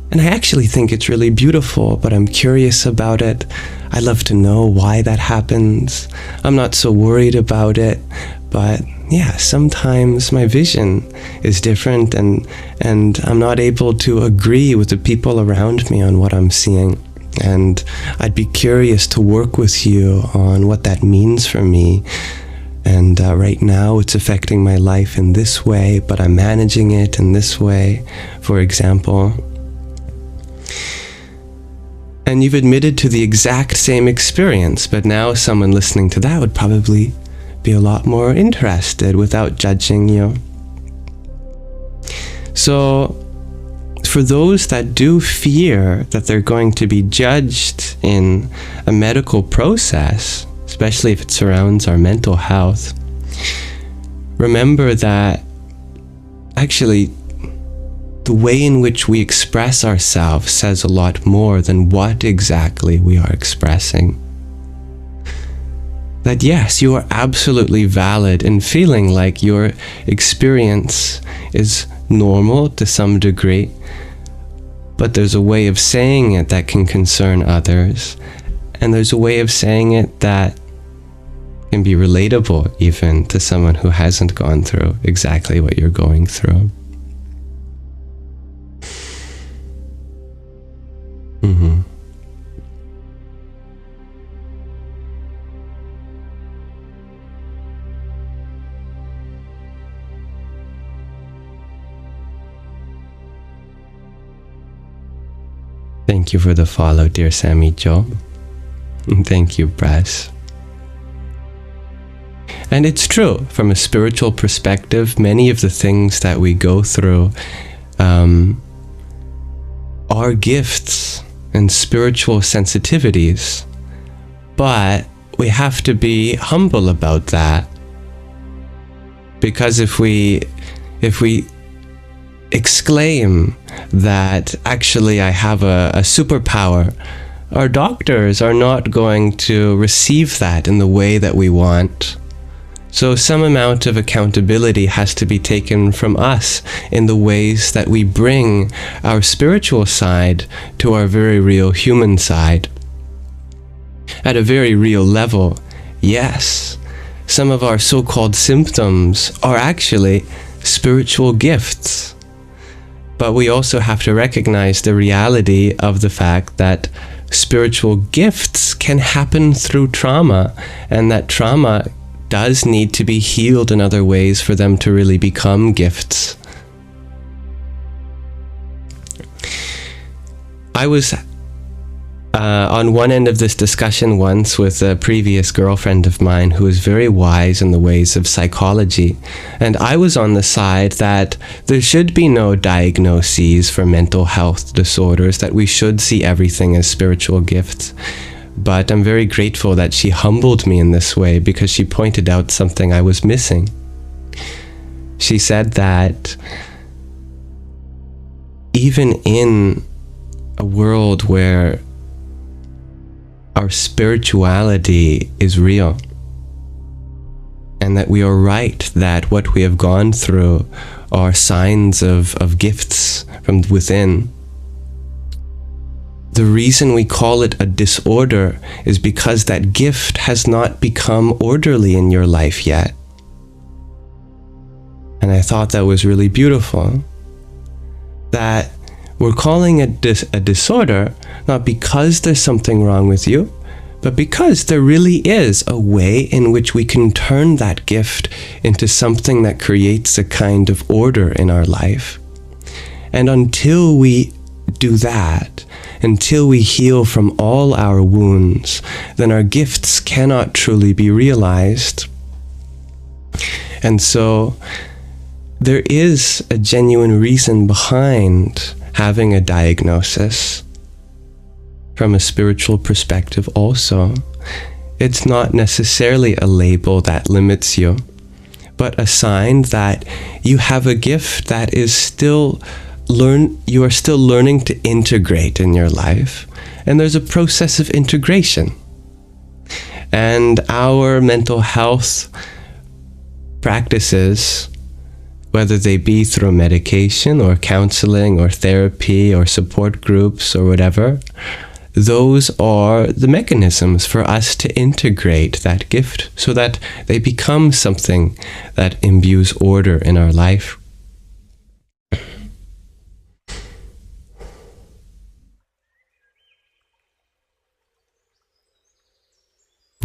And I actually think it's really beautiful, but I'm curious about it. I'd love to know why that happens. I'm not so worried about it, but yeah, sometimes my vision is different and I'm not able to agree with the people around me on what I'm seeing. And I'd be curious to work with you on what that means for me. And right now it's affecting my life in this way, but I'm managing it in this way, for example. And you've admitted to the exact same experience, but now someone listening to that would probably be a lot more interested without judging you. So, for those that do fear that they're going to be judged in a medical process, especially if it surrounds our mental health, remember that actually the way in which we express ourselves says a lot more than what exactly we are expressing. That yes, you are absolutely valid in feeling like your experience is normal to some degree, but there's a way of saying it that can concern others, and there's a way of saying it that can be relatable even to someone who hasn't gone through exactly what you're going through. Mm-hmm. Thank you for the follow, dear Sammy Joe. Thank you, Brass. And it's true, from a spiritual perspective, many of the things that we go through are gifts and spiritual sensitivities. But we have to be humble about that. Because if we exclaim that actually I have a superpower, our doctors are not going to receive that in the way that we want. So some amount of accountability has to be taken from us in the ways that we bring our spiritual side to our very real human side. At a very real level, yes, some of our so-called symptoms are actually spiritual gifts. But we also have to recognize the reality of the fact that spiritual gifts can happen through trauma, and that trauma does need to be healed in other ways for them to really become gifts. I was on one end of this discussion once with a previous girlfriend of mine who is very wise in the ways of psychology, and I was on the side that there should be no diagnoses for mental health disorders, that we should see everything as spiritual gifts. But I'm very grateful that she humbled me in this way, because she pointed out something I was missing. She said that even in a world where our spirituality is real, and that we are right that what we have gone through are signs of gifts from within, the reason we call it a disorder is because that gift has not become orderly in your life yet. And I thought that was really beautiful, that we're calling it a disorder not because there's something wrong with you, but because there really is a way in which we can turn that gift into something that creates a kind of order in our life. And until we do that, until we heal from all our wounds, then our gifts cannot truly be realized. And so there is a genuine reason behind having a diagnosis. From a spiritual perspective also, it's not necessarily a label that limits you, but a sign that you have a gift that is you are still learning to integrate in your life, and there's a process of integration. And our mental health practices, whether they be through medication or counseling or therapy or support groups or whatever, those are the mechanisms for us to integrate that gift so that they become something that imbues order in our life.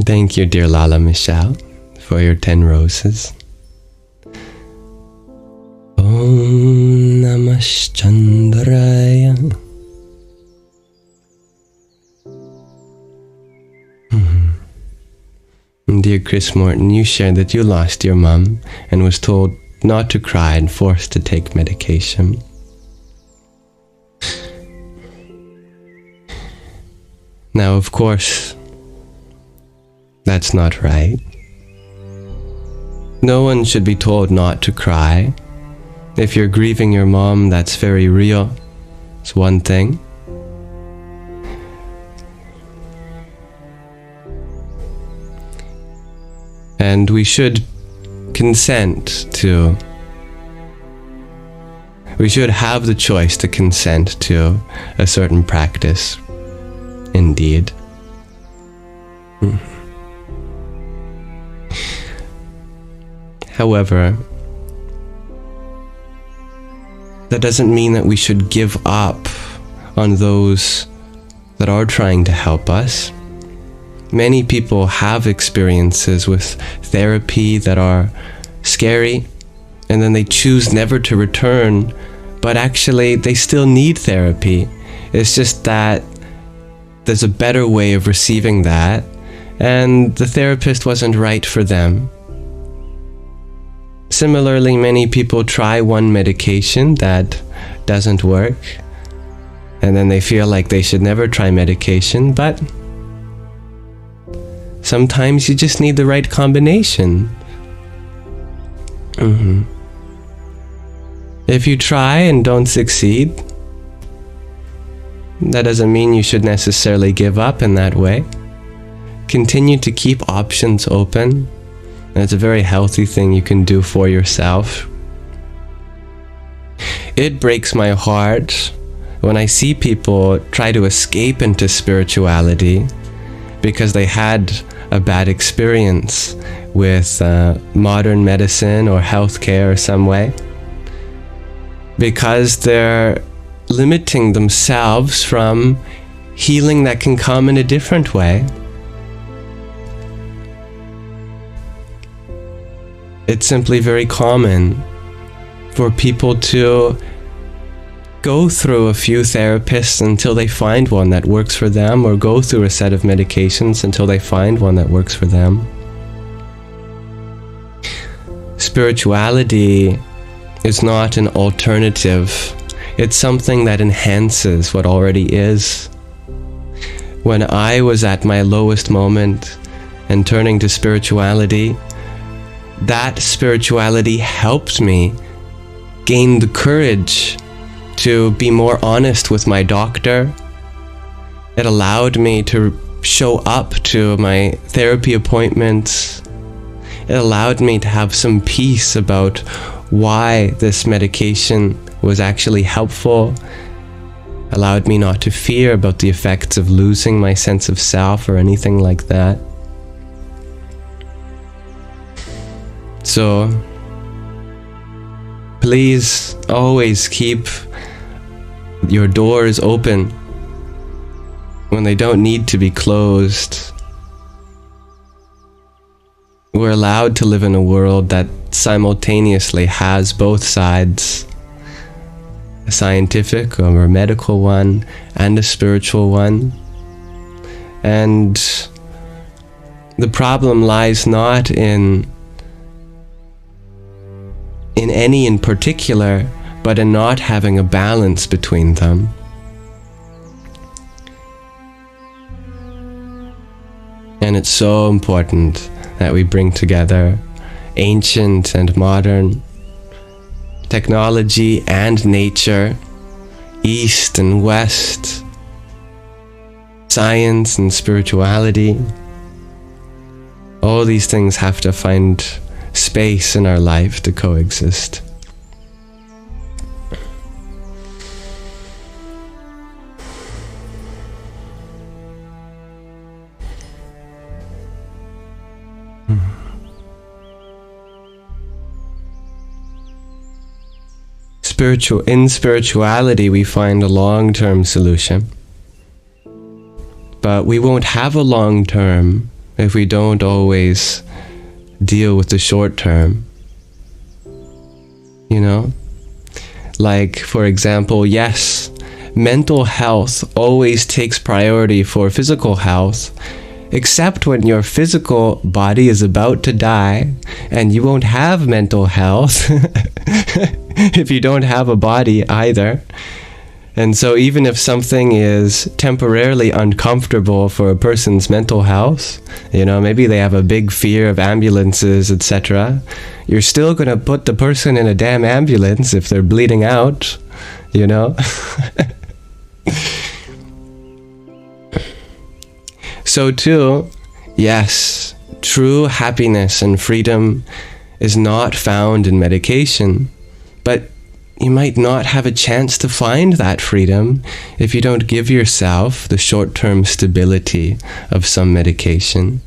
Thank you, dear Lala Michelle, for your 10 roses. Om Namah Chandraya. Dear Chris Morton, you shared that you lost your mum and was told not to cry and forced to take medication. Now, of course, that's not right. No one should be told not to cry. If you're grieving your mom, that's very real. It's one thing. And we should we should have the choice to consent to a certain practice. Indeed. However, that doesn't mean that we should give up on those that are trying to help us. Many people have experiences with therapy that are scary, and then they choose never to return, but actually they still need therapy. It's just that there's a better way of receiving that, and the therapist wasn't right for them. Similarly, many people try one medication that doesn't work, and then they feel like they should never try medication, but sometimes you just need the right combination. If you try and don't succeed, that doesn't mean you should necessarily give up in that way. Continue to keep options open. It's a very healthy thing you can do for yourself. It breaks my heart when I see people try to escape into spirituality because they had a bad experience with modern medicine or healthcare or some way, because they're limiting themselves from healing that can come in a different way. It's simply very common for people to go through a few therapists until they find one that works for them, or go through a set of medications until they find one that works for them. Spirituality is not an alternative. It's something that enhances what already is. When I was at my lowest moment and turning to spirituality, that spirituality helped me gain the courage to be more honest with my doctor. It allowed me to show up to my therapy appointments. It allowed me to have some peace about why this medication was actually helpful. Allowed me not to fear about the effects of losing my sense of self or anything like that. So, please always keep your doors open when they don't need to be closed. We're allowed to live in a world that simultaneously has both sides, a scientific or a medical one and a spiritual one. And the problem lies not in any in particular, but in not having a balance between them. And it's so important that we bring together ancient and modern, technology and nature, east and west, science and spirituality. All these things have to find space in our life to coexist. In spirituality, we find a long-term solution. But we won't have a long-term if we don't always deal with the short-term. You know? Like, for example, yes, mental health always takes priority for physical health, except when your physical body is about to die, and you won't have mental health if you don't have a body either. And so even if something is temporarily uncomfortable for a person's mental health, you know, maybe they have a big fear of ambulances, etc., you're still going to put the person in a damn ambulance if they're bleeding out, you know? So too, yes, true happiness and freedom is not found in medication, but you might not have a chance to find that freedom if you don't give yourself the short-term stability of some medication,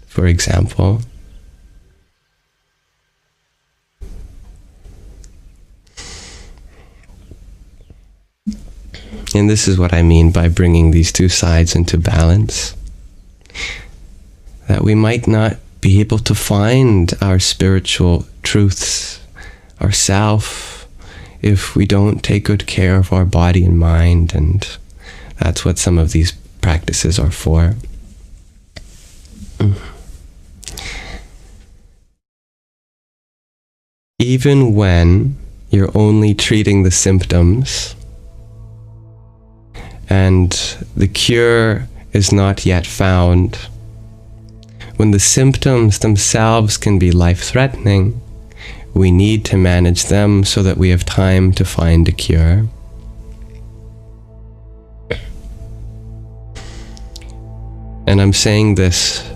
for example. And this is what I mean by bringing these two sides into balance. That we might not be able to find our spiritual truths, our self, if we don't take good care of our body and mind, and that's what some of these practices are for. Even when you're only treating the symptoms and the cure is not yet found, when the symptoms themselves can be life-threatening, we need to manage them so that we have time to find a cure. And I'm saying this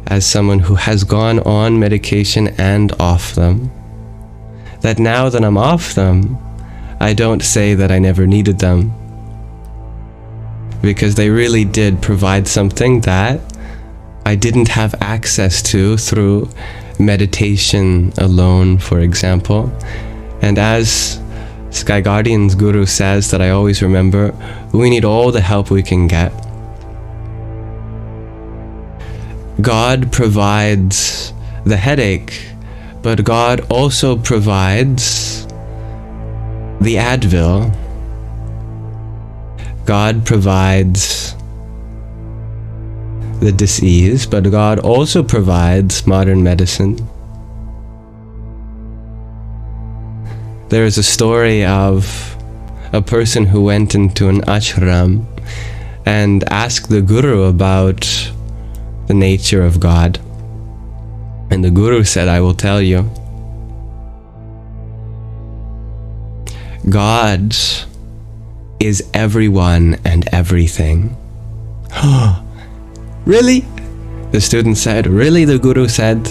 as someone who has gone on medication and off them, that now that I'm off them, I don't say that I never needed them, because they really did provide something that I didn't have access to through meditation alone, for example. And as Sky Guardian's guru says, that I always remember, we need all the help we can get. God provides the headache, but God also provides the Advil. God provides the disease, but God also provides modern medicine. There is a story of a person who went into an ashram and asked the guru about the nature of God. And the guru said, I will tell you. God is everyone and everything. Really? The student said, really? The guru said,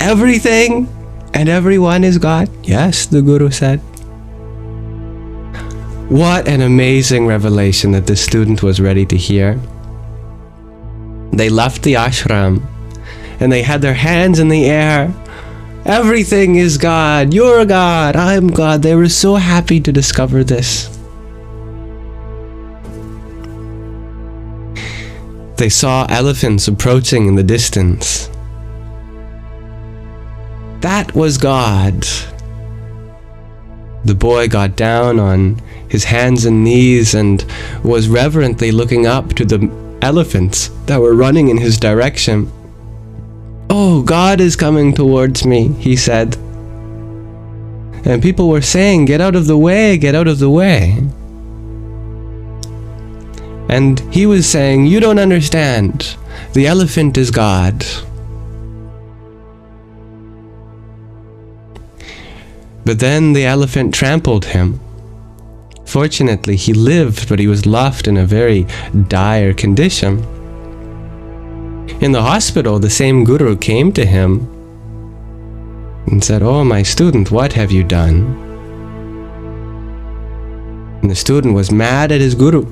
everything and everyone is God? Yes, the guru said. What an amazing revelation that the student was ready to hear. They left the ashram and they had their hands in the air. Everything is God. You're God. I'm God. They were so happy to discover this. They saw elephants approaching in the distance. That was God. The boy got down on his hands and knees and was reverently looking up to the elephants that were running in his direction. Oh, God is coming towards me, he said. And people were saying, get out of the way, get out of the way. And he was saying, you don't understand. The elephant is God. But then the elephant trampled him. Fortunately, he lived, but he was left in a very dire condition. In the hospital, the same guru came to him and said, oh, my student, what have you done? And the student was mad at his guru.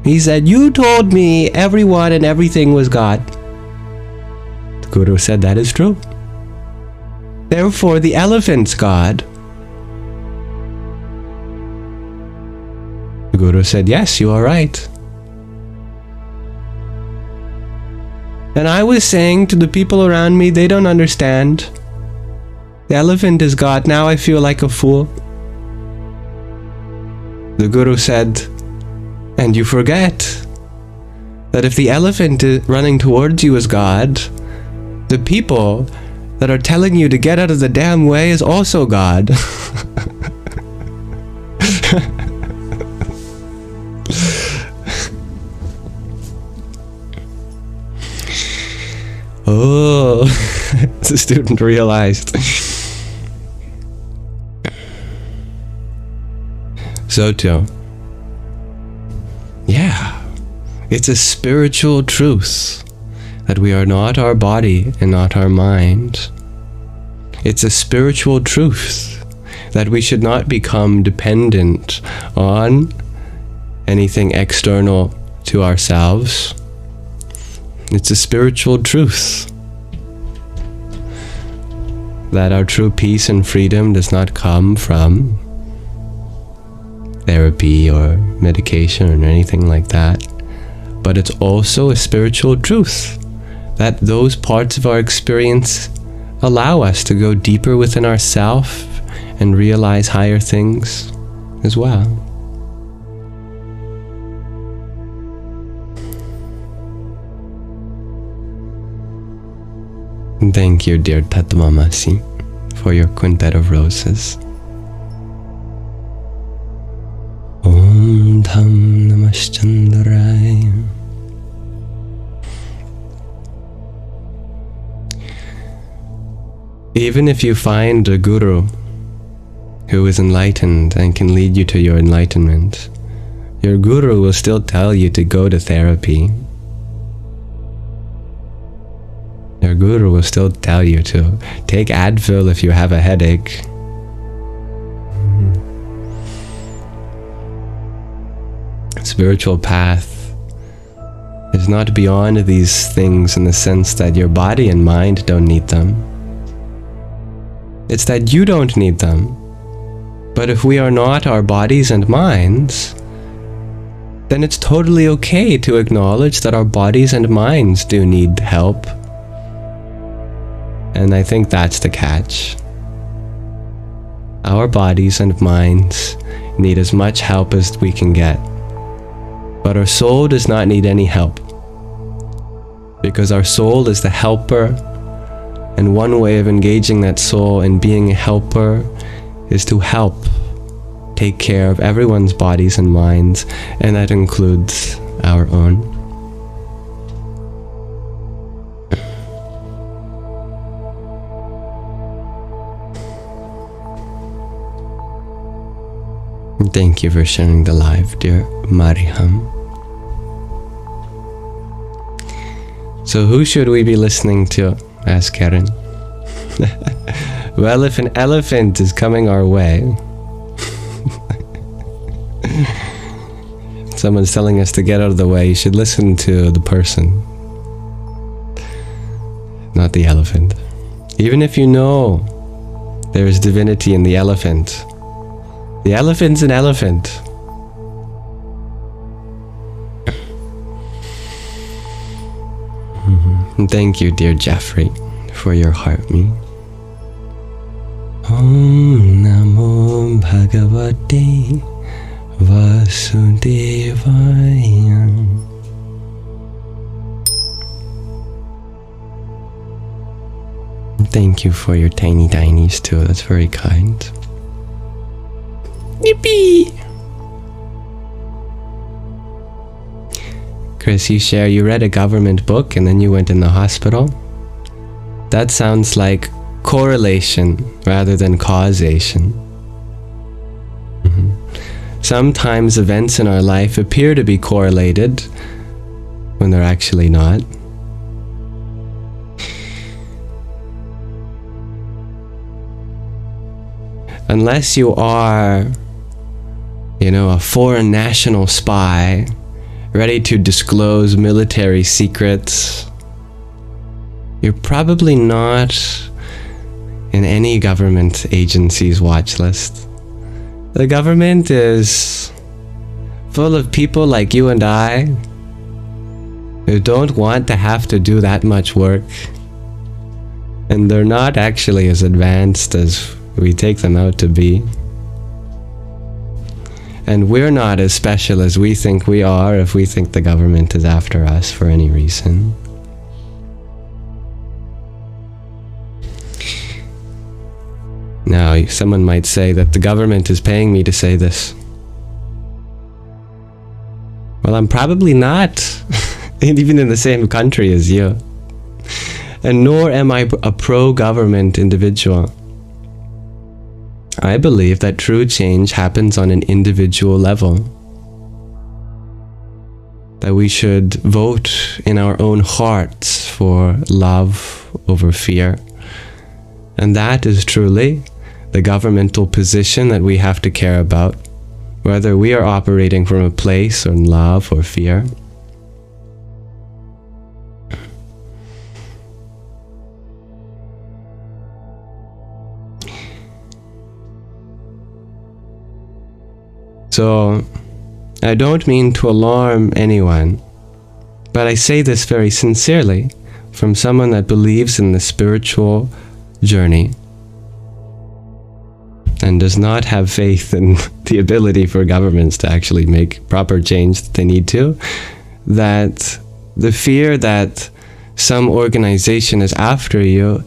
He said, you told me everyone and everything was God. The guru said, that is true. Therefore, the elephant's God. The guru said, yes, you are right. And I was saying to the people around me, they don't understand. The elephant is God. Now I feel like a fool. The guru said, and you forget that if the elephant running towards you is God, the people that are telling you to get out of the damn way is also God. Oh, the student realized. So too. Yeah, it's a spiritual truth that we are not our body and not our mind. It's a spiritual truth that we should not become dependent on anything external to ourselves. It's a spiritual truth that our true peace and freedom does not come from therapy or medication or anything like that. But it's also a spiritual truth that those parts of our experience allow us to go deeper within ourselves and realize higher things as well. Thank you, dear Tatmamasi, for your quintet of roses. Om Dham Namaschandraya. Even if you find a guru who is enlightened and can lead you to your enlightenment, your guru will still tell you to go to therapy. Your guru will still tell you to take Advil if you have a headache. Spiritual path is not beyond these things in the sense that your body and mind don't need them. It's that you don't need them. But if we are not our bodies and minds, then it's totally okay to acknowledge that our bodies and minds do need help. And I think that's the catch. Our bodies and minds need as much help as we can get. But our soul does not need any help. Because our soul is the helper, and one way of engaging that soul and being a helper is to help take care of everyone's bodies and minds, and that includes our own. Thank you for sharing the live, dear Mariham. So who should we be listening to? Asked Karen. Well, if an elephant is coming our way, someone's telling us to get out of the way, you should listen to the person, not the elephant. Even if you know there is divinity in the elephant, the elephant's an elephant. Thank you, dear Jeffrey, for your heart me. Om Namo Bhagavate Vasudevaya. Thank you for your tiny tinies too, that's very kind. Yippee! Chris, you share you read a government book and then you went in the hospital. That sounds like correlation rather than causation. Sometimes events in our life appear to be correlated when they're actually not. Unless you are, a foreign national spy, ready to disclose military secrets, you're probably not in any government agency's watch list. The government is full of people like you and I who don't want to have to do that much work, and they're not actually as advanced as we take them out to be. And we're not as special as we think we are if we think the government is after us for any reason. Now, someone might say that the government is paying me to say this. Well, I'm probably not even in the same country as you. And nor am I a pro-government individual. I believe that true change happens on an individual level. That we should vote in our own hearts for love over fear. And that is truly the governmental position that we have to care about, whether we are operating from a place of love or fear. So, I don't mean to alarm anyone, but I say this very sincerely from someone that believes in the spiritual journey and does not have faith in the ability for governments to actually make proper change that they need to, that the fear that some organization is after you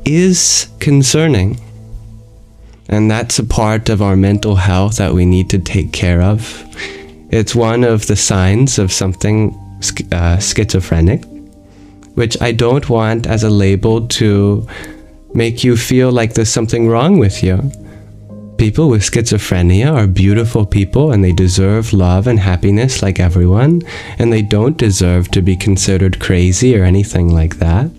is concerning. And that's a part of our mental health that we need to take care of. It's one of the signs of something schizophrenic, which I don't want as a label to make you feel like there's something wrong with you. People with schizophrenia are beautiful people and they deserve love and happiness like everyone, and they don't deserve to be considered crazy or anything like that.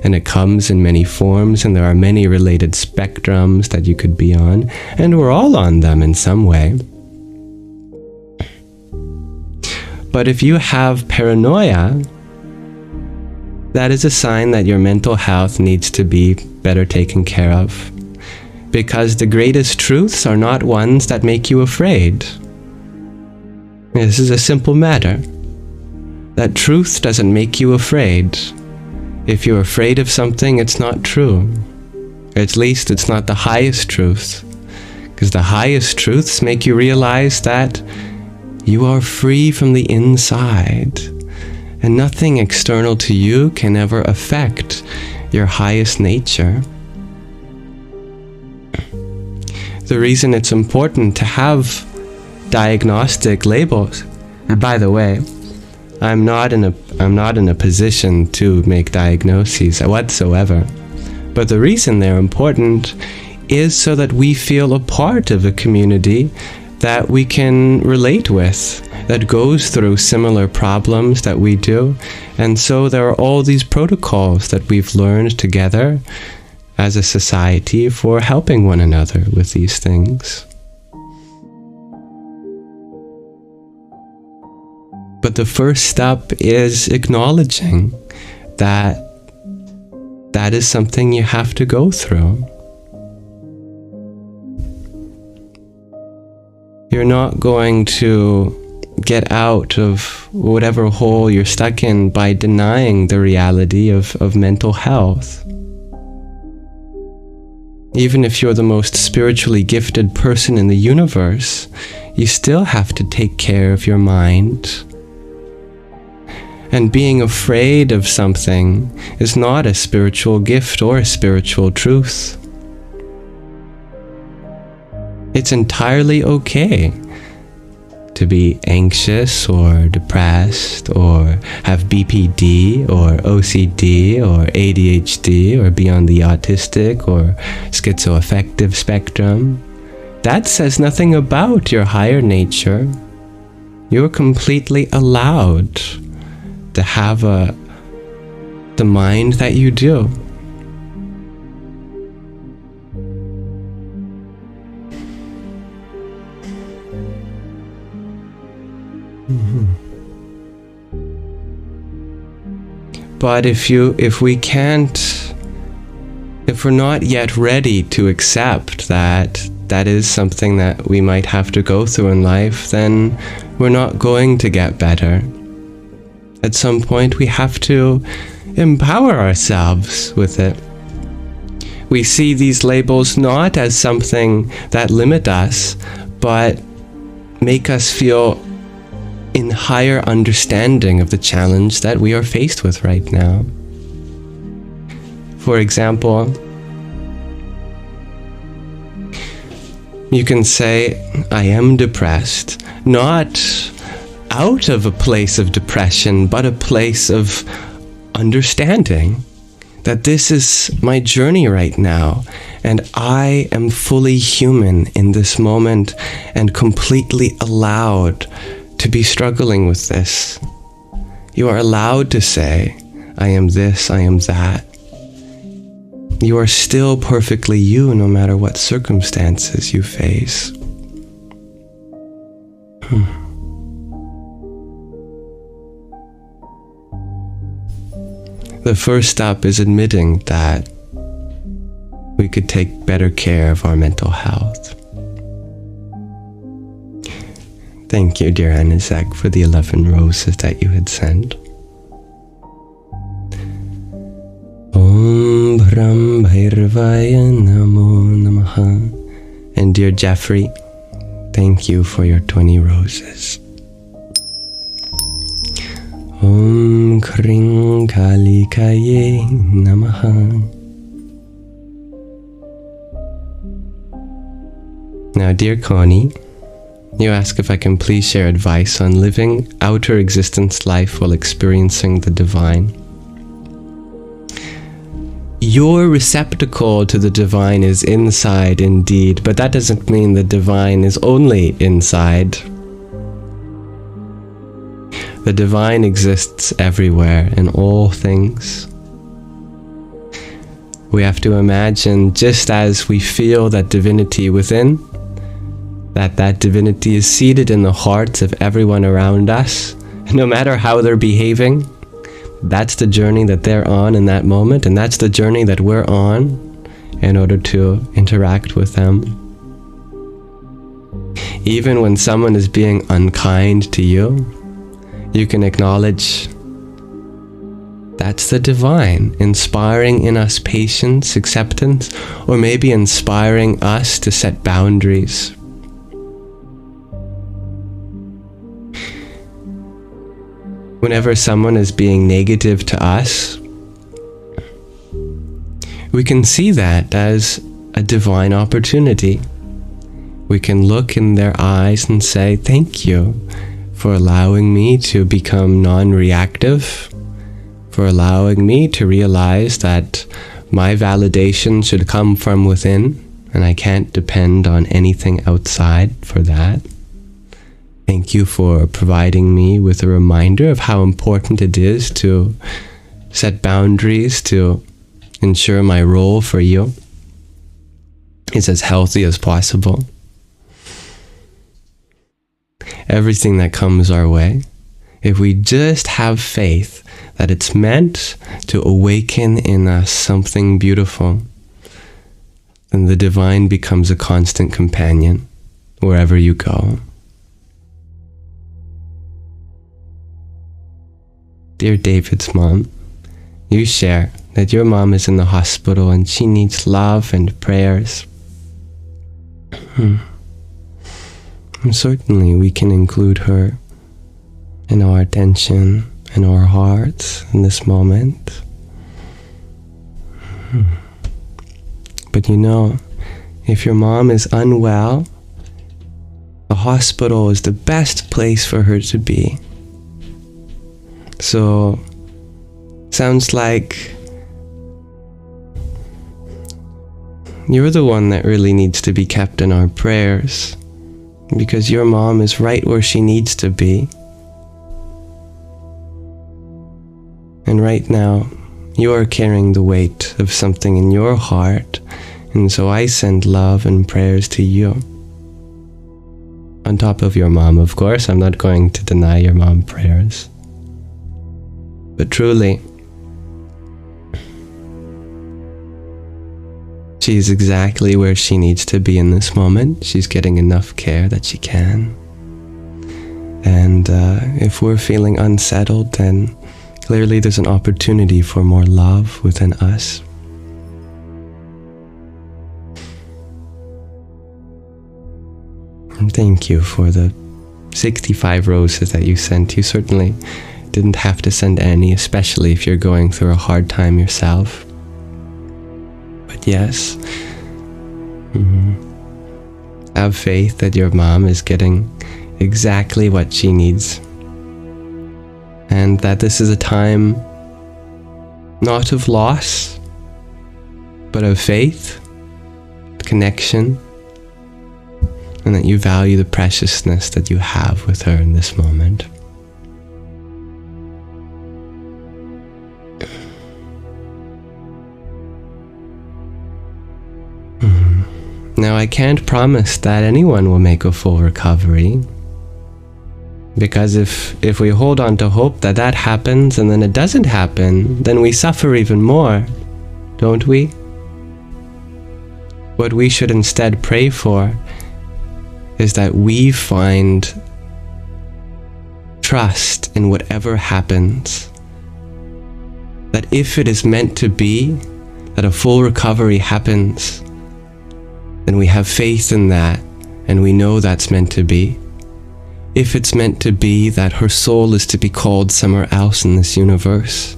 And it comes in many forms, and there are many related spectrums that you could be on, and we're all on them in some way. But if you have paranoia, that is a sign that your mental health needs to be better taken care of. Because the greatest truths are not ones that make you afraid. This is a simple matter. That truth doesn't make you afraid. If you're afraid of something, it's not true. At least it's not the highest truth. Because the highest truths make you realize that you are free from the inside. And nothing external to you can ever affect your highest nature. The reason it's important to have diagnostic labels, and by the way, I'm not in a position to make diagnoses whatsoever, but the reason they're important is so that we feel a part of a community that we can relate with, that goes through similar problems that we do. And so there are all these protocols that we've learned together as a society for helping one another with these things. But the first step is acknowledging that that is something you have to go through. You're not going to get out of whatever hole you're stuck in by denying the reality of mental health. Even if you're the most spiritually gifted person in the universe, you still have to take care of your mind. And being afraid of something is not a spiritual gift or a spiritual truth. It's entirely okay to be anxious or depressed or have BPD or OCD or ADHD or be on the autistic or schizoaffective spectrum. That says nothing about your higher nature. You're completely allowed to have the mind that you do. But if we're not yet ready to accept that that is something that we might have to go through in life, then we're not going to get better. At some point, we have to empower ourselves with it. We see these labels not as something that limit us, but make us feel in higher understanding of the challenge that we are faced with right now. For example, you can say, I am depressed, not out of a place of depression, but a place of understanding that this is my journey right now, and I am fully human in this moment and completely allowed to be struggling with this. You are allowed to say, I am this, I am that. You are still perfectly you no matter what circumstances you face. The first step is admitting that we could take better care of our mental health. Thank you, dear Anizak, for the 11 roses that you had sent. Om Brahm Bhairvaya Namo Namaha. And dear Jeffrey, thank you for your 20 roses. Om Kring Kalikaye Namaha. Now, dear Connie, you ask if I can please share advice on living outer existence life while experiencing the divine. Your receptacle to the divine is inside indeed, but that doesn't mean the divine is only inside. The divine exists everywhere in all things. We have to imagine, just as we feel that divinity within, that divinity is seated in the hearts of everyone around us, no matter how they're behaving. That's the journey that they're on in that moment, and that's the journey that we're on in order to interact with them. Even when someone is being unkind to you, you can acknowledge that's the divine, inspiring in us patience, acceptance, or maybe inspiring us to set boundaries. Whenever someone is being negative to us, we can see that as a divine opportunity. We can look in their eyes and say, thank you for allowing me to become non-reactive, for allowing me to realize that my validation should come from within, and I can't depend on anything outside for that. Thank you for providing me with a reminder of how important it is to set boundaries, to ensure my role for you is as healthy as possible. Everything that comes our way, if we just have faith that it's meant to awaken in us something beautiful, then the divine becomes a constant companion wherever you go. Dear David's mom, you share that your mom is in the hospital and she needs love and prayers. And certainly we can include her in our attention and our hearts in this moment. But you know, if your mom is unwell, the hospital is the best place for her to be. So, sounds like you're the one that really needs to be kept in our prayers, because your mom is right where she needs to be. And right now, you are carrying the weight of something in your heart, and so I send love and prayers to you. On top of your mom, of course, I'm not going to deny your mom prayers. But truly, she's exactly where she needs to be in this moment. She's getting enough care that she can. And if we're feeling unsettled, then clearly there's an opportunity for more love within us. And thank you for the 65 roses that you sent. You certainly didn't have to send any, especially if you're going through a hard time yourself. But yes, have faith that your mom is getting exactly what she needs, and that this is a time not of loss, but of faith, connection, and that you value the preciousness that you have with her in this moment. Now, I can't promise that anyone will make a full recovery, because if we hold on to hope that that happens and then it doesn't happen, then we suffer even more, don't we? What we should instead pray for is that we find trust in whatever happens. That if it is meant to be, that a full recovery happens, then we have faith in that, and we know that's meant to be. If it's meant to be that her soul is to be called somewhere else in this universe,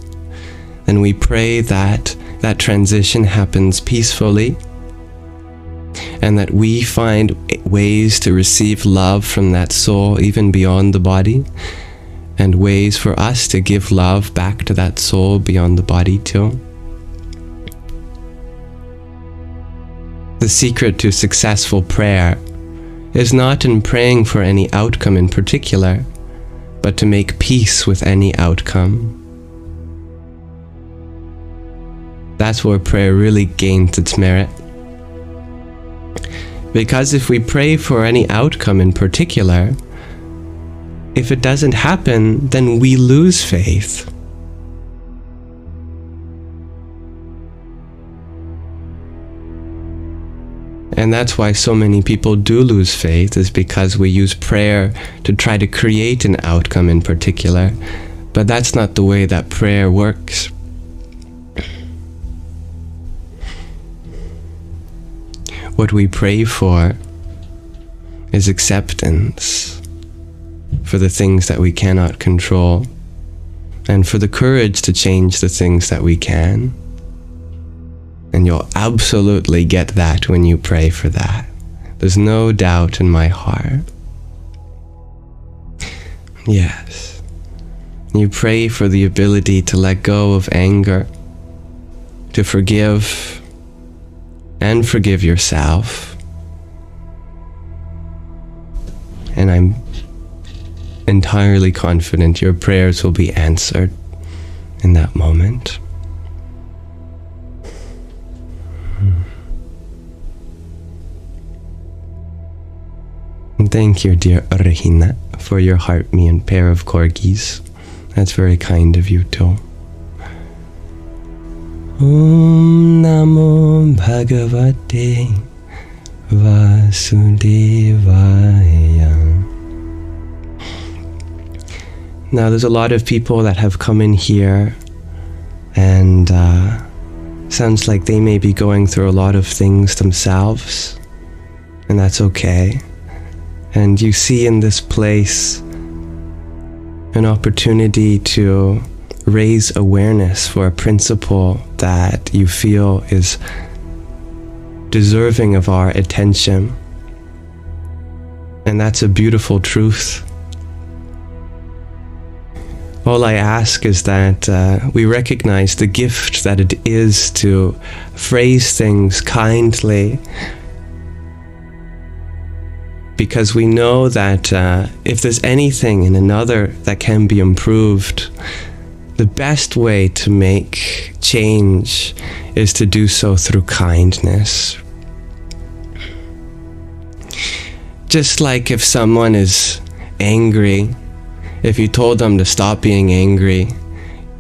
then we pray that that transition happens peacefully, and that we find ways to receive love from that soul even beyond the body, and ways for us to give love back to that soul beyond the body too. The secret to successful prayer is not in praying for any outcome in particular, but to make peace with any outcome. That's where prayer really gains its merit. Because if we pray for any outcome in particular, if it doesn't happen, then we lose faith. And that's why so many people do lose faith, is because we use prayer to try to create an outcome in particular. But that's not the way that prayer works. What we pray for is acceptance for the things that we cannot control, and for the courage to change the things that we can. And you'll absolutely get that when you pray for that. There's no doubt in my heart. Yes. You pray for the ability to let go of anger, to forgive, and forgive yourself. And I'm entirely confident your prayers will be answered in that moment. And thank you, dear Regina, for your heart me and pair of corgis. That's very kind of you too. Om Namo Bhagavate Vasudevaya. Now there's a lot of people that have come in here, and sounds like they may be going through a lot of things themselves, and that's okay. And you see in this place an opportunity to raise awareness for a principle that you feel is deserving of our attention. And that's a beautiful truth. All I ask is that we recognize the gift that it is to phrase things kindly, because we know that if there's anything in another that can be improved, the best way to make change is to do so through kindness. Just like if someone is angry, if you told them to stop being angry,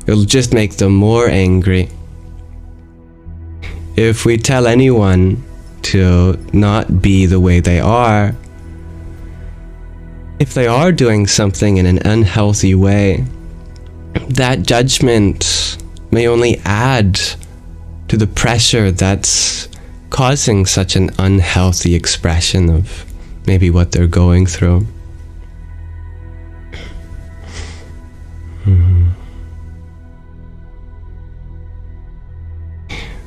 it'll just make them more angry. If we tell anyone to not be the way they are, if they are doing something in an unhealthy way, that judgment may only add to the pressure that's causing such an unhealthy expression of maybe what they're going through.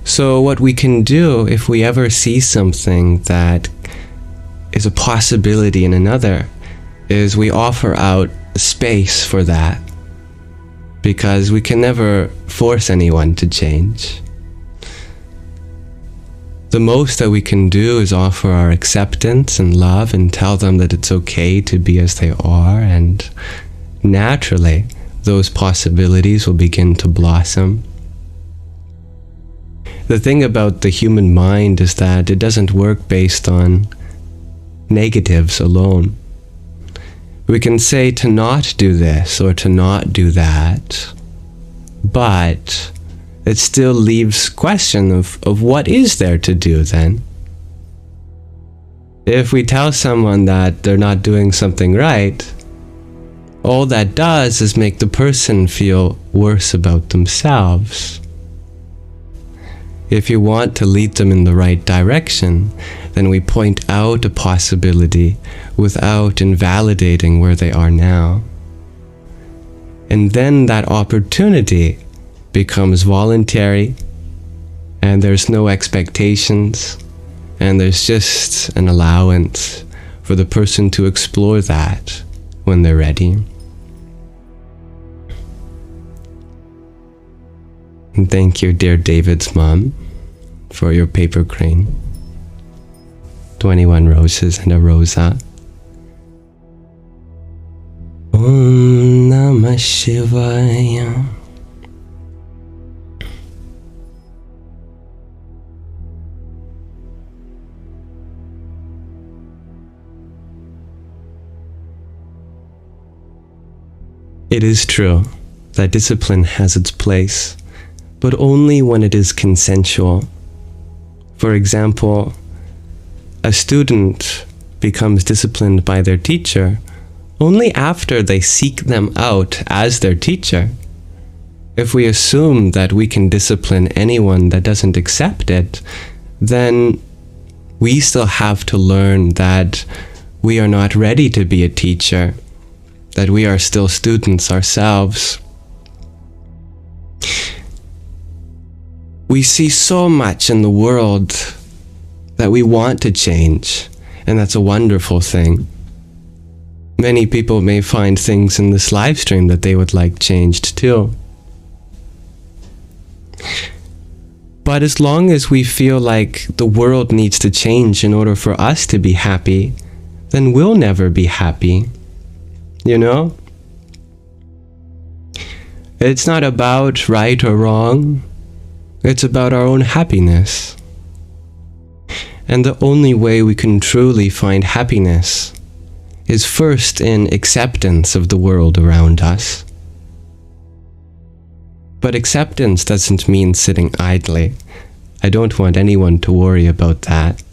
So what we can do if we ever see something that is a possibility in another is we offer out space for that, because we can never force anyone to change. The most that we can do is offer our acceptance and love and tell them that it's okay to be as they are, and naturally those possibilities will begin to blossom. The thing about the human mind is that it doesn't work based on negatives alone. We can say to not do this or to not do that, but it still leaves question of what is there to do then? If we tell someone that they're not doing something right, all that does is make the person feel worse about themselves. If you want to lead them in the right direction, then we point out a possibility without invalidating where they are now. And then that opportunity becomes voluntary, and there's no expectations, and there's just an allowance for the person to explore that when they're ready. And thank you, dear David's mom, for your paper crane. 21 roses and a rosa. Om Namah Shivaya. It is true that discipline has its place, but only when it is consensual. For example, a student becomes disciplined by their teacher only after they seek them out as their teacher. If we assume that we can discipline anyone that doesn't accept it, then we still have to learn that we are not ready to be a teacher, that we are still students ourselves. We see so much in the world that we want to change, and that's a wonderful thing. Many people may find things in this live stream that they would like changed too. But as long as we feel like the world needs to change in order for us to be happy, then we'll never be happy. You know? It's not about right or wrong. It's about our own happiness. And the only way we can truly find happiness is first in acceptance of the world around us. But acceptance doesn't mean sitting idly. I don't want anyone to worry about that.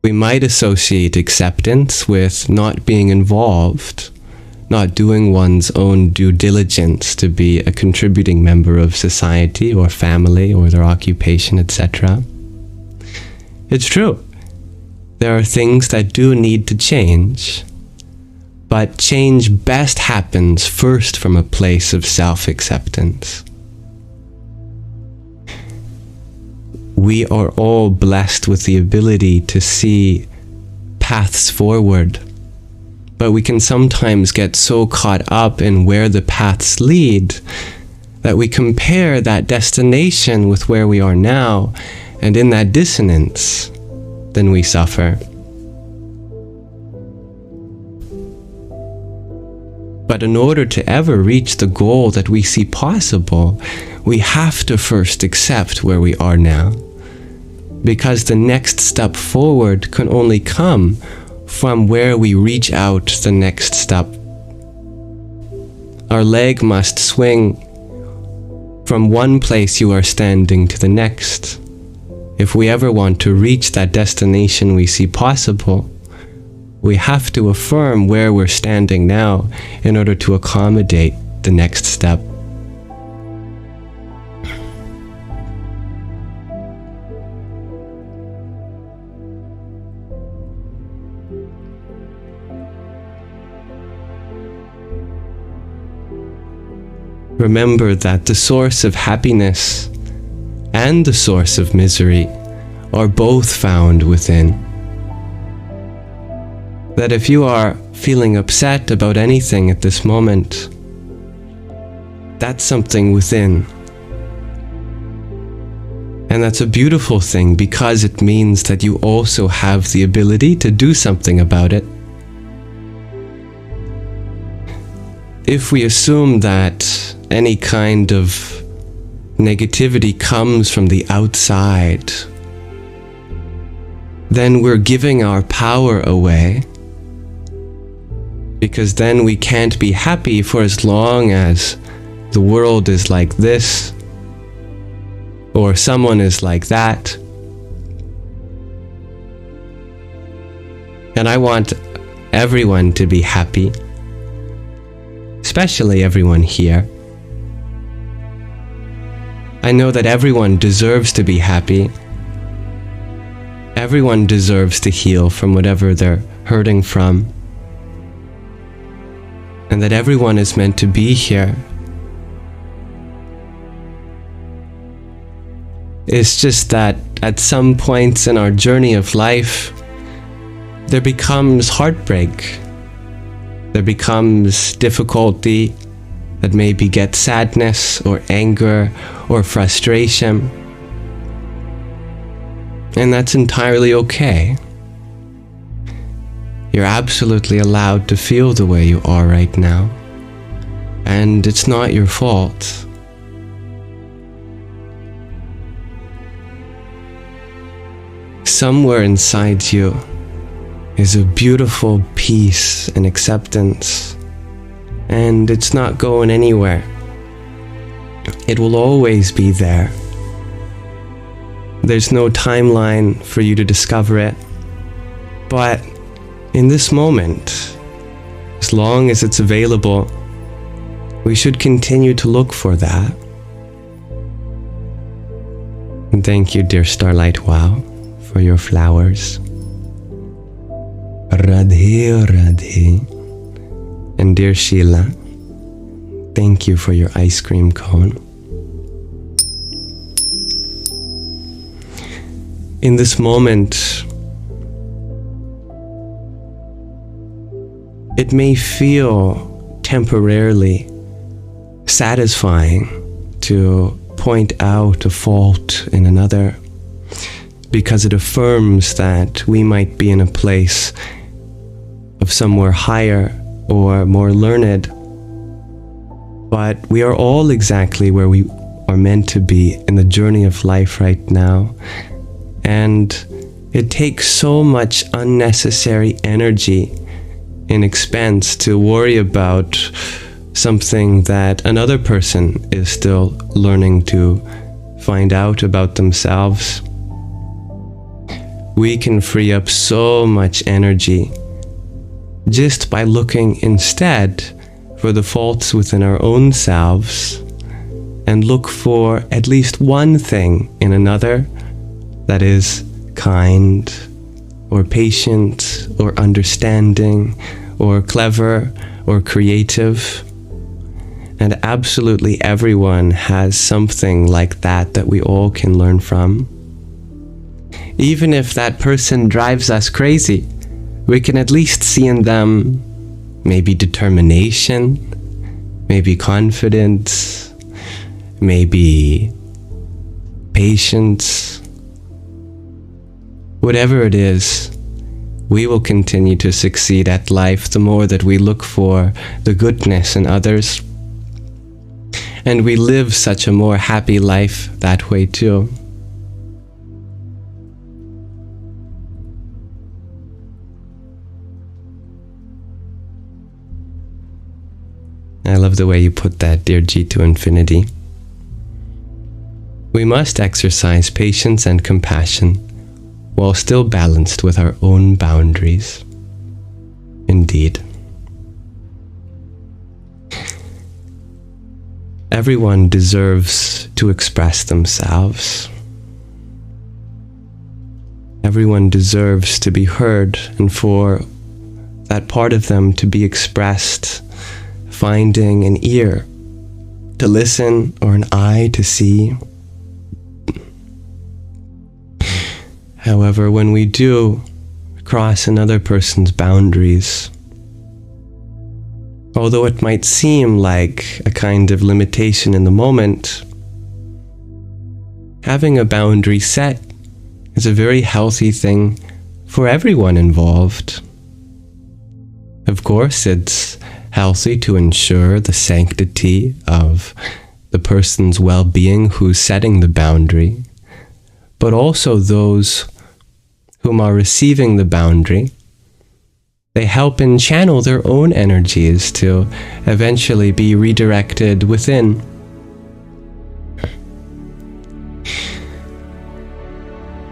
We might associate acceptance with not being involved, not doing one's own due diligence to be a contributing member of society or family or their occupation, etc. It's true. There are things that do need to change, but change best happens first from a place of self-acceptance. We are all blessed with the ability to see paths forward, but we can sometimes get so caught up in where the paths lead that we compare that destination with where we are now, and in that dissonance, then we suffer. But in order to ever reach the goal that we see possible, we have to first accept where we are now, because the next step forward can only come from where we reach out the next step. Our leg must swing from one place you are standing to the next. If we ever want to reach that destination we see possible, we have to affirm where we're standing now in order to accommodate the next step. Remember that the source of happiness and the source of misery are both found within. That if you are feeling upset about anything at this moment, that's something within. And that's a beautiful thing because it means that you also have the ability to do something about it. If we assume that any kind of negativity comes from the outside, then we're giving our power away, because then we can't be happy for as long as the world is like this, or someone is like that. And I want everyone to be happy. especially everyone here. I know that everyone deserves to be happy. Everyone deserves to heal from whatever they're hurting from. And that everyone is meant to be here. It's just that at some points in our journey of life, there becomes heartbreak. There becomes difficulty that may beget sadness or anger or frustration. And that's entirely okay. You're absolutely allowed to feel the way you are right now. And it's not your fault. Somewhere inside you is a beautiful peace and acceptance, and it's not going anywhere. It will always be there. There's no timeline for you to discover it, but in this moment, as long as it's available, we should continue to look for that. And thank you, dear Starlight Wow, for your flowers. Radhe Radhe. And dear Sheila, thank you for your ice cream cone. In this moment, it may feel temporarily satisfying to point out a fault in another, because it affirms that we might be in a place of somewhere higher or more learned, but we are all exactly where we are meant to be in the journey of life right now. And it takes so much unnecessary energy and expense to worry about something that another person is still learning to find out about themselves. We can free up so much energy just by looking instead for the faults within our own selves, and look for at least one thing in another that is kind or patient or understanding or clever or creative. And absolutely everyone has something like that that we all can learn from. Even if that person drives us crazy, we can at least see in them maybe determination, maybe confidence, maybe patience. Whatever it is, we will continue to succeed at life the more that we look for the goodness in others. And we live such a more happy life that way too. I love the way you put that, dear G to infinity. We must exercise patience and compassion while still balanced with our own boundaries. Indeed. Everyone deserves to express themselves. Everyone deserves to be heard, and for that part of them to be expressed, finding an ear to listen or an eye to see. However, when we do cross another person's boundaries, although it might seem like a kind of limitation in the moment, having a boundary set is a very healthy thing for everyone involved. Of course, it's healthy to ensure the sanctity of the person's well-being who's setting the boundary, but also those whom are receiving the boundary. They help and channel their own energies to eventually be redirected within.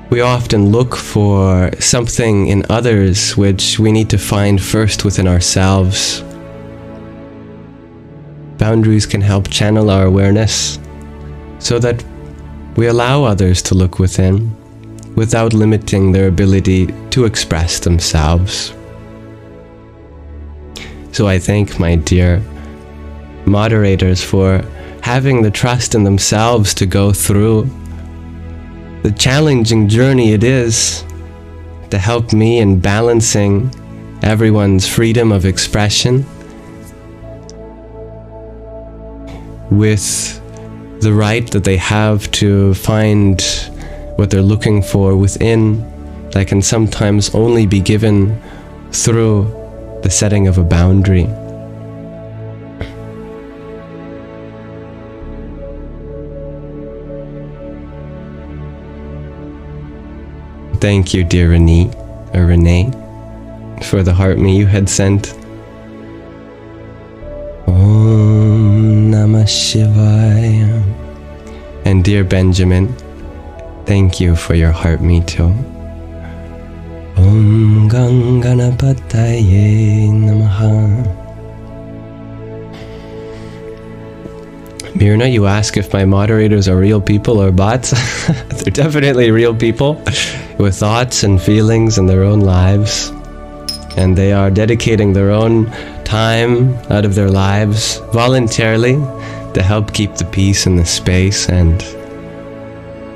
We often look for something in others which we need to find first within ourselves. Boundaries can help channel our awareness so that we allow others to look within without limiting their ability to express themselves. So I thank my dear moderators for having the trust in themselves to go through the challenging journey it is to help me in balancing everyone's freedom of expression with the right that they have to find what they're looking for within, that can sometimes only be given through the setting of a boundary. Thank you, dear Renee, for the heart me you had sent. Om Namah Shivaya. And dear Benjamin, thank you for your heart me too. Om Ganganapataye Namaha. Mirna, you ask if my moderators are real people or bots. They're definitely real people with thoughts and feelings in their own lives. And they are dedicating their own time out of their lives voluntarily to help keep the peace in the space. And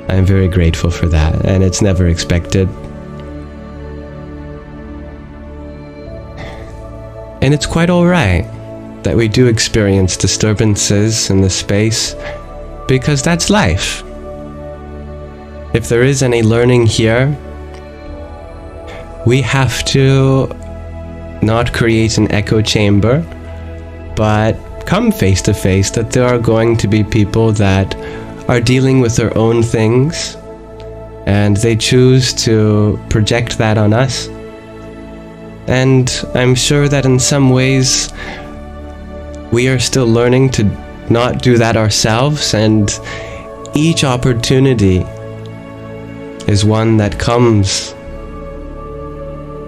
I'm very grateful for that. And it's never expected. And it's quite alright that we do experience disturbances in the space, because that's life. If there is any learning here, we have to not create an echo chamber, but come face to face that there are going to be people that are dealing with their own things, and they choose to project that on us. And I'm sure that in some ways we are still learning to not do that ourselves, and each opportunity is one that comes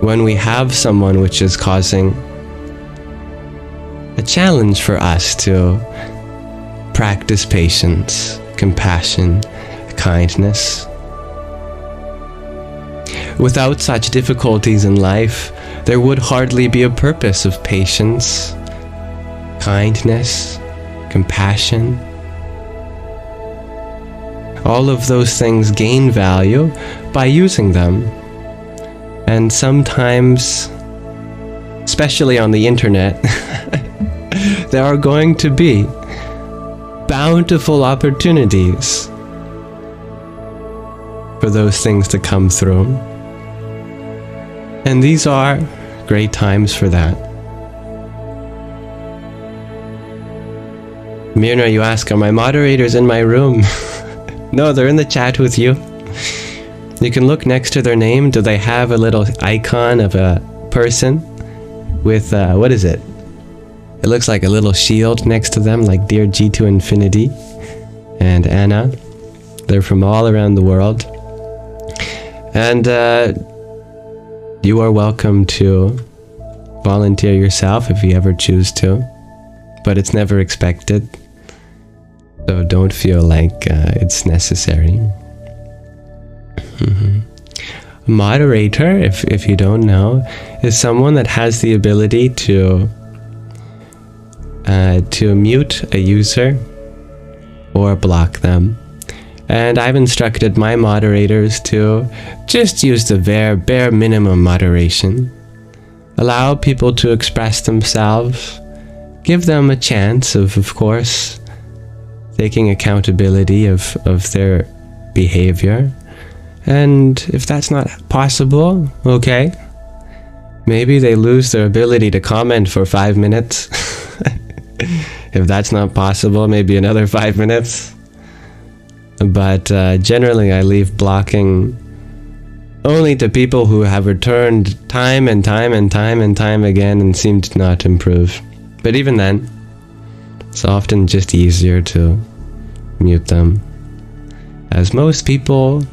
when we have someone which is causing a challenge for us to practice patience, compassion, kindness. Without such difficulties in life, there would hardly be a purpose of patience, kindness, compassion. All of those things gain value by using them. And sometimes, especially on the internet, there are going to be bountiful opportunities for those things to come through. And these are great times for that. Mirna, you ask, are my moderators in my room? No, they're in the chat with you. You can look next to their name. Do they have a little icon of a person with, what is it? It looks like a little shield next to them, like Dear G to Infinity and Anna. They're from all around the world. And you are welcome to volunteer yourself if you ever choose to, but it's never expected. So don't feel like it's necessary. A moderator, if you don't know, is someone that has the ability to mute a user or block them. And I've instructed my moderators to just use the bare minimum moderation. Allow people to express themselves. Give them a chance of course, taking accountability of their behavior. And if that's not possible, okay, maybe they lose their ability to comment for 5 minutes. If that's not possible, maybe another 5 minutes. But generally I leave blocking only to people who have returned time and time again and seem to not improve. But even then, it's often just easier to mute them, as most people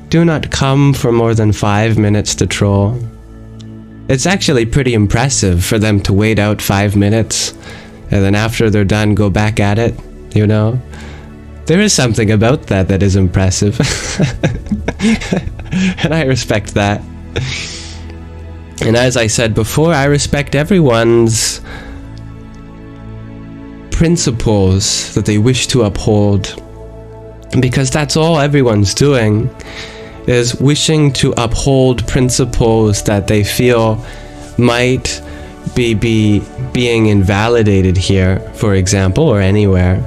do not come for more than 5 minutes to troll. It's actually pretty impressive for them to wait out 5 minutes and then after they're done, go back at it, you know? There is something about that is impressive. And I respect that. And as I said before, I respect everyone's principles that they wish to uphold, because that's all everyone's doing, is wishing to uphold principles that they feel might be being invalidated here, for example, or anywhere.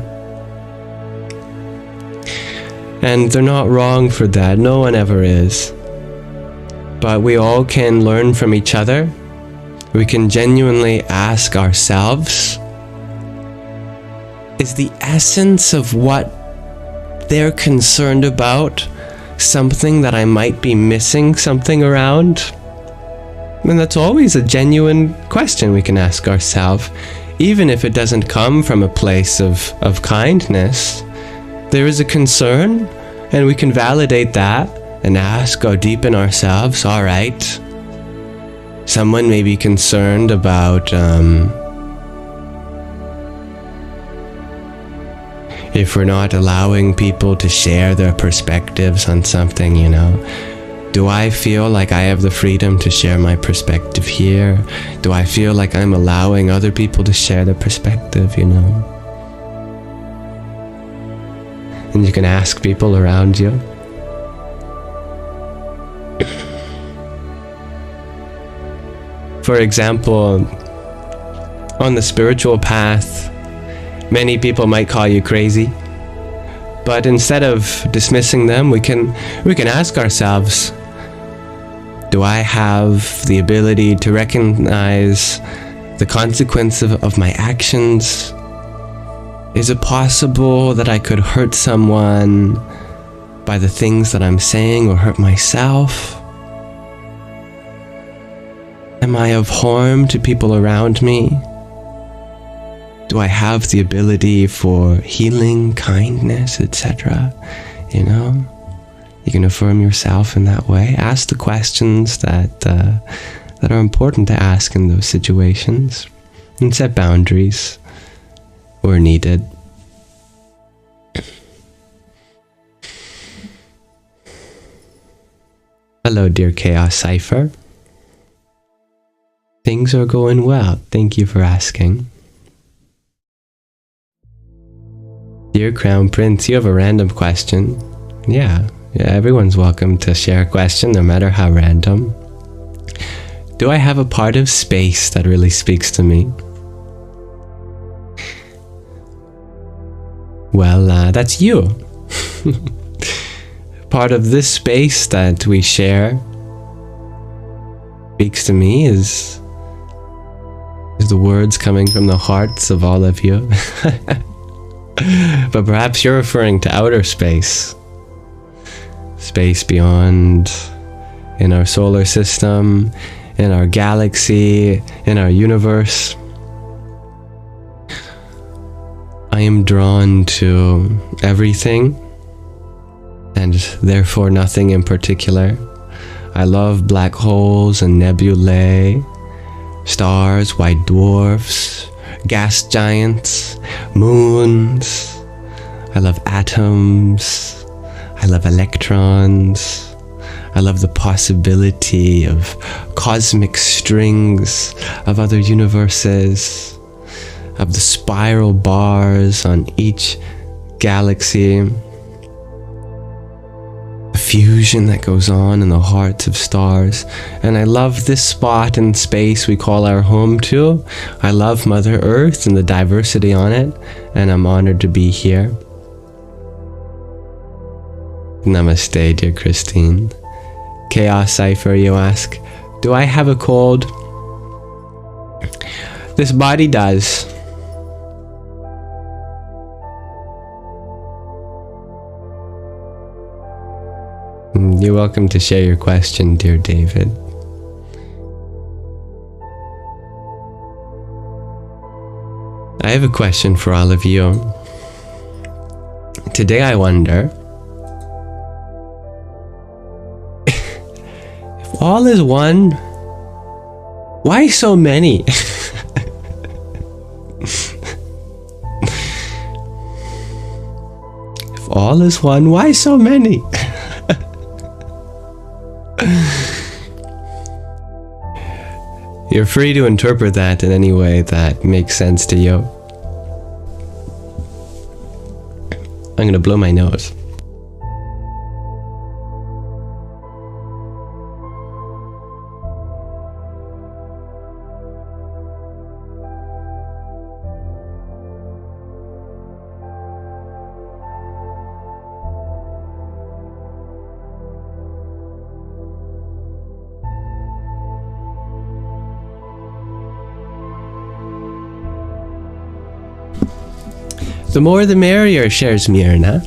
And they're not wrong for that. No one ever is. But we all can learn from each other. We can genuinely ask ourselves, is the essence of what they're concerned about something that I might be missing something around? And that's always a genuine question we can ask ourselves, even if it doesn't come from a place of kindness. There is a concern, and we can validate that and ask, go deep in ourselves. All right, someone may be concerned about if we're not allowing people to share their perspectives on something, you know. Do I feel like I have the freedom to share my perspective here? Do I feel like I'm allowing other people to share their perspective, you know? And you can ask people around you. For example, on the spiritual path, many people might call you crazy, but instead of dismissing them, we can ask ourselves, do I have the ability to recognize the consequence of my actions? Is it possible that I could hurt someone by the things that I'm saying, or hurt myself? Am I of harm to people around me? Do I have the ability for healing, kindness, etc.? You know, you can affirm yourself in that way. Ask the questions that are important to ask in those situations, and set boundaries where needed. Hello, dear Chaos Cipher. Things are going well. Thank you for asking. Dear Crown Prince, you have a random question. Yeah, everyone's welcome to share a question, no matter how random. Do I have a part of space that really speaks to me? Well, that's you. Part of this space that we share speaks to me is the words coming from the hearts of all of you. But perhaps you're referring to outer space. Space beyond, in our solar system, in our galaxy, in our universe. I am drawn to everything, and therefore nothing in particular. I love black holes and nebulae, stars, white dwarfs, gas giants, moons. I love atoms. I love electrons. I love the possibility of cosmic strings of other universes, of the spiral bars on each galaxy, the fusion that goes on in the hearts of stars. And I love this spot in space we call our home too. I love Mother Earth and the diversity on it, and I'm honored to be here. Namaste, dear Christine. Chaos Cipher, you ask, do I have a cold? This body does. You're welcome to share your question, dear David. I have a question for all of you. Today I wonder, if all is one, why so many? all is one, why so many? You're free to interpret that in any way that makes sense to you. I'm gonna blow my nose. The more the merrier, shares Mirna.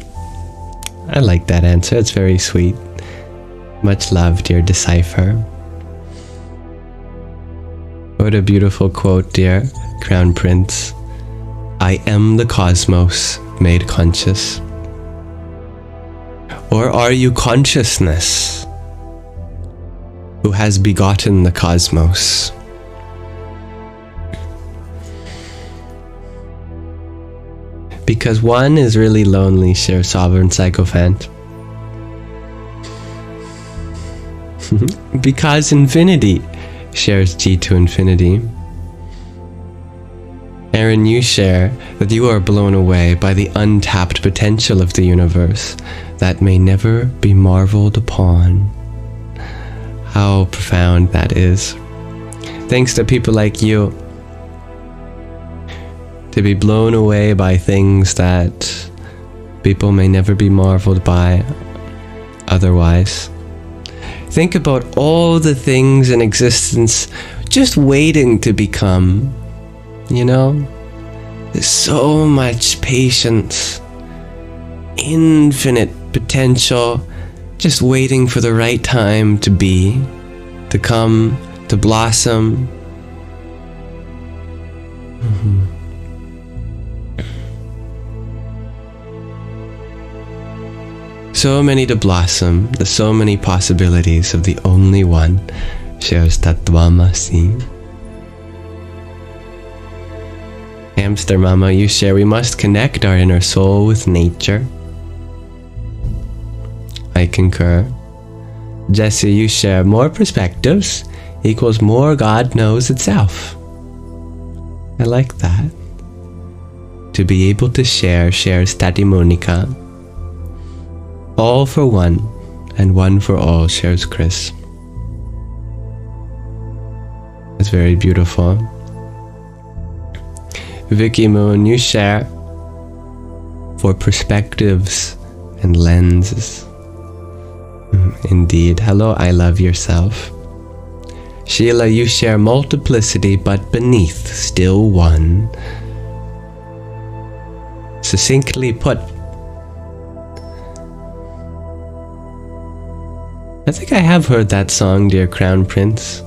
I like that answer, it's very sweet. Much love, dear Decipher. What a beautiful quote, dear Crown Prince. I am the cosmos made conscious. Or are you consciousness who has begotten the cosmos? Because one is really lonely, shares Sovereign Psychophant. Because infinity, shares G to Infinity. Aaron, you share that you are blown away by the untapped potential of the universe that may never be marveled upon. How profound that is. Thanks to people like you, to be blown away by things that people may never be marveled by otherwise. Think about all the things in existence just waiting to become, you know? There's so much patience, infinite potential, just waiting for the right time to be, to come, to blossom. So many to blossom, the so many possibilities of the only one, shares Tattvamasi. Hamster Mama, you share we must connect our inner soul with nature. I concur. Jesse, you share more perspectives equals more God knows itself. I like that. To be able to share, shares Tati Monica. All for one, and one for all, shares Chris. That's very beautiful. Vicky Moon, you share for perspectives and lenses. Indeed. Hello, I love yourself. Sheila, you share multiplicity, but beneath still one. Succinctly put. I think I have heard that song, dear Crown Prince.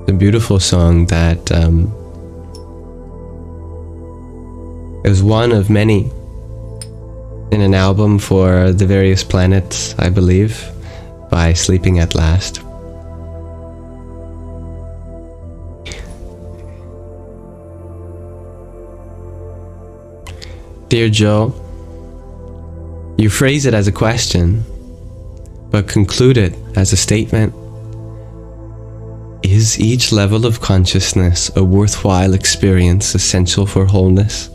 The beautiful song that is one of many in an album for the various planets, I believe, by Sleeping at Last. Dear Joe, you phrase it as a question, but conclude it as a statement. Is each level of consciousness a worthwhile experience essential for wholeness?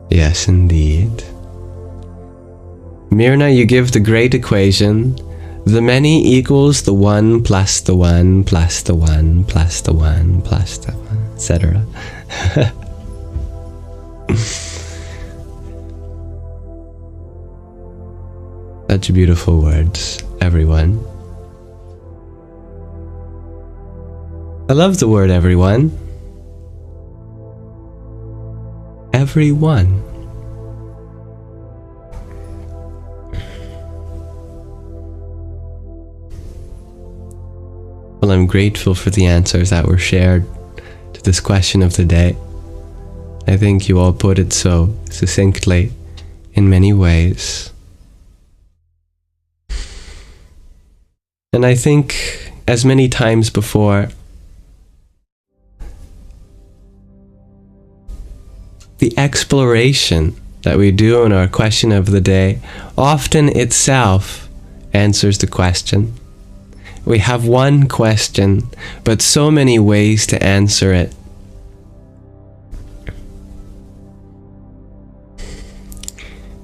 Yes, indeed. Myrna, you give the great equation. The many equals the one plus the one plus the one plus the one plus the one, etc. Such beautiful words, everyone. I love the word everyone. Everyone. Well, I'm grateful for the answers that were shared to this question of the day. I think you all put it so succinctly in many ways. And I think, as many times before, the exploration that we do in our question of the day often itself answers the question. We have one question, but so many ways to answer it.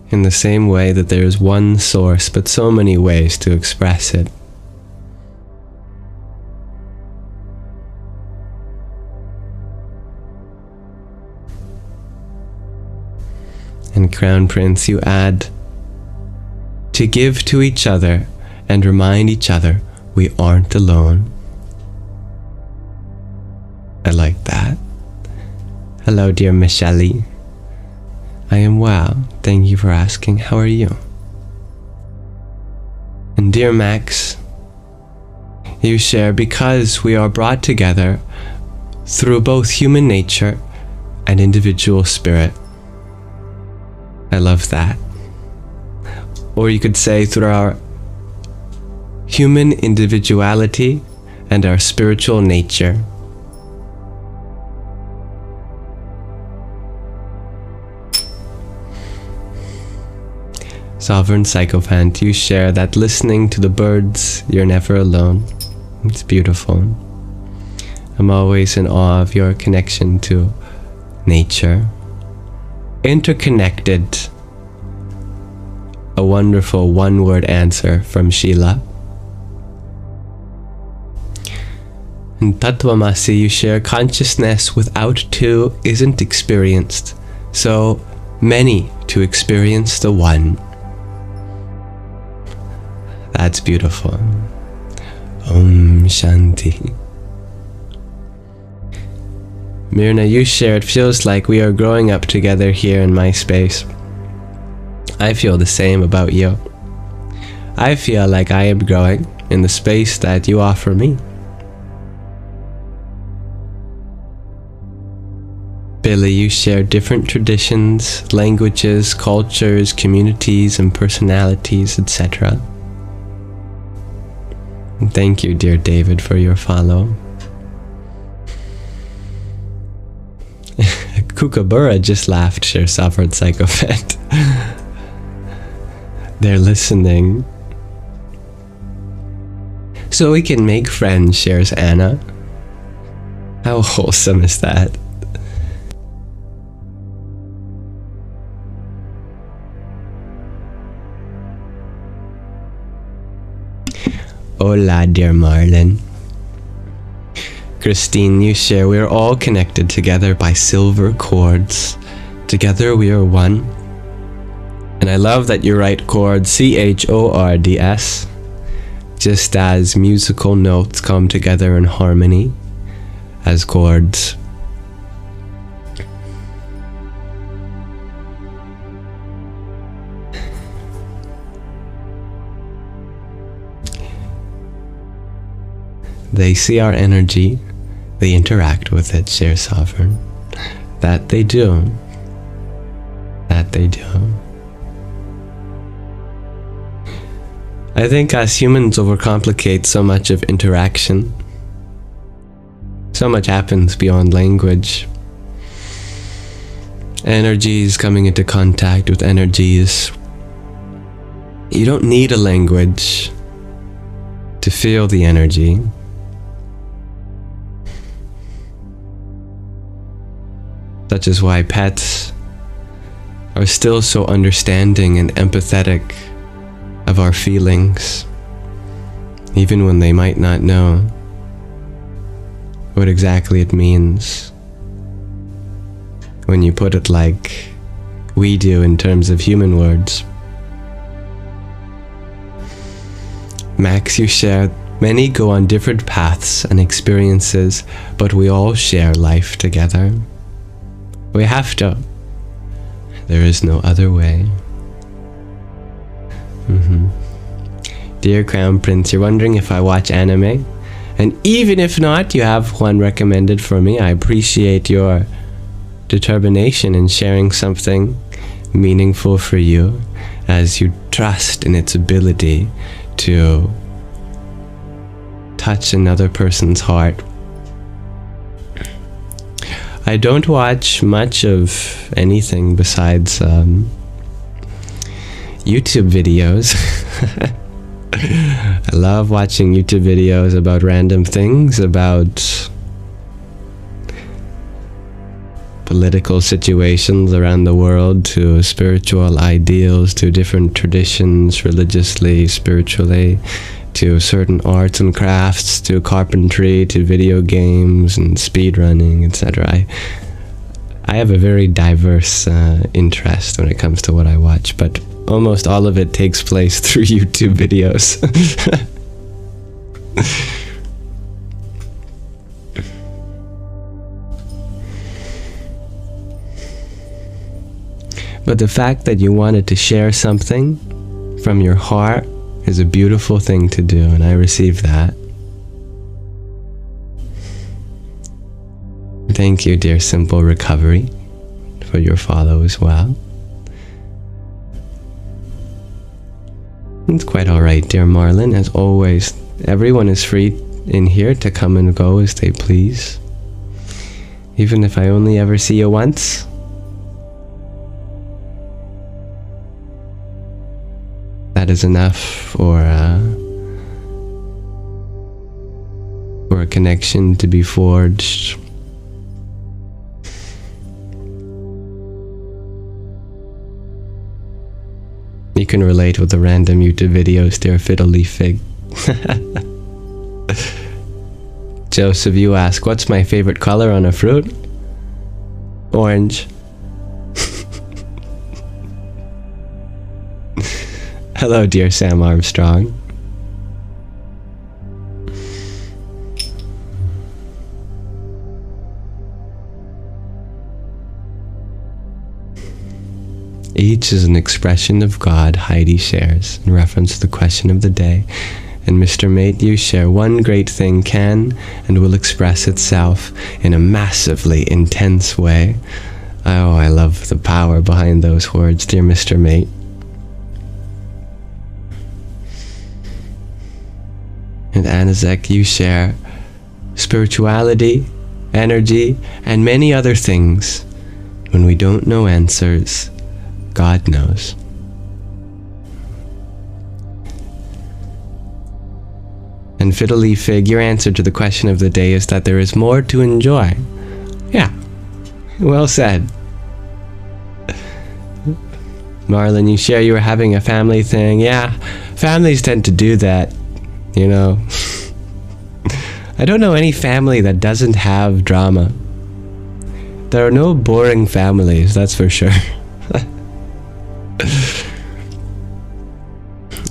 In the same way that there is one source, but so many ways to express it. And Crown Prince, you add, to give to each other and remind each other we aren't alone. I like that. Hello, dear Michelle. I am well. Thank you for asking. How are you? And dear Max, you share, because we are brought together through both human nature and individual spirit. I love that. Or you could say through our human individuality and our spiritual nature. Sovereign Psychophant, you share that listening to the birds, you're never alone. It's beautiful. I'm always in awe of your connection to nature. Interconnected. A wonderful one-word answer from Sheila. In Tattvamasi, you share, consciousness without two isn't experienced, so many to experience the one. That's beautiful. Om Shanti. Myrna, you share, it feels like we are growing up together here in my space. I feel the same about you. I feel like I am growing in the space that you offer me. Billy, you share different traditions, languages, cultures, communities, and personalities, etc. And thank you, dear David, for your follow. Kookaburra just laughed, share Sovereign Psychophant. They're listening. So we can make friends, shares Anna. How wholesome is that? Hola, dear Marlin. Christine, you share, we are all connected together by silver cords. Together we are one. And I love that you write chords CHORDS, just as musical notes come together in harmony as chords. They see our energy, they interact with it, share Sovereign. That they do. That they do. I think us humans overcomplicate so much of interaction. So much happens beyond language. Energies coming into contact with energies. You don't need a language to feel the energy. Such is why pets are still so understanding and empathetic of our feelings, even when they might not know what exactly it means when you put it like we do in terms of human words. Max, you share, many go on different paths and experiences, but we all share life together. We have to. There is no other way. Dear Crown Prince, you're wondering if I watch anime? And even if not, you have one recommended for me. I appreciate your determination in sharing something meaningful for you, as you trust in its ability to touch another person's heart. I don't watch much of anything besides YouTube videos. I love watching YouTube videos about random things, about political situations around the world, to spiritual ideals, to different traditions, religiously, spiritually, to certain arts and crafts, to carpentry, to video games and speedrunning, etc. I have a very diverse interest when it comes to what I watch, but almost all of it takes place through YouTube videos. But the fact that you wanted to share something from your heart is a beautiful thing to do, and I receive that. Thank you, dear Simple Recovery, for your follow as well. It's quite alright, dear Marlin. As always, everyone is free in here to come and go as they please. Even if I only ever see you once. That is enough for a connection to be forged. You can relate with the random YouTube videos, dear Fiddly Fig. Joseph, you ask, what's my favorite color on a fruit? Orange. Hello, dear Sam Armstrong. Each is an expression of God, Heidi shares, in reference to the question of the day. And Mr. Mate, you share, one great thing can and will express itself in a massively intense way. Oh, I love the power behind those words, dear Mr. Mate. And Anazek, you share spirituality, energy, and many other things. When we don't know answers, God knows. And Fiddly Fig, your answer to the question of the day is that there is more to enjoy. Yeah, well said. Marlon, you share you were having a family thing. Yeah, families tend to do that, you know. I don't know any family that doesn't have drama. There are no boring families, that's for sure.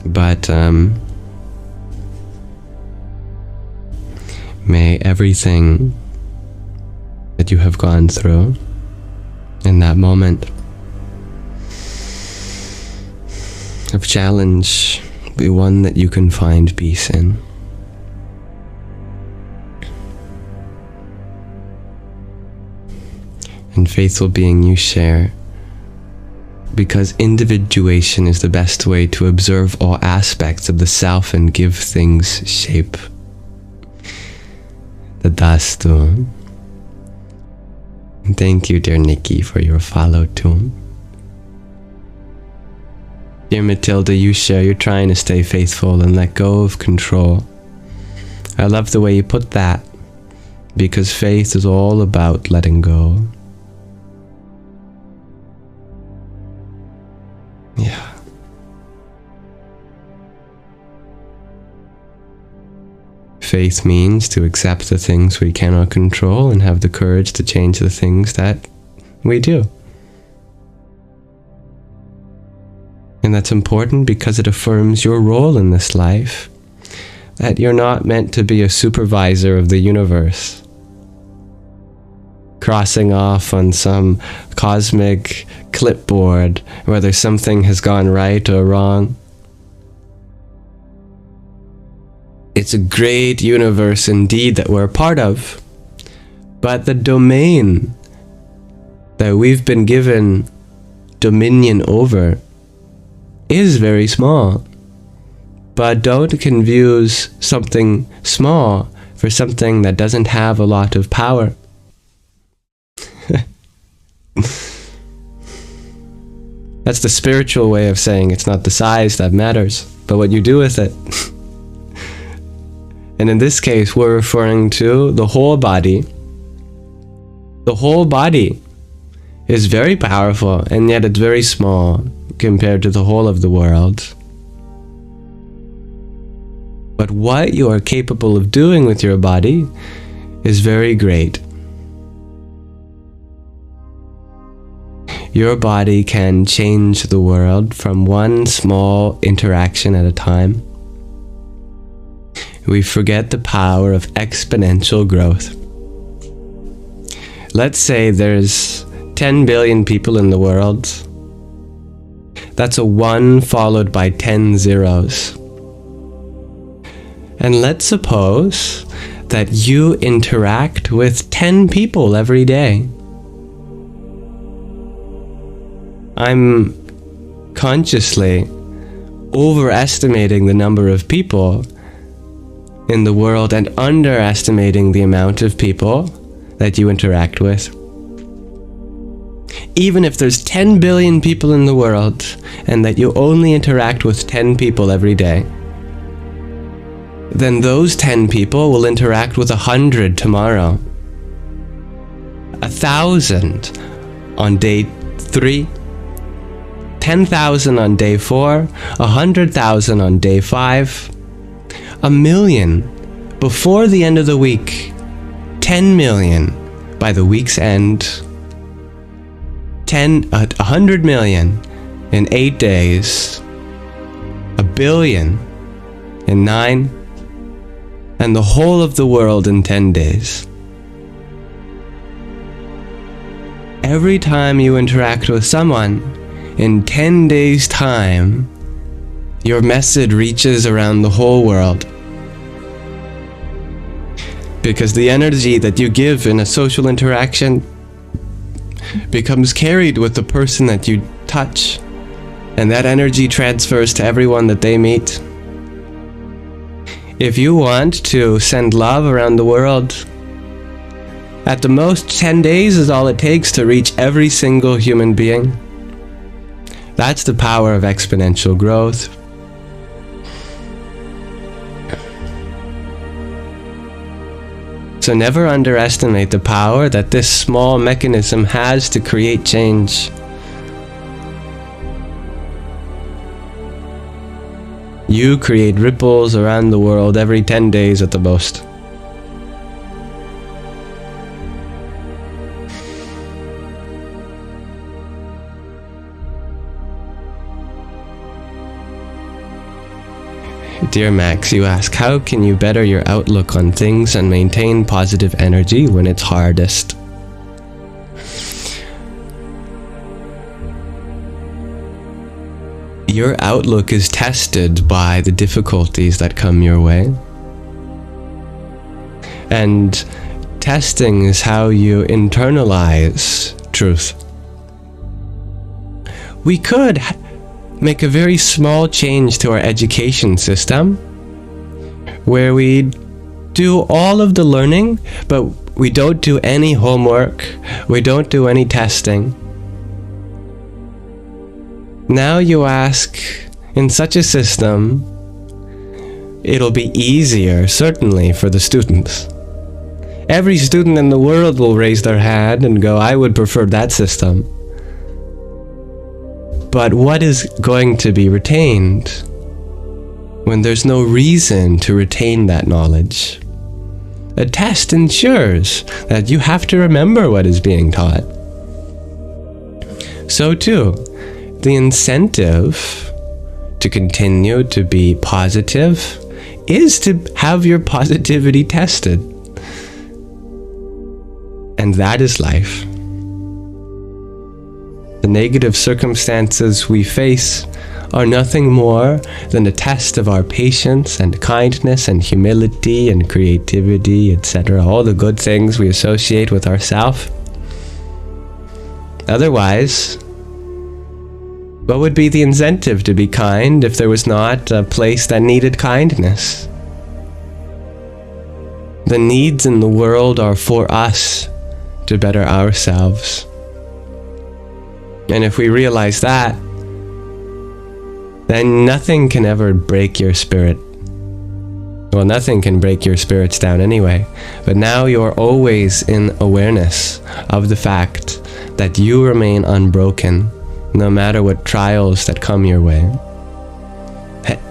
But may everything that you have gone through in that moment of challenge be one that you can find peace in. And faithful being, you share, because individuation is the best way to observe all aspects of the self and give things shape. Tadastu. Thank you, dear Nikki, for your follow too. Dear Matilda, you share, you're trying to stay faithful and let go of control. I love the way you put that, because faith is all about letting go. Yeah. Faith means to accept the things we cannot control and have the courage to change the things that we do. And that's important because it affirms your role in this life, that you're not meant to be a supervisor of the universe, crossing off on some cosmic clipboard whether something has gone right or wrong. It's a great universe indeed that we're a part of, but the domain that we've been given dominion over is very small. But don't confuse something small for something that doesn't have a lot of power. That's the spiritual way of saying it's not the size that matters, but what you do with it. And in this case, we're referring to the whole body. The whole body is very powerful, and yet it's very small compared to the whole of the world. But what you are capable of doing with your body is very great. Your body can change the world from one small interaction at a time. We forget the power of exponential growth. Let's say there's 10 billion people in the world. That's a 1 followed by 10 zeros. And let's suppose that you interact with 10 people every day. I'm consciously overestimating the number of people in the world and underestimating the amount of people that you interact with. Even if there's 10 billion people in the world and that you only interact with 10 people every day, then those 10 people will interact with 100 tomorrow, 1,000 on day 3, 10,000 on day 4, 100,000 on day 5, 1,000,000 before the end of the week, 10 million by the week's end, 100 million in 8 days, 1 billion in 9, and the whole of the world in 10 days. Every time you interact with someone, in 10 days' time, your message reaches around the whole world. Because the energy that you give in a social interaction becomes carried with the person that you touch, and that energy transfers to everyone that they meet. If you want to send love around the world, at the most 10 days is all it takes to reach every single human being. That's the power of exponential growth. So never underestimate the power that this small mechanism has to create change. You create ripples around the world every 10 days at the most. Dear Max, you ask, how can you better your outlook on things and maintain positive energy when it's hardest? Your outlook is tested by the difficulties that come your way. And testing is how you internalize truth. We could make a very small change to our education system where we do all of the learning, but we don't do any homework, we don't do any testing. Now you ask, in such a system, it'll be easier, certainly, for the students. Every student in the world will raise their hand and go, I would prefer that system. But what is going to be retained when there's no reason to retain that knowledge? A test ensures that you have to remember what is being taught. So too, the incentive to continue to be positive is to have your positivity tested. And that is life. The negative circumstances we face are nothing more than a test of our patience and kindness and humility and creativity, etc. All the good things we associate with ourselves. Otherwise, what would be the incentive to be kind if there was not a place that needed kindness? The needs in the world are for us to better ourselves. And if we realize that, then nothing can ever break your spirit. Well, nothing can break your spirits down anyway, but now you're always in awareness of the fact that you remain unbroken, no matter what trials that come your way.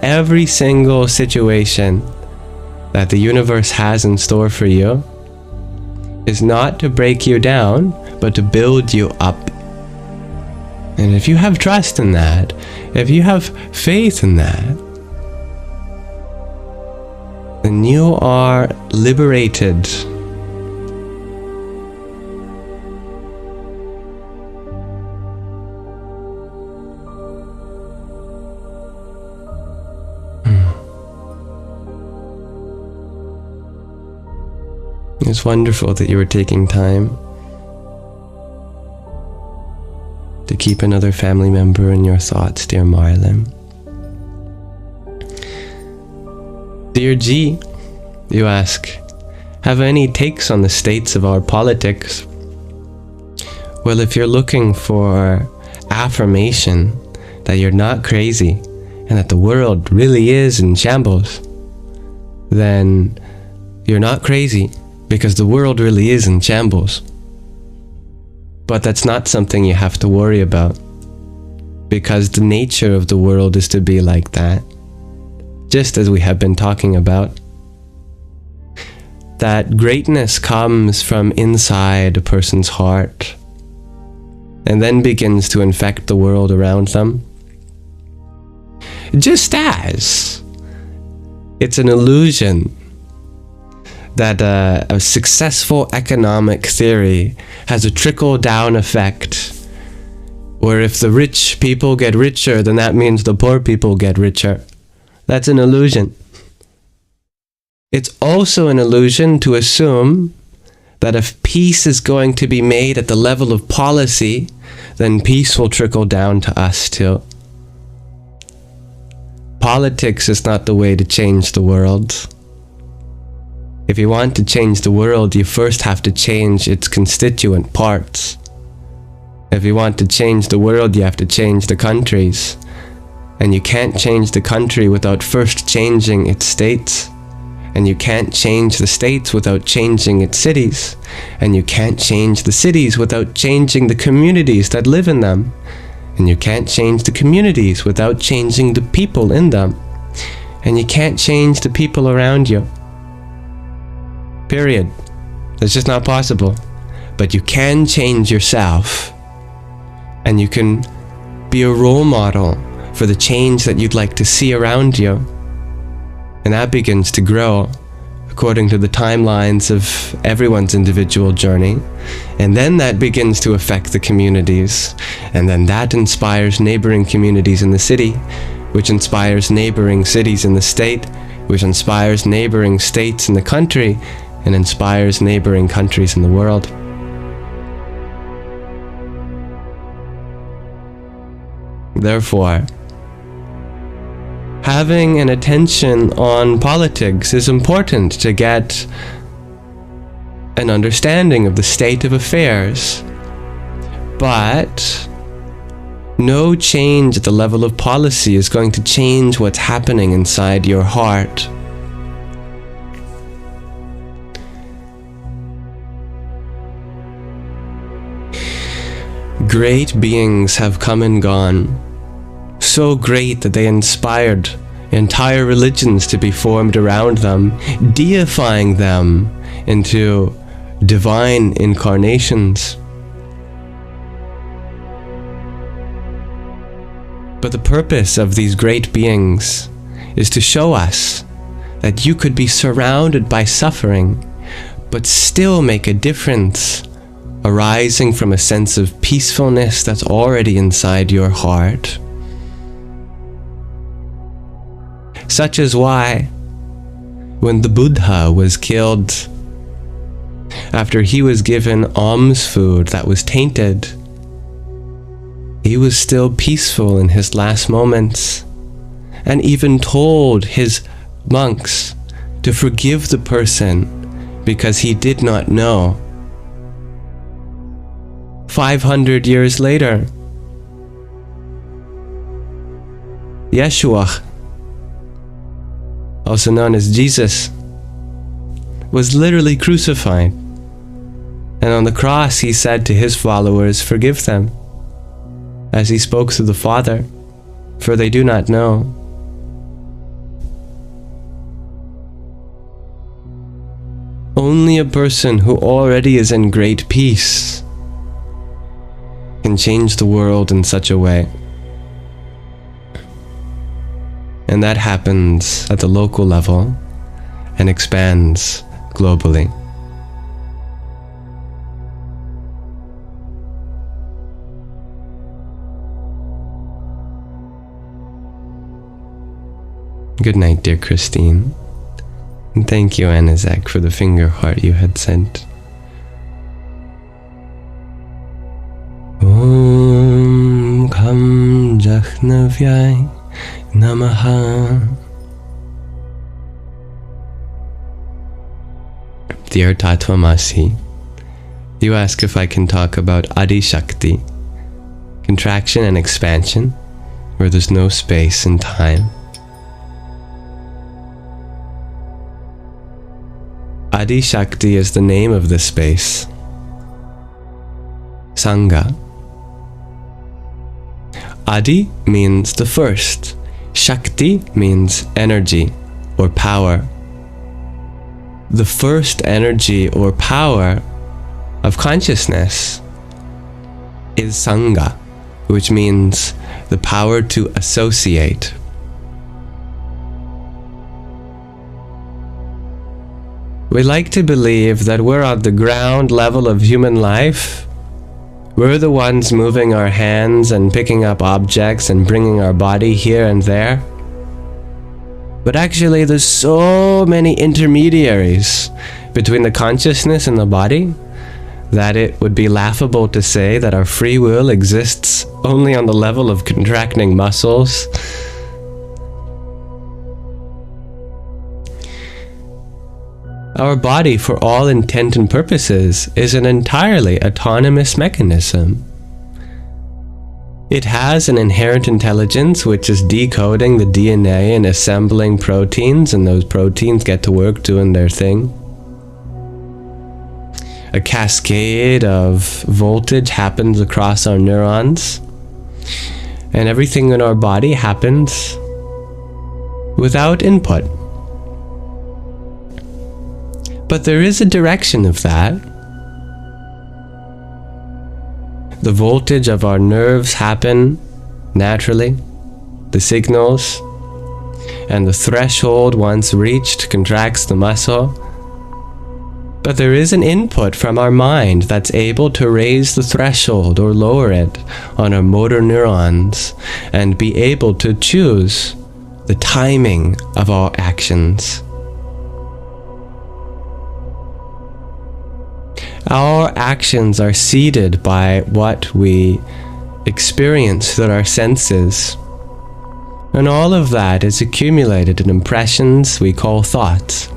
Every single situation that the universe has in store for you is not to break you down, but to build you up. And if you have trust in that, if you have faith in that, then you are liberated. It's wonderful that you were taking time to keep another family member in your thoughts, dear Marlin. Dear G, you ask, have any takes on the states of our politics? Well, if you're looking for affirmation that you're not crazy and that the world really is in shambles, then you're not crazy, because the world really is in shambles. But that's not something you have to worry about, because the nature of the world is to be like that. Just as we have been talking about, that greatness comes from inside a person's heart and then begins to infect the world around them. Just as it's an illusion that a successful economic theory has a trickle-down effect, where if the rich people get richer, then that means the poor people get richer. That's an illusion. It's also an illusion to assume that if peace is going to be made at the level of policy, then peace will trickle down to us too. Politics is not the way to change the world. If you want to change the world, you first have to change its constituent parts. If you want to change the world, you have to change the countries. And you can't change the country without first changing its states. And you can't change the states without changing its cities. And you can't change the cities without changing the communities that live in them. And you can't change the communities without changing the people in them. And you can't change the people around you. Period. That's just not possible. But you can change yourself. And you can be a role model for the change that you'd like to see around you. And that begins to grow according to the timelines of everyone's individual journey. And then that begins to affect the communities. And then that inspires neighboring communities in the city, which inspires neighboring cities in the state, which inspires neighboring states in the country, and inspires neighboring countries in the world. Therefore, having an attention on politics is important to get an understanding of the state of affairs. But no change at the level of policy is going to change what's happening inside your heart. Great beings have come and gone, so great that they inspired entire religions to be formed around them, deifying them into divine incarnations. But the purpose of these great beings is to show us that you could be surrounded by suffering, but still make a difference, arising from a sense of peacefulness that's already inside your heart. Such is why, when the Buddha was killed, after he was given alms food that was tainted, he was still peaceful in his last moments, and even told his monks to forgive the person because he did not know. 500 years later, Yeshua, also known as Jesus, was literally crucified. And on the cross he said to his followers, "Forgive them," as he spoke to the Father, "for they do not know." Only a person who already is in great peace can change the world in such a way. And that happens at the local level and expands globally. Good night, dear Christine. And thank you, Anizek, for the finger heart you had sent. Om Kham Jahnavyai Namaha. Dear Tatvamasi, you ask if I can talk about Adi Shakti, contraction and expansion, where there's no space and time. Adi Shakti is the name of this space. Sangha. Adi means the first. Shakti means energy or power. The first energy or power of consciousness is Sangha, which means the power to associate. We like to believe that we're on the ground level of human life. We're the ones moving our hands and picking up objects and bringing our body here and there. But actually, there's so many intermediaries between the consciousness and the body that it would be laughable to say that our free will exists only on the level of contracting muscles. Our body, for all intent and purposes, is an entirely autonomous mechanism. It has an inherent intelligence which is decoding the DNA and assembling proteins, and those proteins get to work doing their thing. A cascade of voltage happens across our neurons, and everything in our body happens without input. But there is a direction of that. The voltage of our nerves happen naturally, the signals, and the threshold once reached contracts the muscle. But there is an input from our mind that's able to raise the threshold or lower it on our motor neurons and be able to choose the timing of our actions. Our actions are seeded by what we experience through our senses. And all of that is accumulated in impressions we call thoughts.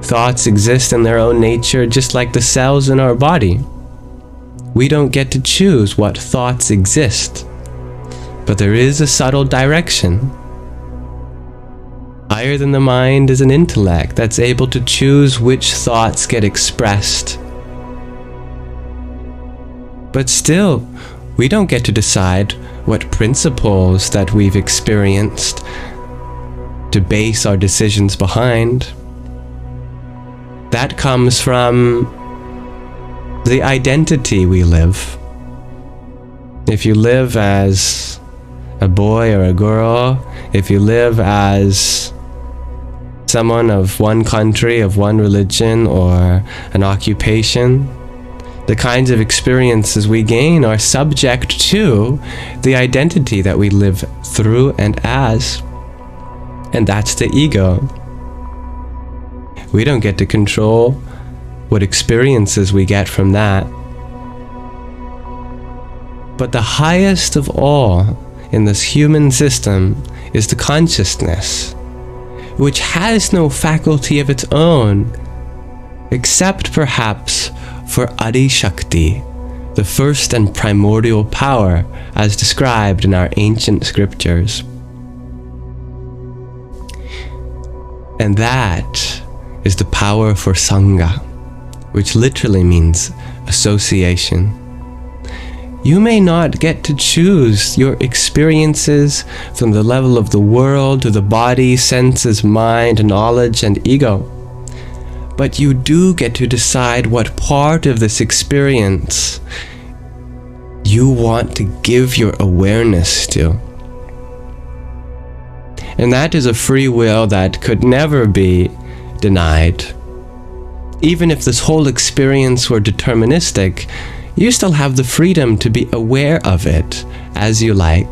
Thoughts exist in their own nature just like the cells in our body. We don't get to choose what thoughts exist, but there is a subtle direction. Higher than the mind is an intellect that's able to choose which thoughts get expressed. But still, we don't get to decide what principles that we've experienced to base our decisions behind. That comes from the identity we live. If you live as a boy or a girl, if you live as someone of one country, of one religion, or an occupation, the kinds of experiences we gain are subject to the identity that we live through and as. And that's the ego. We don't get to control what experiences we get from that. But the highest of all in this human system is the consciousness, which has no faculty of its own, except perhaps for Adi Shakti, the first and primordial power as described in our ancient scriptures. And that is the power for Sangha, which literally means association. You may not get to choose your experiences from the level of the world to the body, senses, mind, knowledge, and ego. But you do get to decide what part of this experience you want to give your awareness to. And that is a free will that could never be denied. Even if this whole experience were deterministic, you still have the freedom to be aware of it as you like.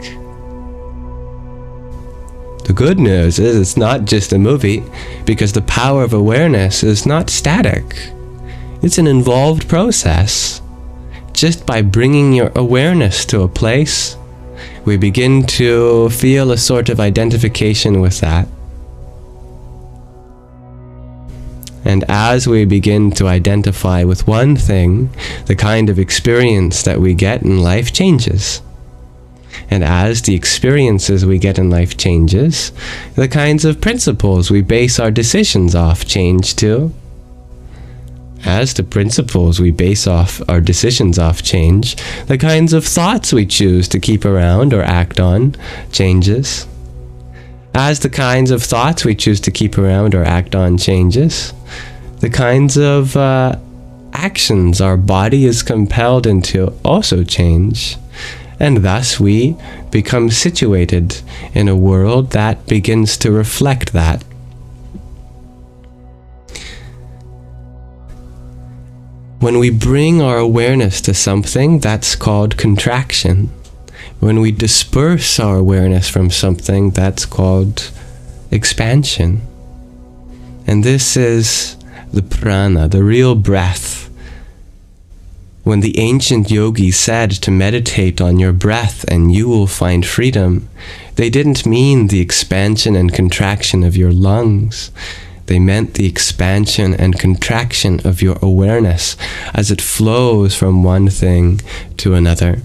The good news is it's not just a movie, because the power of awareness is not static. It's an involved process. Just by bringing your awareness to a place, we begin to feel a sort of identification with that. And as we begin to identify with one thing, the kind of experience that we get in life changes. And as the experiences we get in life changes, the kinds of principles we base our decisions off change too. As the principles we base our decisions off change, the kinds of thoughts we choose to keep around or act on changes. As the kinds of thoughts we choose to keep around or act on changes, the kinds of actions our body is compelled into also change. And thus we become situated in a world that begins to reflect that. When we bring our awareness to something, that's called contraction. When we disperse our awareness from something, that's called expansion. And this is the prana, the real breath. When the ancient yogis said to meditate on your breath and you will find freedom, they didn't mean the expansion and contraction of your lungs. They meant the expansion and contraction of your awareness as it flows from one thing to another.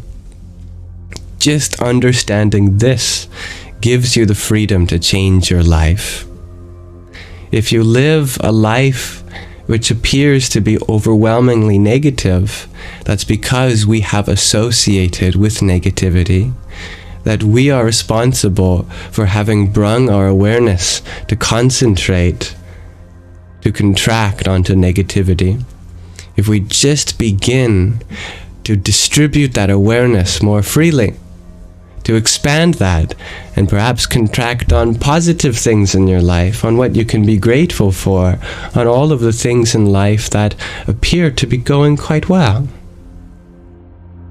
Just understanding this gives you the freedom to change your life. If you live a life which appears to be overwhelmingly negative, that's because we have associated with negativity, that we are responsible for having brung our awareness to concentrate, to contract onto negativity. If we just begin to distribute that awareness more freely, to expand that, and perhaps contract on positive things in your life, on what you can be grateful for, on all of the things in life that appear to be going quite well.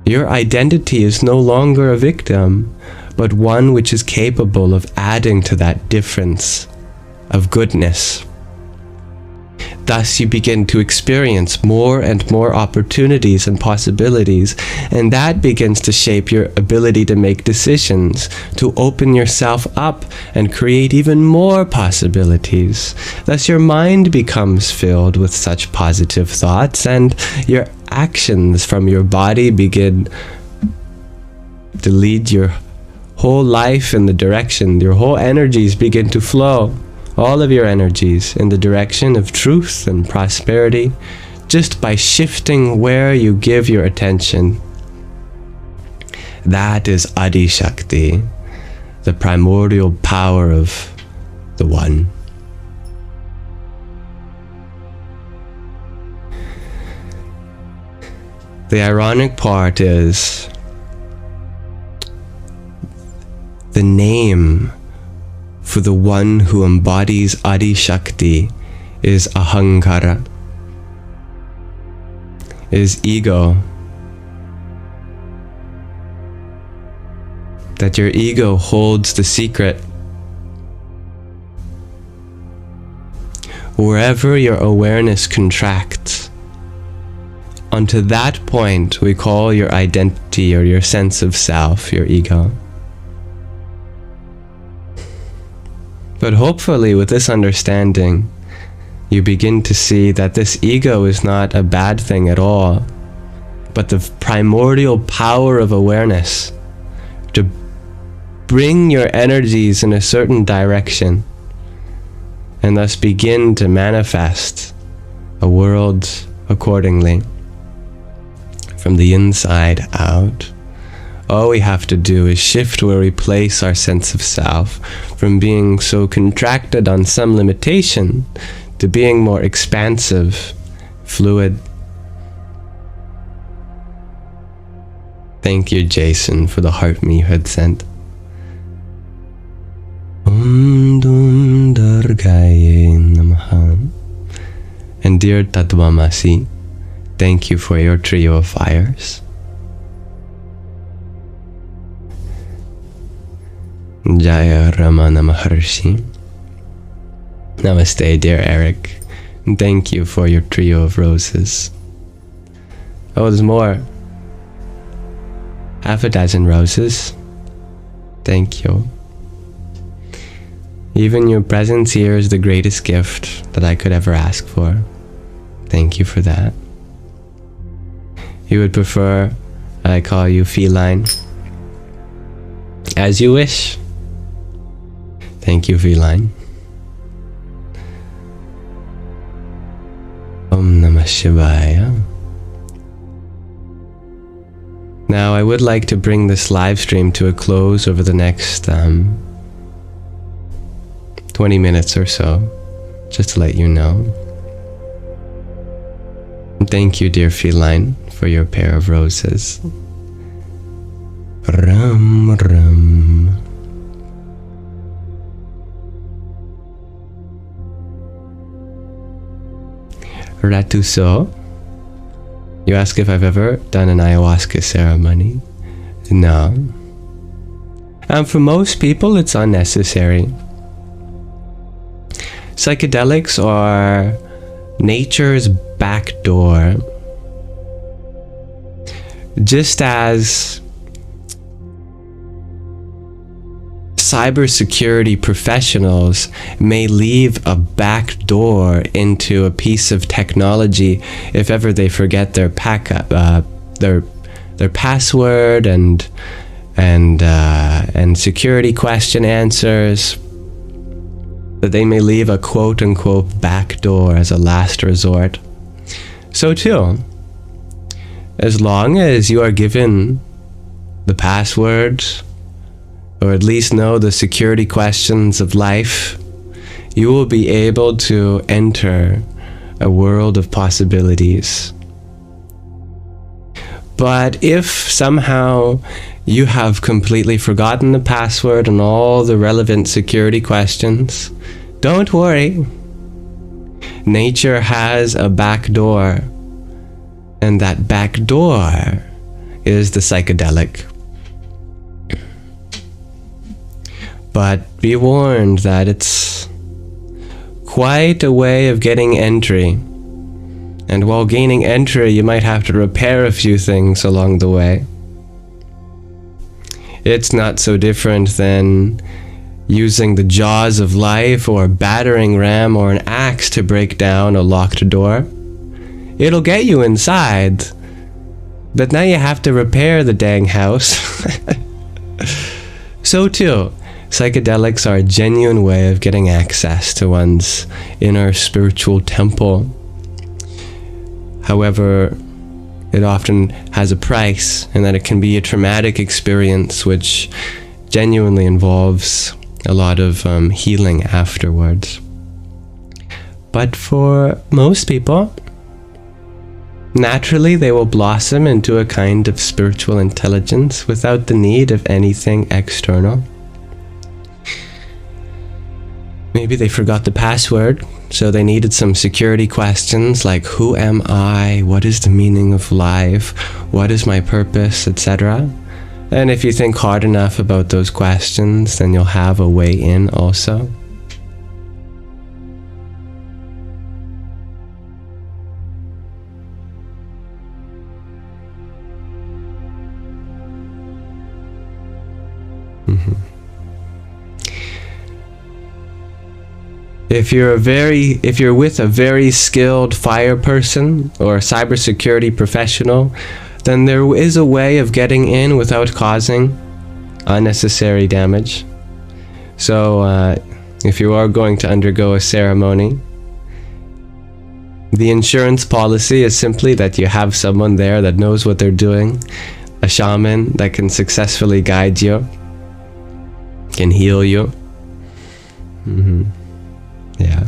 Your identity is no longer a victim, but one which is capable of adding to that difference of goodness. Thus you begin to experience more and more opportunities and possibilities, and that begins to shape your ability to make decisions, to open yourself up and create even more possibilities. Thus your mind becomes filled with such positive thoughts, and your actions from your body begin to lead your whole life in the direction, your whole energies begin to flow. All of your energies in the direction of truth and prosperity, just by shifting where you give your attention. That is Adi Shakti, the primordial power of the One. The ironic part is the name for the one who embodies Adi Shakti is Ahankara, is ego. That your ego holds the secret. Wherever your awareness contracts, onto that point we call your identity or your sense of self, your ego. But hopefully with this understanding, you begin to see that this ego is not a bad thing at all, but the primordial power of awareness to bring your energies in a certain direction and thus begin to manifest a world accordingly from the inside out. All we have to do is shift where we place our sense of self from being so contracted on some limitation to being more expansive, fluid. Thank you, Jason, for the heart me you had sent. Om Dum Durgaye Namaha. And dear Tatvamasi, thank you for your trio of fires. Jaya Ramana Maharshi. Namaste, dear Eric. And thank you for your trio of roses. Oh, there's more. Half a dozen roses. Thank you. Even your presence here is the greatest gift that I could ever ask for. Thank you for that. You would prefer I call you feline? As you wish. Thank you, feline. Om Namah Shivaya. Now I would like to bring this live stream to a close over the next 20 minutes or so, just to let you know. Thank you, dear feline, for your pair of roses. Ram Ram. Ratuso, you ask if I've ever done an ayahuasca ceremony. No. And for most people, it's unnecessary. Psychedelics are nature's back door. Just as cybersecurity professionals may leave a back door into a piece of technology if ever they forget their their password and security question answers, that they may leave a quote-unquote back door as a last resort. So too, as long as you are given the password, or at least know the security questions of life, you will be able to enter a world of possibilities. But if somehow you have completely forgotten the password and all the relevant security questions, don't worry. Nature has a back door, and that back door is the psychedelic. But be warned that it's quite a way of getting entry. And while gaining entry, you might have to repair a few things along the way. It's not so different than using the jaws of life or a battering ram or an axe to break down a locked door. It'll get you inside, but now you have to repair the dang house. So too, psychedelics are a genuine way of getting access to one's inner spiritual temple. However, it often has a price, in that it can be a traumatic experience which genuinely involves a lot of healing afterwards. But for most people, naturally they will blossom into a kind of spiritual intelligence without the need of anything external. Maybe they forgot the password, so they needed some security questions like, who am I? What is the meaning of life? What is my purpose? Etc. And if you think hard enough about those questions, then you'll have a way in also. If you're with a very skilled fire person or a cybersecurity professional, then there is a way of getting in without causing unnecessary damage. So if you are going to undergo a ceremony, the insurance policy is simply that you have someone there that knows what they're doing, a shaman that can successfully guide you, can heal you. Yeah.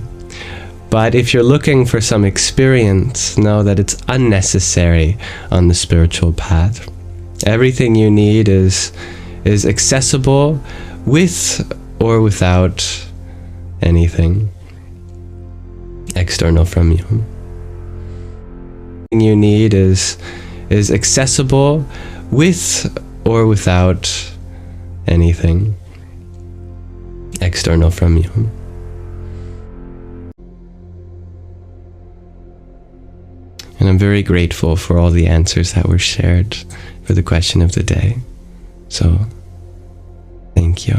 But if you're looking for some experience, know that it's unnecessary on the spiritual path. Everything you need is accessible with or without anything external from you. Everything you need is accessible with or without anything external from you. And I'm very grateful for all the answers that were shared for the question of the day. So, thank you.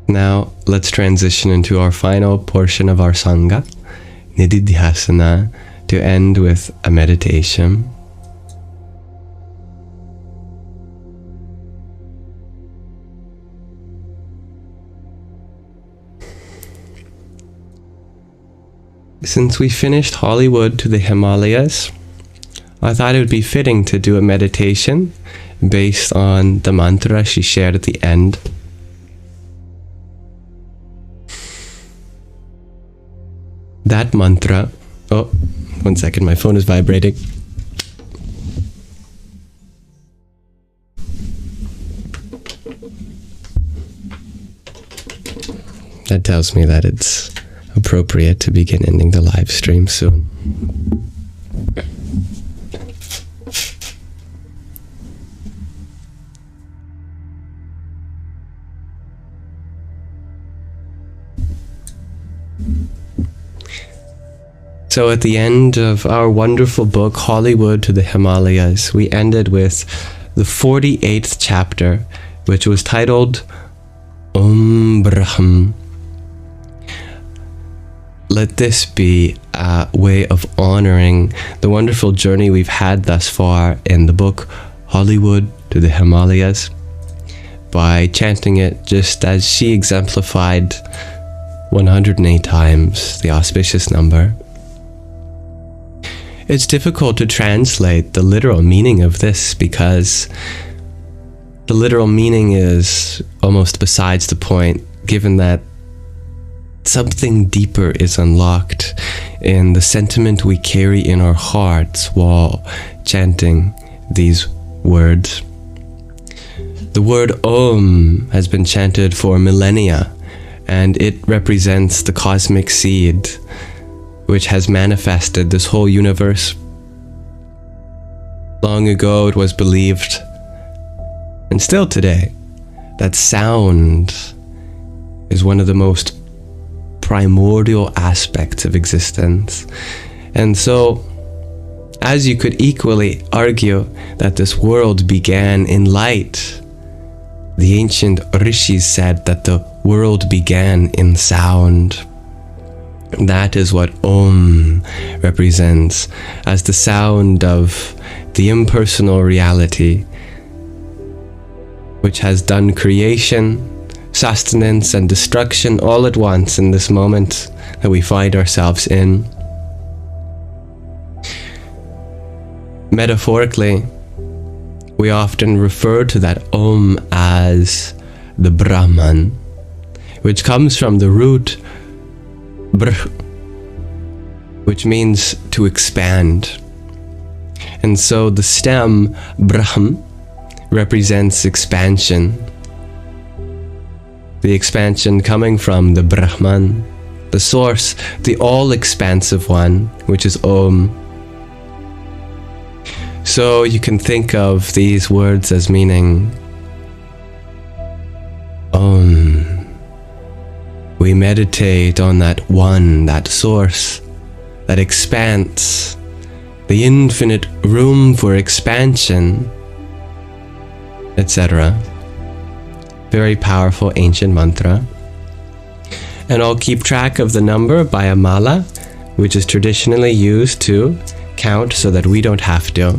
Now, let's transition into our final portion of our Sangha, Nididhyasana, to end with a meditation. Since we finished Hollywood to the Himalayas, I thought it would be fitting to do a meditation based on the mantra she shared at the end. That mantra... Oh, 1 second, my phone is vibrating. That tells me that it's appropriate to begin ending the live stream soon. So at the end of our wonderful book, Hollywood to the Himalayas, we ended with the 48th chapter, which was titled Om Brahm. Let this be a way of honoring the wonderful journey we've had thus far in the book Hollywood to the Himalayas by chanting it just as she exemplified 108 times, the auspicious number. It's difficult to translate the literal meaning of this because the literal meaning is almost besides the point, given that something deeper is unlocked in the sentiment we carry in our hearts while chanting these words. The word Om has been chanted for millennia, and it represents the cosmic seed which has manifested this whole universe. Long ago it was believed, and still today, that sound is one of the most primordial aspects of existence. And so, as you could equally argue that this world began in light, the ancient rishis said that the world began in sound. That is what Om represents as the sound of the impersonal reality, which has done creation, sustenance and destruction all at once in this moment that we find ourselves in. Metaphorically, we often refer to that Om as the Brahman, which comes from the root Br, which means to expand. And so the stem Brahm represents expansion. The expansion coming from the Brahman, the source, the all-expansive one, which is Om. So you can think of these words as meaning Om. We meditate on that one, that source, that expanse, the infinite room for expansion, etc. Very powerful ancient mantra. And I'll keep track of the number by a mala, which is traditionally used to count so that we don't have to.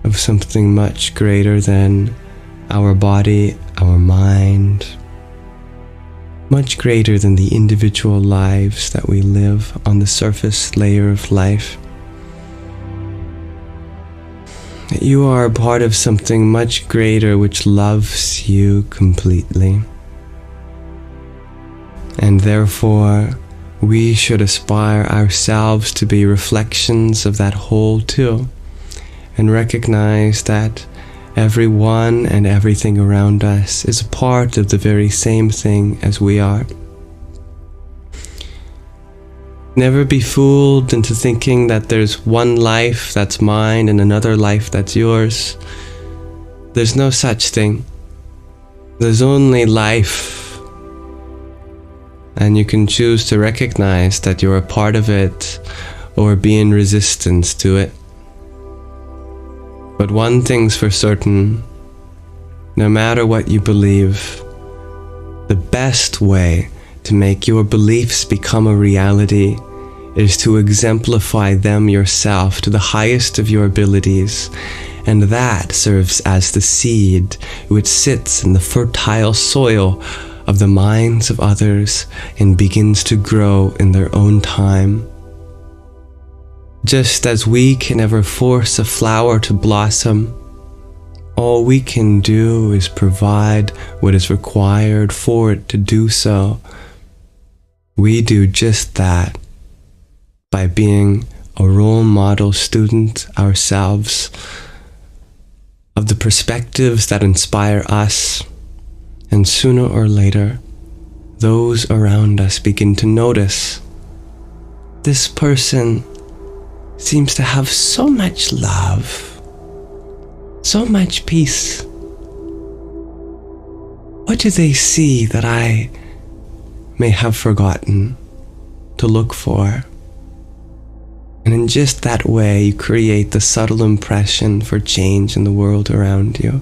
of something much greater than our body, our mind, much greater than the individual lives that we live on the surface layer of life. That you are a part of something much greater which loves you completely. And therefore, we should aspire ourselves to be reflections of that whole too, and recognize that everyone and everything around us is a part of the very same thing as we are. Never be fooled into thinking that there's one life that's mine and another life that's yours. There's no such thing. There's only life. And you can choose to recognize that you're a part of it or be in resistance to it. But one thing's for certain, no matter what you believe, the best way to make your beliefs become a reality is to exemplify them yourself to the highest of your abilities, and that serves as the seed which sits in the fertile soil of the minds of others and begins to grow in their own time. Just as we can never force a flower to blossom, all we can do is provide what is required for it to do so. We do just that by being a role model student ourselves of the perspectives that inspire us, and sooner or later, those around us begin to notice, this person seems to have so much love, so much peace. What do they see that I may have forgotten to look for? And in just that way, you create the subtle impression for change in the world around you.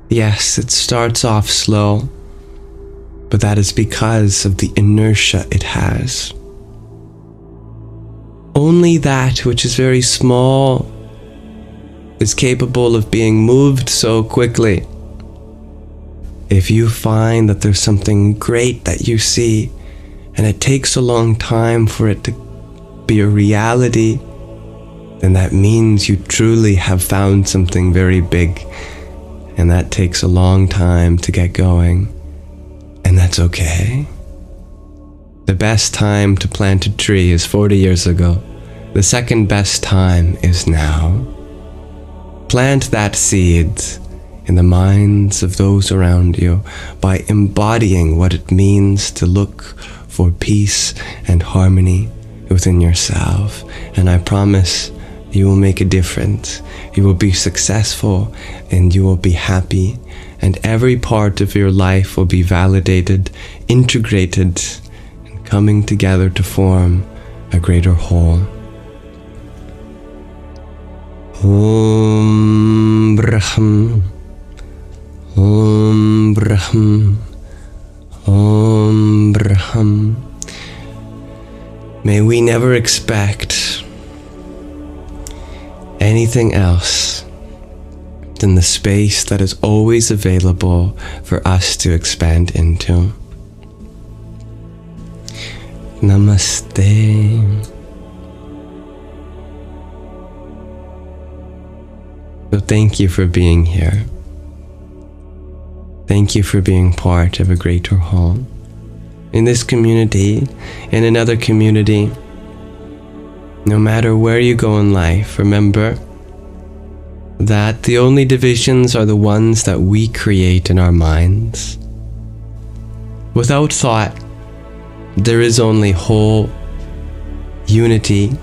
Yes, it starts off slow, but that is because of the inertia it has. Only that which is very small is capable of being moved so quickly. If you find that there's something great that you see, and it takes a long time for it to be a reality, then that means you truly have found something very big, and that takes a long time to get going, and that's okay. The best time to plant a tree is 40 years ago. The second best time is now. Plant that seed in the minds of those around you by embodying what it means to look for peace and harmony within yourself. And I promise you will make a difference. You will be successful and you will be happy. And every part of your life will be validated, integrated, and coming together to form a greater whole. Om Brahm, Om Brahm, Om Brahm. May we never expect anything else than the space that is always available for us to expand into. Namaste. So thank you for being here. Thank you for being part of a greater whole. In this community, in another community, no matter where you go in life, remember that the only divisions are the ones that we create in our minds. Without thought, there is only whole unity.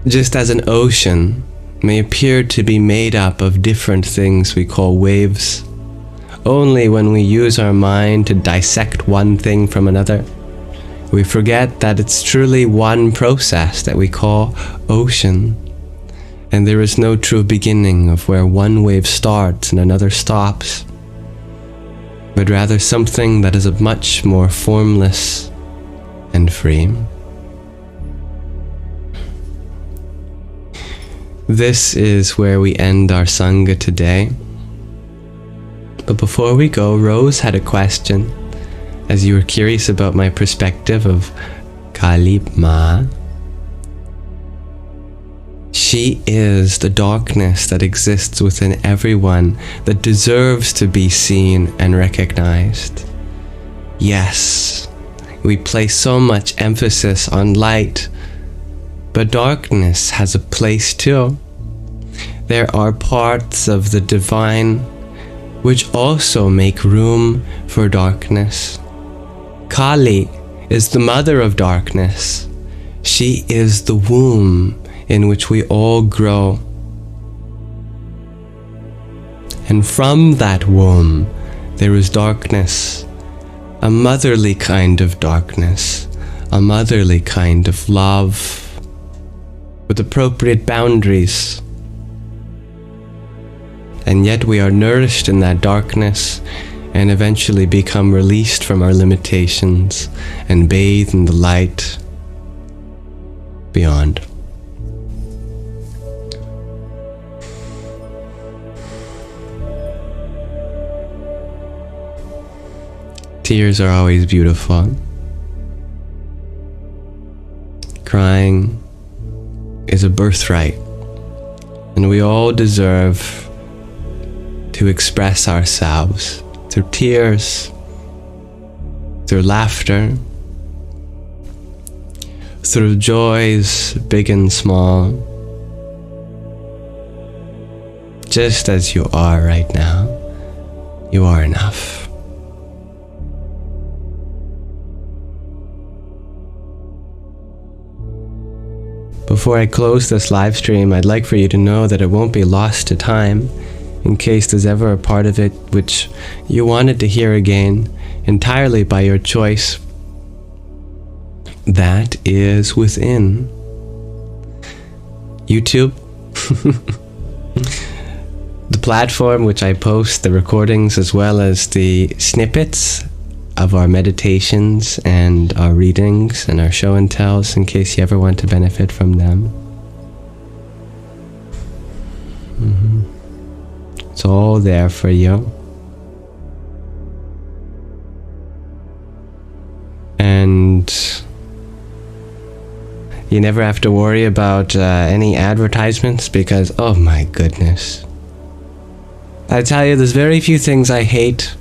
Just as an ocean may appear to be made up of different things we call waves, only when we use our mind to dissect one thing from another, we forget that it's truly one process that we call ocean. And there is no true beginning of where one wave starts and another stops, but rather something that is much more formless and free. This is where we end our Sangha today. But before we go, Rose had a question, as you were curious about my perspective of Kali Ma. She is the darkness that exists within everyone that deserves to be seen and recognized. Yes, we place so much emphasis on light, but darkness has a place too. There are parts of the divine which also make room for darkness. Kali is the mother of darkness. She is the womb in which we all grow. And from that womb, there is darkness, a motherly kind of darkness, a motherly kind of love, with appropriate boundaries. And yet we are nourished in that darkness and eventually become released from our limitations and bathe in the light beyond. Tears are always beautiful. Crying is a birthright, and we all deserve to express ourselves through tears, through laughter, through joys big and small, just as you are right now. You are enough. Before I close this live stream, I'd like for you to know that it won't be lost to time, in case there's ever a part of it which you wanted to hear again, entirely by your choice. That is within YouTube, the platform which I post the recordings as well as the snippets of our meditations and our readings and our show and tells, in case you ever want to benefit from them. It's all there for you. And you never have to worry about any advertisements, because, oh my goodness, I tell you, there's very few things I hate,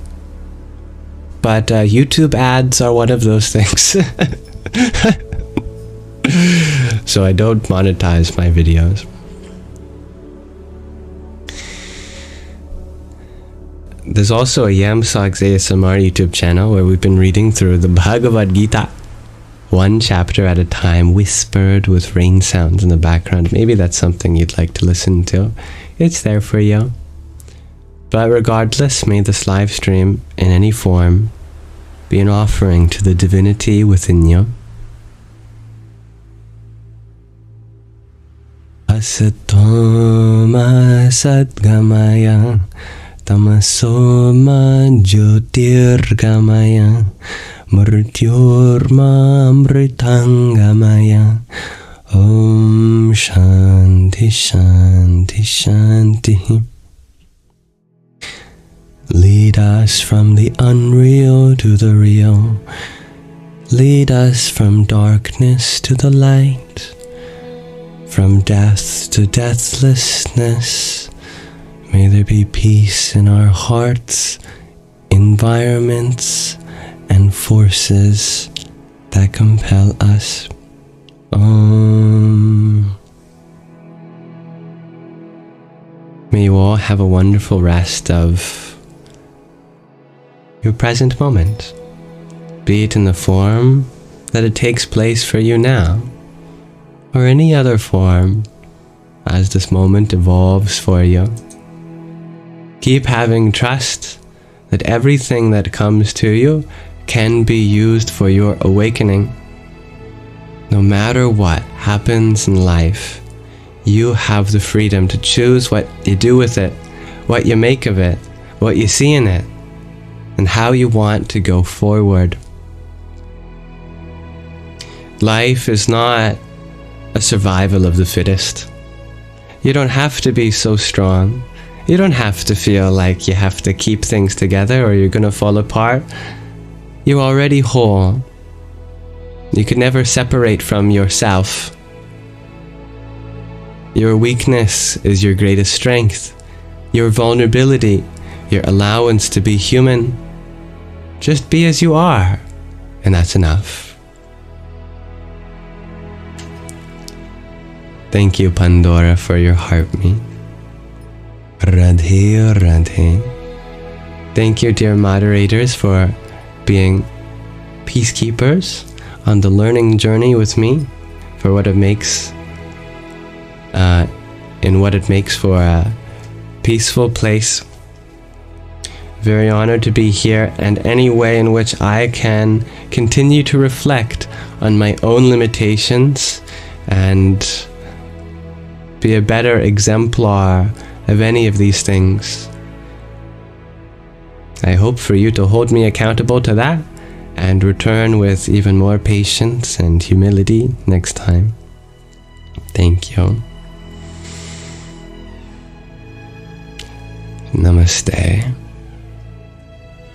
but YouTube ads are one of those things. So I don't monetize my videos. There's also a Yamsox ASMR YouTube channel where we've been reading through the Bhagavad Gita, one chapter at a time, whispered with rain sounds in the background. Maybe that's something you'd like to listen to. It's there for you. But regardless, may this live stream, in any form, be an offering to the divinity within you. Asatoma sadgamaya tamasoma jyotirgamaya mrityorma amritangamaya. Om Shanti Shanti Shanti. Lead us from the unreal to the real. Lead us from darkness to the light, from death to deathlessness. May there be peace in our hearts, environments, and forces that compel us. May you all have a wonderful rest of your present moment, be it in the form that it takes place for you now, or any other form as this moment evolves for you. Keep having trust that everything that comes to you can be used for your awakening. No matter what happens in life, you have the freedom to choose what you do with it, what you make of it, what you see in it, and how you want to go forward. Life is not a survival of the fittest. You don't have to be so strong. You don't have to feel like you have to keep things together or you're gonna fall apart. You're already whole. You could never separate from yourself. Your weakness is your greatest strength. Your vulnerability, your allowance to be human. Just be as you are, and that's enough. Thank you, Pandora, for your heartbeat. Radhe, Radhe. Thank you, dear moderators, for being peacekeepers on the learning journey with me, for what it makes, in what it makes for a peaceful place. Very honored to be here, and any way in which I can continue to reflect on my own limitations and be a better exemplar of any of these things. I hope for you to hold me accountable to that and return with even more patience and humility next time. Thank you. Namaste.